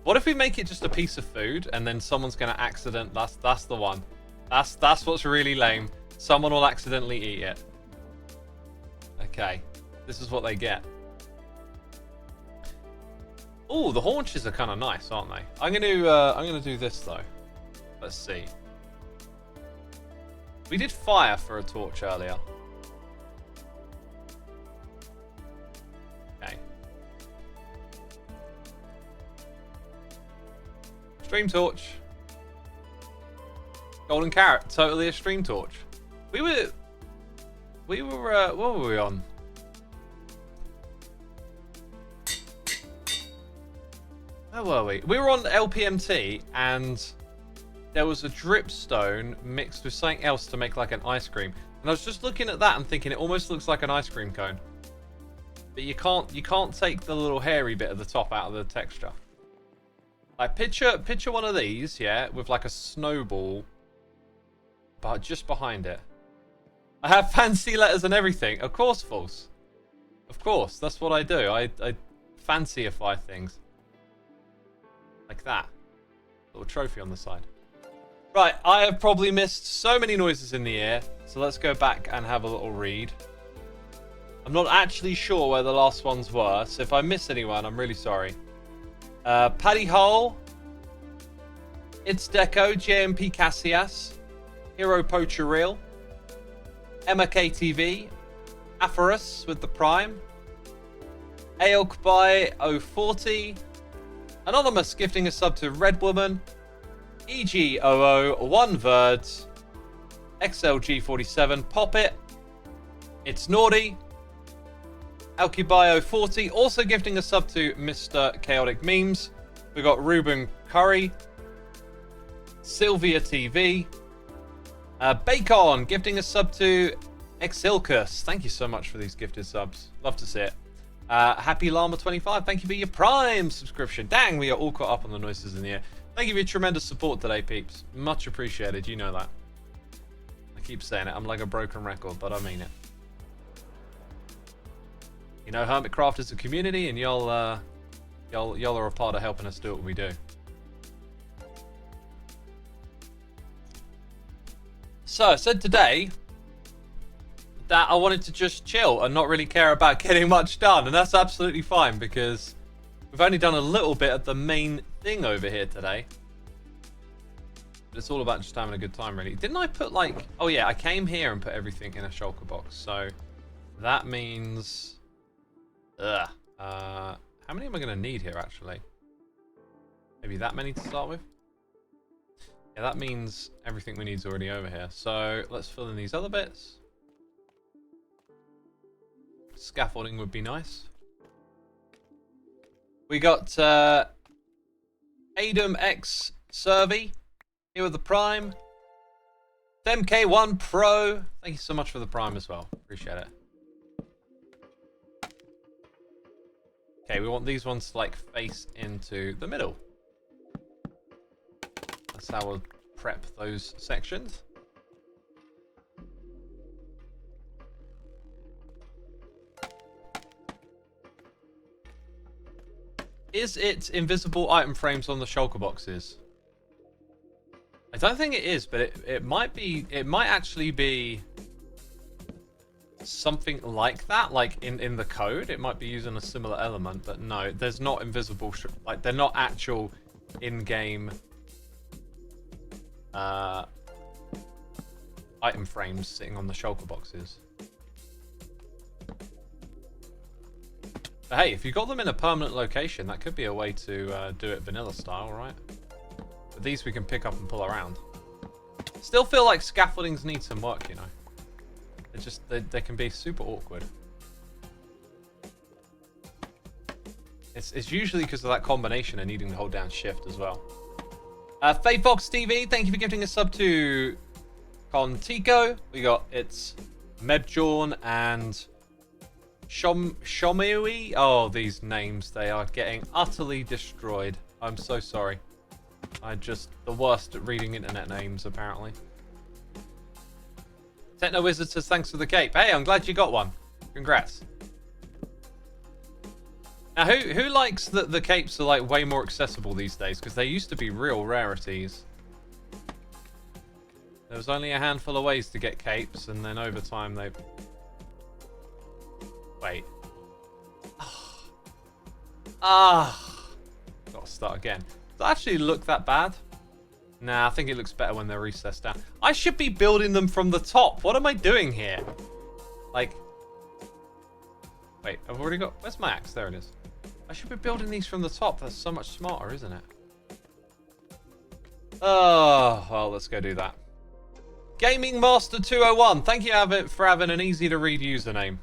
[SPEAKER 1] What if we make it just a piece of food and then someone's gonna accident? That's the one. That's what's really lame. Someone will accidentally eat it. Okay, this is what they get. Oh, the haunches are kind of nice, aren't they? I'm gonna do this though. Let's see. We did fire for a torch earlier. Okay. Stream torch. Golden carrot, totally a stream torch. We were what were we on? Where were we? We were on LPMT and there was a dripstone mixed with something else to make like an ice cream. And I was just looking at that and thinking it almost looks like an ice cream cone. But you can't take the little hairy bit at the top out of the texture. Like picture one of these, yeah, with like a snowball, but just behind it. I have fancy letters and everything. Of course, False. Of course, that's what I do. I fancyify things. Like that. Little trophy on the side. Right, I have probably missed so many noises in the air, so let's go back and have a little read. I'm not actually sure where the last ones were, so if I miss anyone, I'm really sorry. Paddy Hole, It's Deco, JMP Cassias, Hero Poacher Reel, Emma KTV, Aphorus with the Prime, Aelk by 040, Anonymous gifting a sub to Red Woman, EG00, One Verd, XLG47, Pop It, It's Naughty, Alkibio40 also gifting a sub to Mr. Chaotic Memes, We got Ruben Curry, Sylvia TV, Bacon gifting a sub to Exilcus. Thank you so much for these gifted subs. Love to see it. Happy Llama 25. Thank you for your Prime subscription. Dang, we are all caught up on the noises in the air. Thank you for your tremendous support today, peeps. Much appreciated. You know that. I keep saying it. I'm like a broken record, but I mean it. You know, Hermitcraft is a community, and y'all are a part of helping us do what we do. So I said today that I wanted to just chill and not really care about getting much done, and that's absolutely fine because we've only done a little bit of the main thing over here today. But it's all about just having a good time, really. Didn't I put like... Oh yeah, I came here and put everything in a shulker box, so that means... Ugh. How many am I going to need here, actually? Maybe that many to start with? Yeah, that means everything we need is already over here. So let's fill in these other bits. Scaffolding would be nice. We got Adam X Survey here with the Prime. MK1 Pro. Thank you so much for the Prime as well. Appreciate it. Okay, we want these ones to like face into the middle. That's how we'll prep those sections. Is it invisible item frames on the shulker boxes? I don't think it is, but it might be. It might actually be something like that, like in the code. It might be using a similar element, but no, there's not invisible. Like they're not actual in-game item frames sitting on the shulker boxes. But hey, if you got them in a permanent location, that could be a way to do it vanilla style, right? But these we can pick up and pull around. Still feel like scaffoldings need some work, you know. It's just, they can be super awkward. It's usually because of that combination of needing to hold down shift as well. Faye Fox TV, thank you for gifting a sub to Contico. We got it's Mebjorn and Shomui. Oh, these names, they are getting utterly destroyed. I'm so sorry. I'm just the worst at reading internet names, apparently. Techno Wizard says thanks for the cape. Hey, I'm glad you got one. Congrats. Now, who likes that the capes are like way more accessible these days? Because they used to be real rarities. There was only a handful of ways to get capes, and then over time they... Wait. Gotta start again. Does it actually look that bad? Nah, I think it looks better when they're recessed down. I should be building them from the top. What am I doing here? Like... Wait, I've already got... Where's my axe? There it is. I should be building these from the top. That's so much smarter, isn't it? Oh, well, let's go do that. Gaming Master 201. Thank you for having an easy to read username.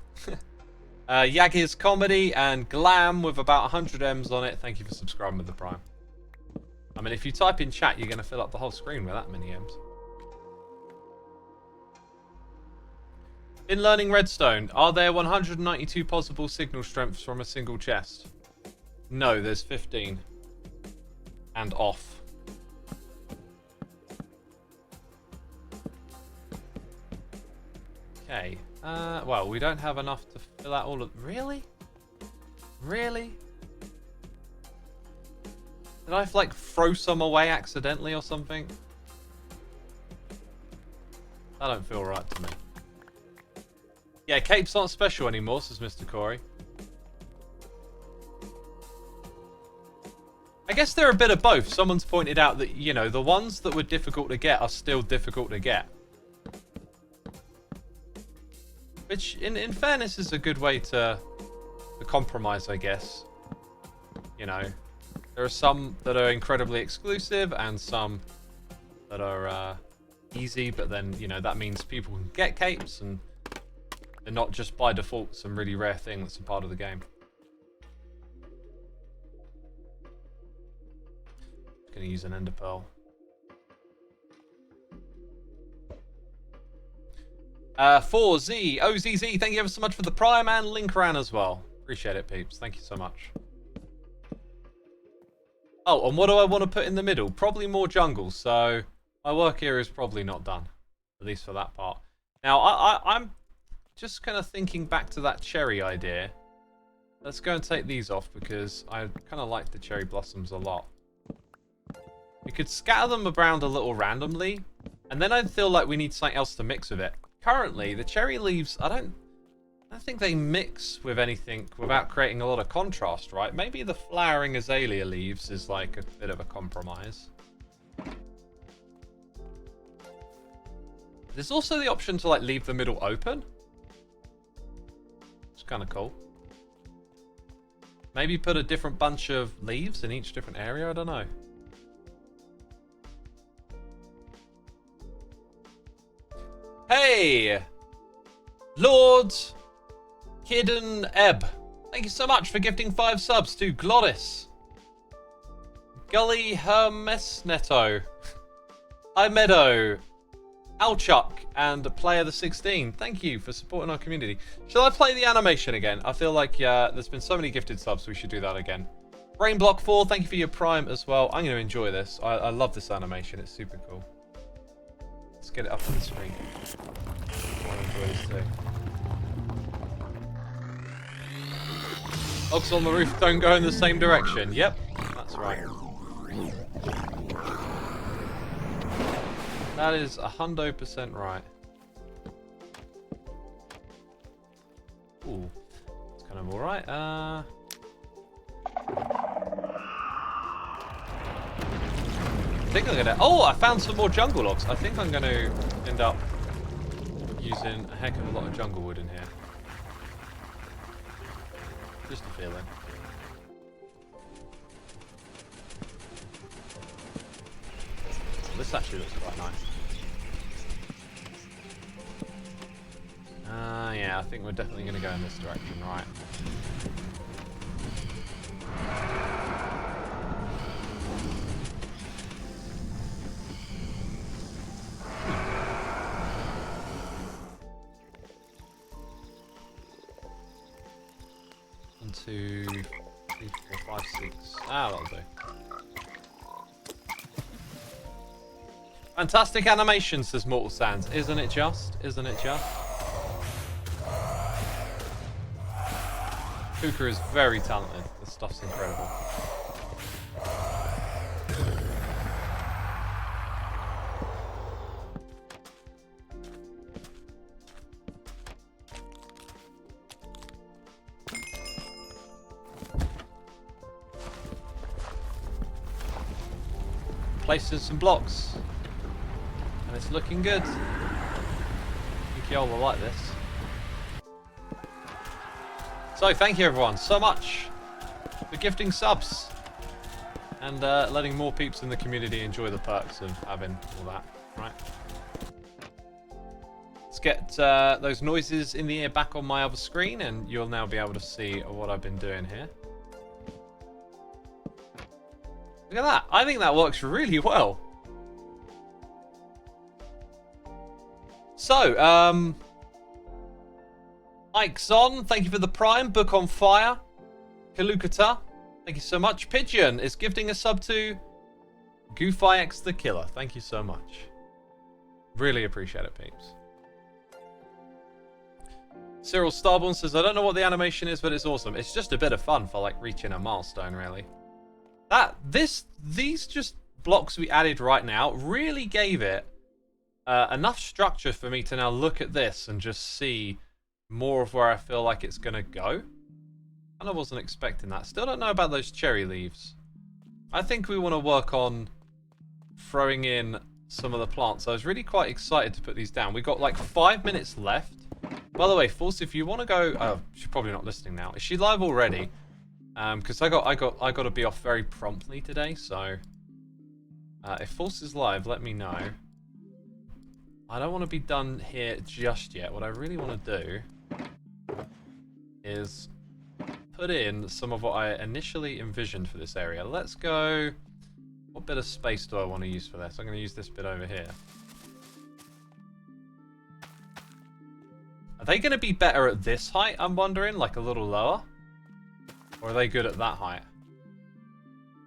[SPEAKER 1] Yagir's Comedy and Glam with about 100 M's on it. Thank you for subscribing with the Prime. I mean, if you type in chat, you're going to fill up the whole screen with that many M's. In learning Redstone, are there 192 possible signal strengths from a single chest? No, there's 15. And off. Okay. Well, we don't have enough to fill out all of... Really? Really? Did I, like, throw some away accidentally or something? That don't feel right to me. Yeah, capes aren't special anymore, says Mr. Corey. I guess they're a bit of both. Someone's pointed out that, you know, the ones that were difficult to get are still difficult to get. Which, in fairness, is a good way to compromise, I guess. You know, there are some that are incredibly exclusive and some that are easy, but then, you know, that means people can get capes and they're not just by default some really rare thing that's a part of the game. Gonna use an ender pearl. 4Z, OZZ, thank you ever so much for the Prime and link ran as well. Appreciate it, peeps. Thank you so much. Oh, and what do I want to put in the middle? Probably more jungle, so my work here is probably not done. At least for that part. Now, I'm just kind of thinking back to that cherry idea. Let's go and take these off because I kind of like the cherry blossoms a lot. We could scatter them around a little randomly, and then I feel like we need something else to mix with it. Currently, the cherry leaves, I don't think they mix with anything without creating a lot of contrast, right? Maybe the flowering azalea leaves is like a bit of a compromise. There's also the option to like leave the middle open. It's kind of cool. Maybe put a different bunch of leaves in each different area, I don't know. Hey! Lord Hidden Ebb. Thank you so much for gifting 5 subs to Glodis. Gully Hermesneto. Imeadow. Alchuck and Player the 16. Thank you for supporting our community. Shall I play the animation again? I feel like there's been so many gifted subs, we should do that again. Brainblock 4, thank you for your Prime as well. I'm going to enjoy this. I love this animation. It's super cool. Let's get it up on the screen. I want to enjoy this too. Logs on the roof don't go in the same direction. Yep, that's right. That is 100% right. Ooh, it's kind of alright. I think I'm gonna... Oh, I found some more jungle logs. I think I'm gonna end up using a heck of a lot of jungle wood in here. Just a feeling. This actually looks quite nice. Yeah, I think we're definitely going to go in this direction, right? One, two, three, four, 5, 6. Ah, that'll do. Fantastic animation, says Mortal Sands. Isn't it just? Isn't it just? Kuka is very talented. The stuff's incredible. Placing some blocks. And it's looking good. I think y'all will like this. So thank you everyone so much for gifting subs and letting more peeps in the community enjoy the perks of having all that, right? Let's get those noises in the ear back on my other screen and you'll now be able to see what I've been doing here. Look at that. I think that works really well. So, Ikeson, thank you for the Prime. Book on Fire. Kalukata, thank you so much. Pigeon is gifting a sub to GoofyX the Killer. Thank you so much. Really appreciate it, peeps. Cyril Starborn says, I don't know what the animation is, but it's awesome. It's just a bit of fun for, like, reaching a milestone, really. These just blocks we added right now really gave it enough structure for me to now look at this and just see more of where I feel like it's going to go. And I wasn't expecting that. Still don't know about those cherry leaves. I think we want to work on throwing in some of the plants. I was really quite excited to put these down. We've got like 5 minutes left. By the way, Force, if you want to go... Oh, she's probably not listening now. Is she live already? Because I got to be off very promptly today, so... if Force is live, let me know. I don't want to be done here just yet. What I really want to do is put in some of what I initially envisioned for this area. Let's go... What What bit of space do I want to use for this? I'm going to use this bit over here. Are they going to be better at this height, I'm wondering? Like a little lower? Or are they good at that height?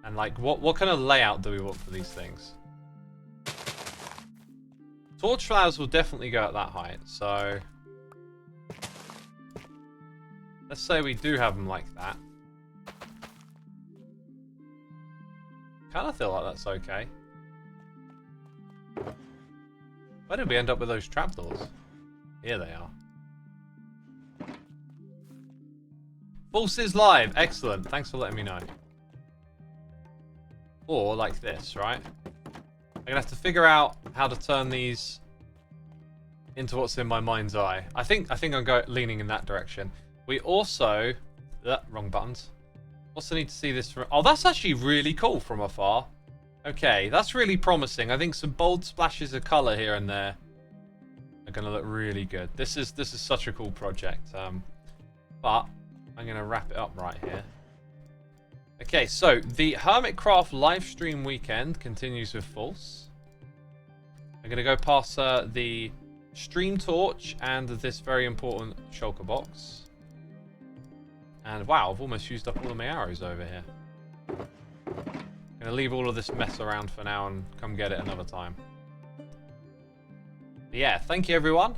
[SPEAKER 1] And like, what kind of layout do we want for these things? Torch flowers will definitely go at that height, so... let's say we do have them like that. Kind of feel like that's okay. Where did we end up with those trapdoors? Here they are. False is live. Excellent. Thanks for letting me know. Or like this, right? I'm gonna have to figure out how to turn these into what's in my mind's eye. I think I'm leaning in that direction. We also... wrong buttons. Also need to see this from... oh, that's actually really cool from afar. Okay, that's really promising. I think some bold splashes of colour here and there are going to look really good. This is such a cool project. But I'm going to wrap it up right here. Okay, so the Hermitcraft live stream weekend continues with False. I'm going to go past the stream torch and this very important shulker box. And wow, I've almost used up all of my arrows over here. Gonna leave all of this mess around for now and come get it another time. But yeah, thank you everyone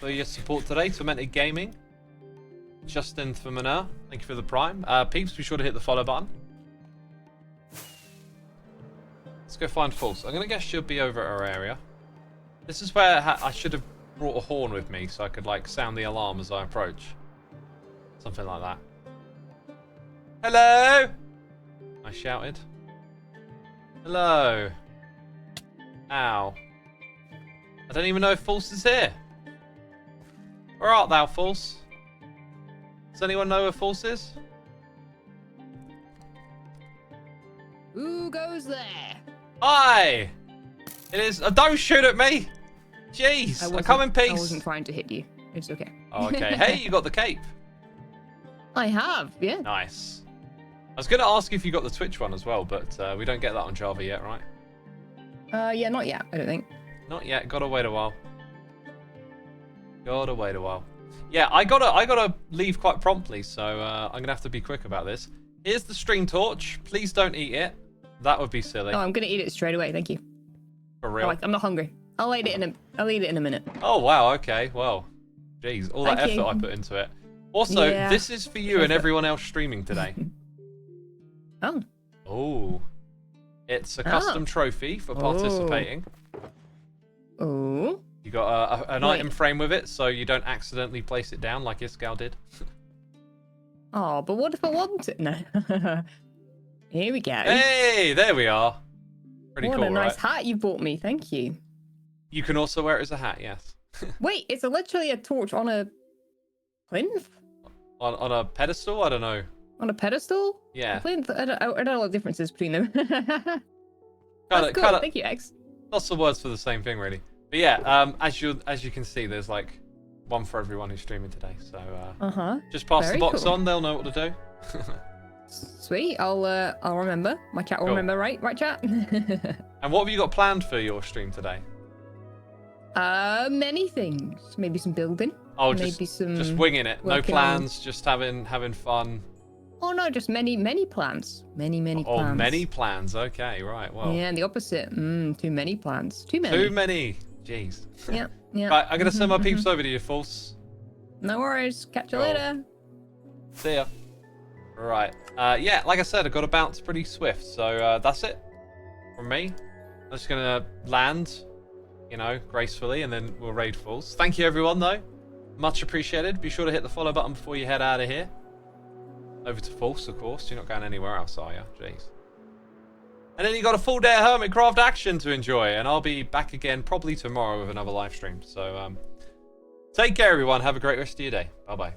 [SPEAKER 1] for your support today. Tormented Gaming, Justin Famina, thank you for the prime. Peeps, be sure to hit the follow button. Let's go find False. I'm gonna guess she'll be over at our area. This is where I should have brought a horn with me so I could like sound the alarm as I approach. Something like that. Hello! I shouted. Hello. Ow. I don't even know if False is here. Where art thou, False? Does anyone know where False is?
[SPEAKER 4] Who goes there?
[SPEAKER 1] Hi! It is... don't shoot at me! Jeez, I come in peace.
[SPEAKER 4] I wasn't trying to hit you. It's okay.
[SPEAKER 1] Oh, okay. Hey, you got the cape.
[SPEAKER 4] I have, yeah.
[SPEAKER 1] Nice. I was going to ask if you got the Twitch one as well, but we don't get that on Java yet, right?
[SPEAKER 4] Yeah, not yet, I don't think.
[SPEAKER 1] Not yet. Gotta wait a while. Gotta wait a while. Yeah, I gotta leave quite promptly, so I'm gonna have to be quick about this. Here's the stream torch. Please don't eat it. That would be silly.
[SPEAKER 4] Oh, I'm gonna eat it straight away. Thank you.
[SPEAKER 1] For real.
[SPEAKER 4] I'm not hungry. I'll eat it in a minute.
[SPEAKER 1] Oh wow. Okay. Well, jeez, all that
[SPEAKER 4] Thank
[SPEAKER 1] effort
[SPEAKER 4] you.
[SPEAKER 1] I put into it. Also,
[SPEAKER 4] Yeah.
[SPEAKER 1] this is for you and everyone else streaming today.
[SPEAKER 4] Oh.
[SPEAKER 1] Oh. It's a custom trophy for participating.
[SPEAKER 4] Oh.
[SPEAKER 1] You got an
[SPEAKER 4] Wait.
[SPEAKER 1] item frame with it, so you don't accidentally place it down like Iscal did.
[SPEAKER 4] Oh, but what if I want it? No. Here we go.
[SPEAKER 1] Hey, there we are. Pretty
[SPEAKER 4] what
[SPEAKER 1] cool,
[SPEAKER 4] a nice
[SPEAKER 1] right?
[SPEAKER 4] hat you bought me. Thank you.
[SPEAKER 1] You can also wear it as a hat, yes.
[SPEAKER 4] Wait, it's literally a torch on a plinth?
[SPEAKER 1] On a pedestal? I don't know.
[SPEAKER 4] On a pedestal?
[SPEAKER 1] Yeah.
[SPEAKER 4] A plinth? I don't know what the difference is between them.
[SPEAKER 1] Kinda,
[SPEAKER 4] That's cool.
[SPEAKER 1] kinda,
[SPEAKER 4] Thank you, X.
[SPEAKER 1] lots of words for the same thing, really. But yeah, as you can see, there's like one for everyone who's streaming today. So just pass the
[SPEAKER 4] Very
[SPEAKER 1] box
[SPEAKER 4] cool.
[SPEAKER 1] on; they'll know what to do.
[SPEAKER 4] Sweet. I'll remember. My chat will
[SPEAKER 1] Cool.
[SPEAKER 4] remember, right? Right, chat?
[SPEAKER 1] And what have you got planned for your stream today?
[SPEAKER 4] Many things. Maybe some building.
[SPEAKER 1] Oh,
[SPEAKER 4] Maybe some
[SPEAKER 1] just winging it. No
[SPEAKER 4] working on-
[SPEAKER 1] plans, just having fun.
[SPEAKER 4] Oh no, just many plans. Many
[SPEAKER 1] Oh,
[SPEAKER 4] plans.
[SPEAKER 1] many plans. Okay, right. Well,
[SPEAKER 4] Yeah, and the opposite. Too many plans. Too many.
[SPEAKER 1] too many. Jeez.
[SPEAKER 4] Yeah, yeah.
[SPEAKER 1] Right, I'm gonna send my peeps over to you, False.
[SPEAKER 4] No worries. Catch you
[SPEAKER 1] Cool.
[SPEAKER 4] later.
[SPEAKER 1] See ya. Right. Yeah, like I said, I got to bounce pretty swift. So that's it from me. I'm just going to land, you know, gracefully, and then we'll raid False. Thank you, everyone, though. Much appreciated. Be sure to hit the follow button before you head out of here. Over to False, of course. You're not going anywhere else, are you? Jeez. And then you got a full day of Hermitcraft action to enjoy. And I'll be back again probably tomorrow with another live stream. So take care, everyone. Have a great rest of your day. Bye-bye.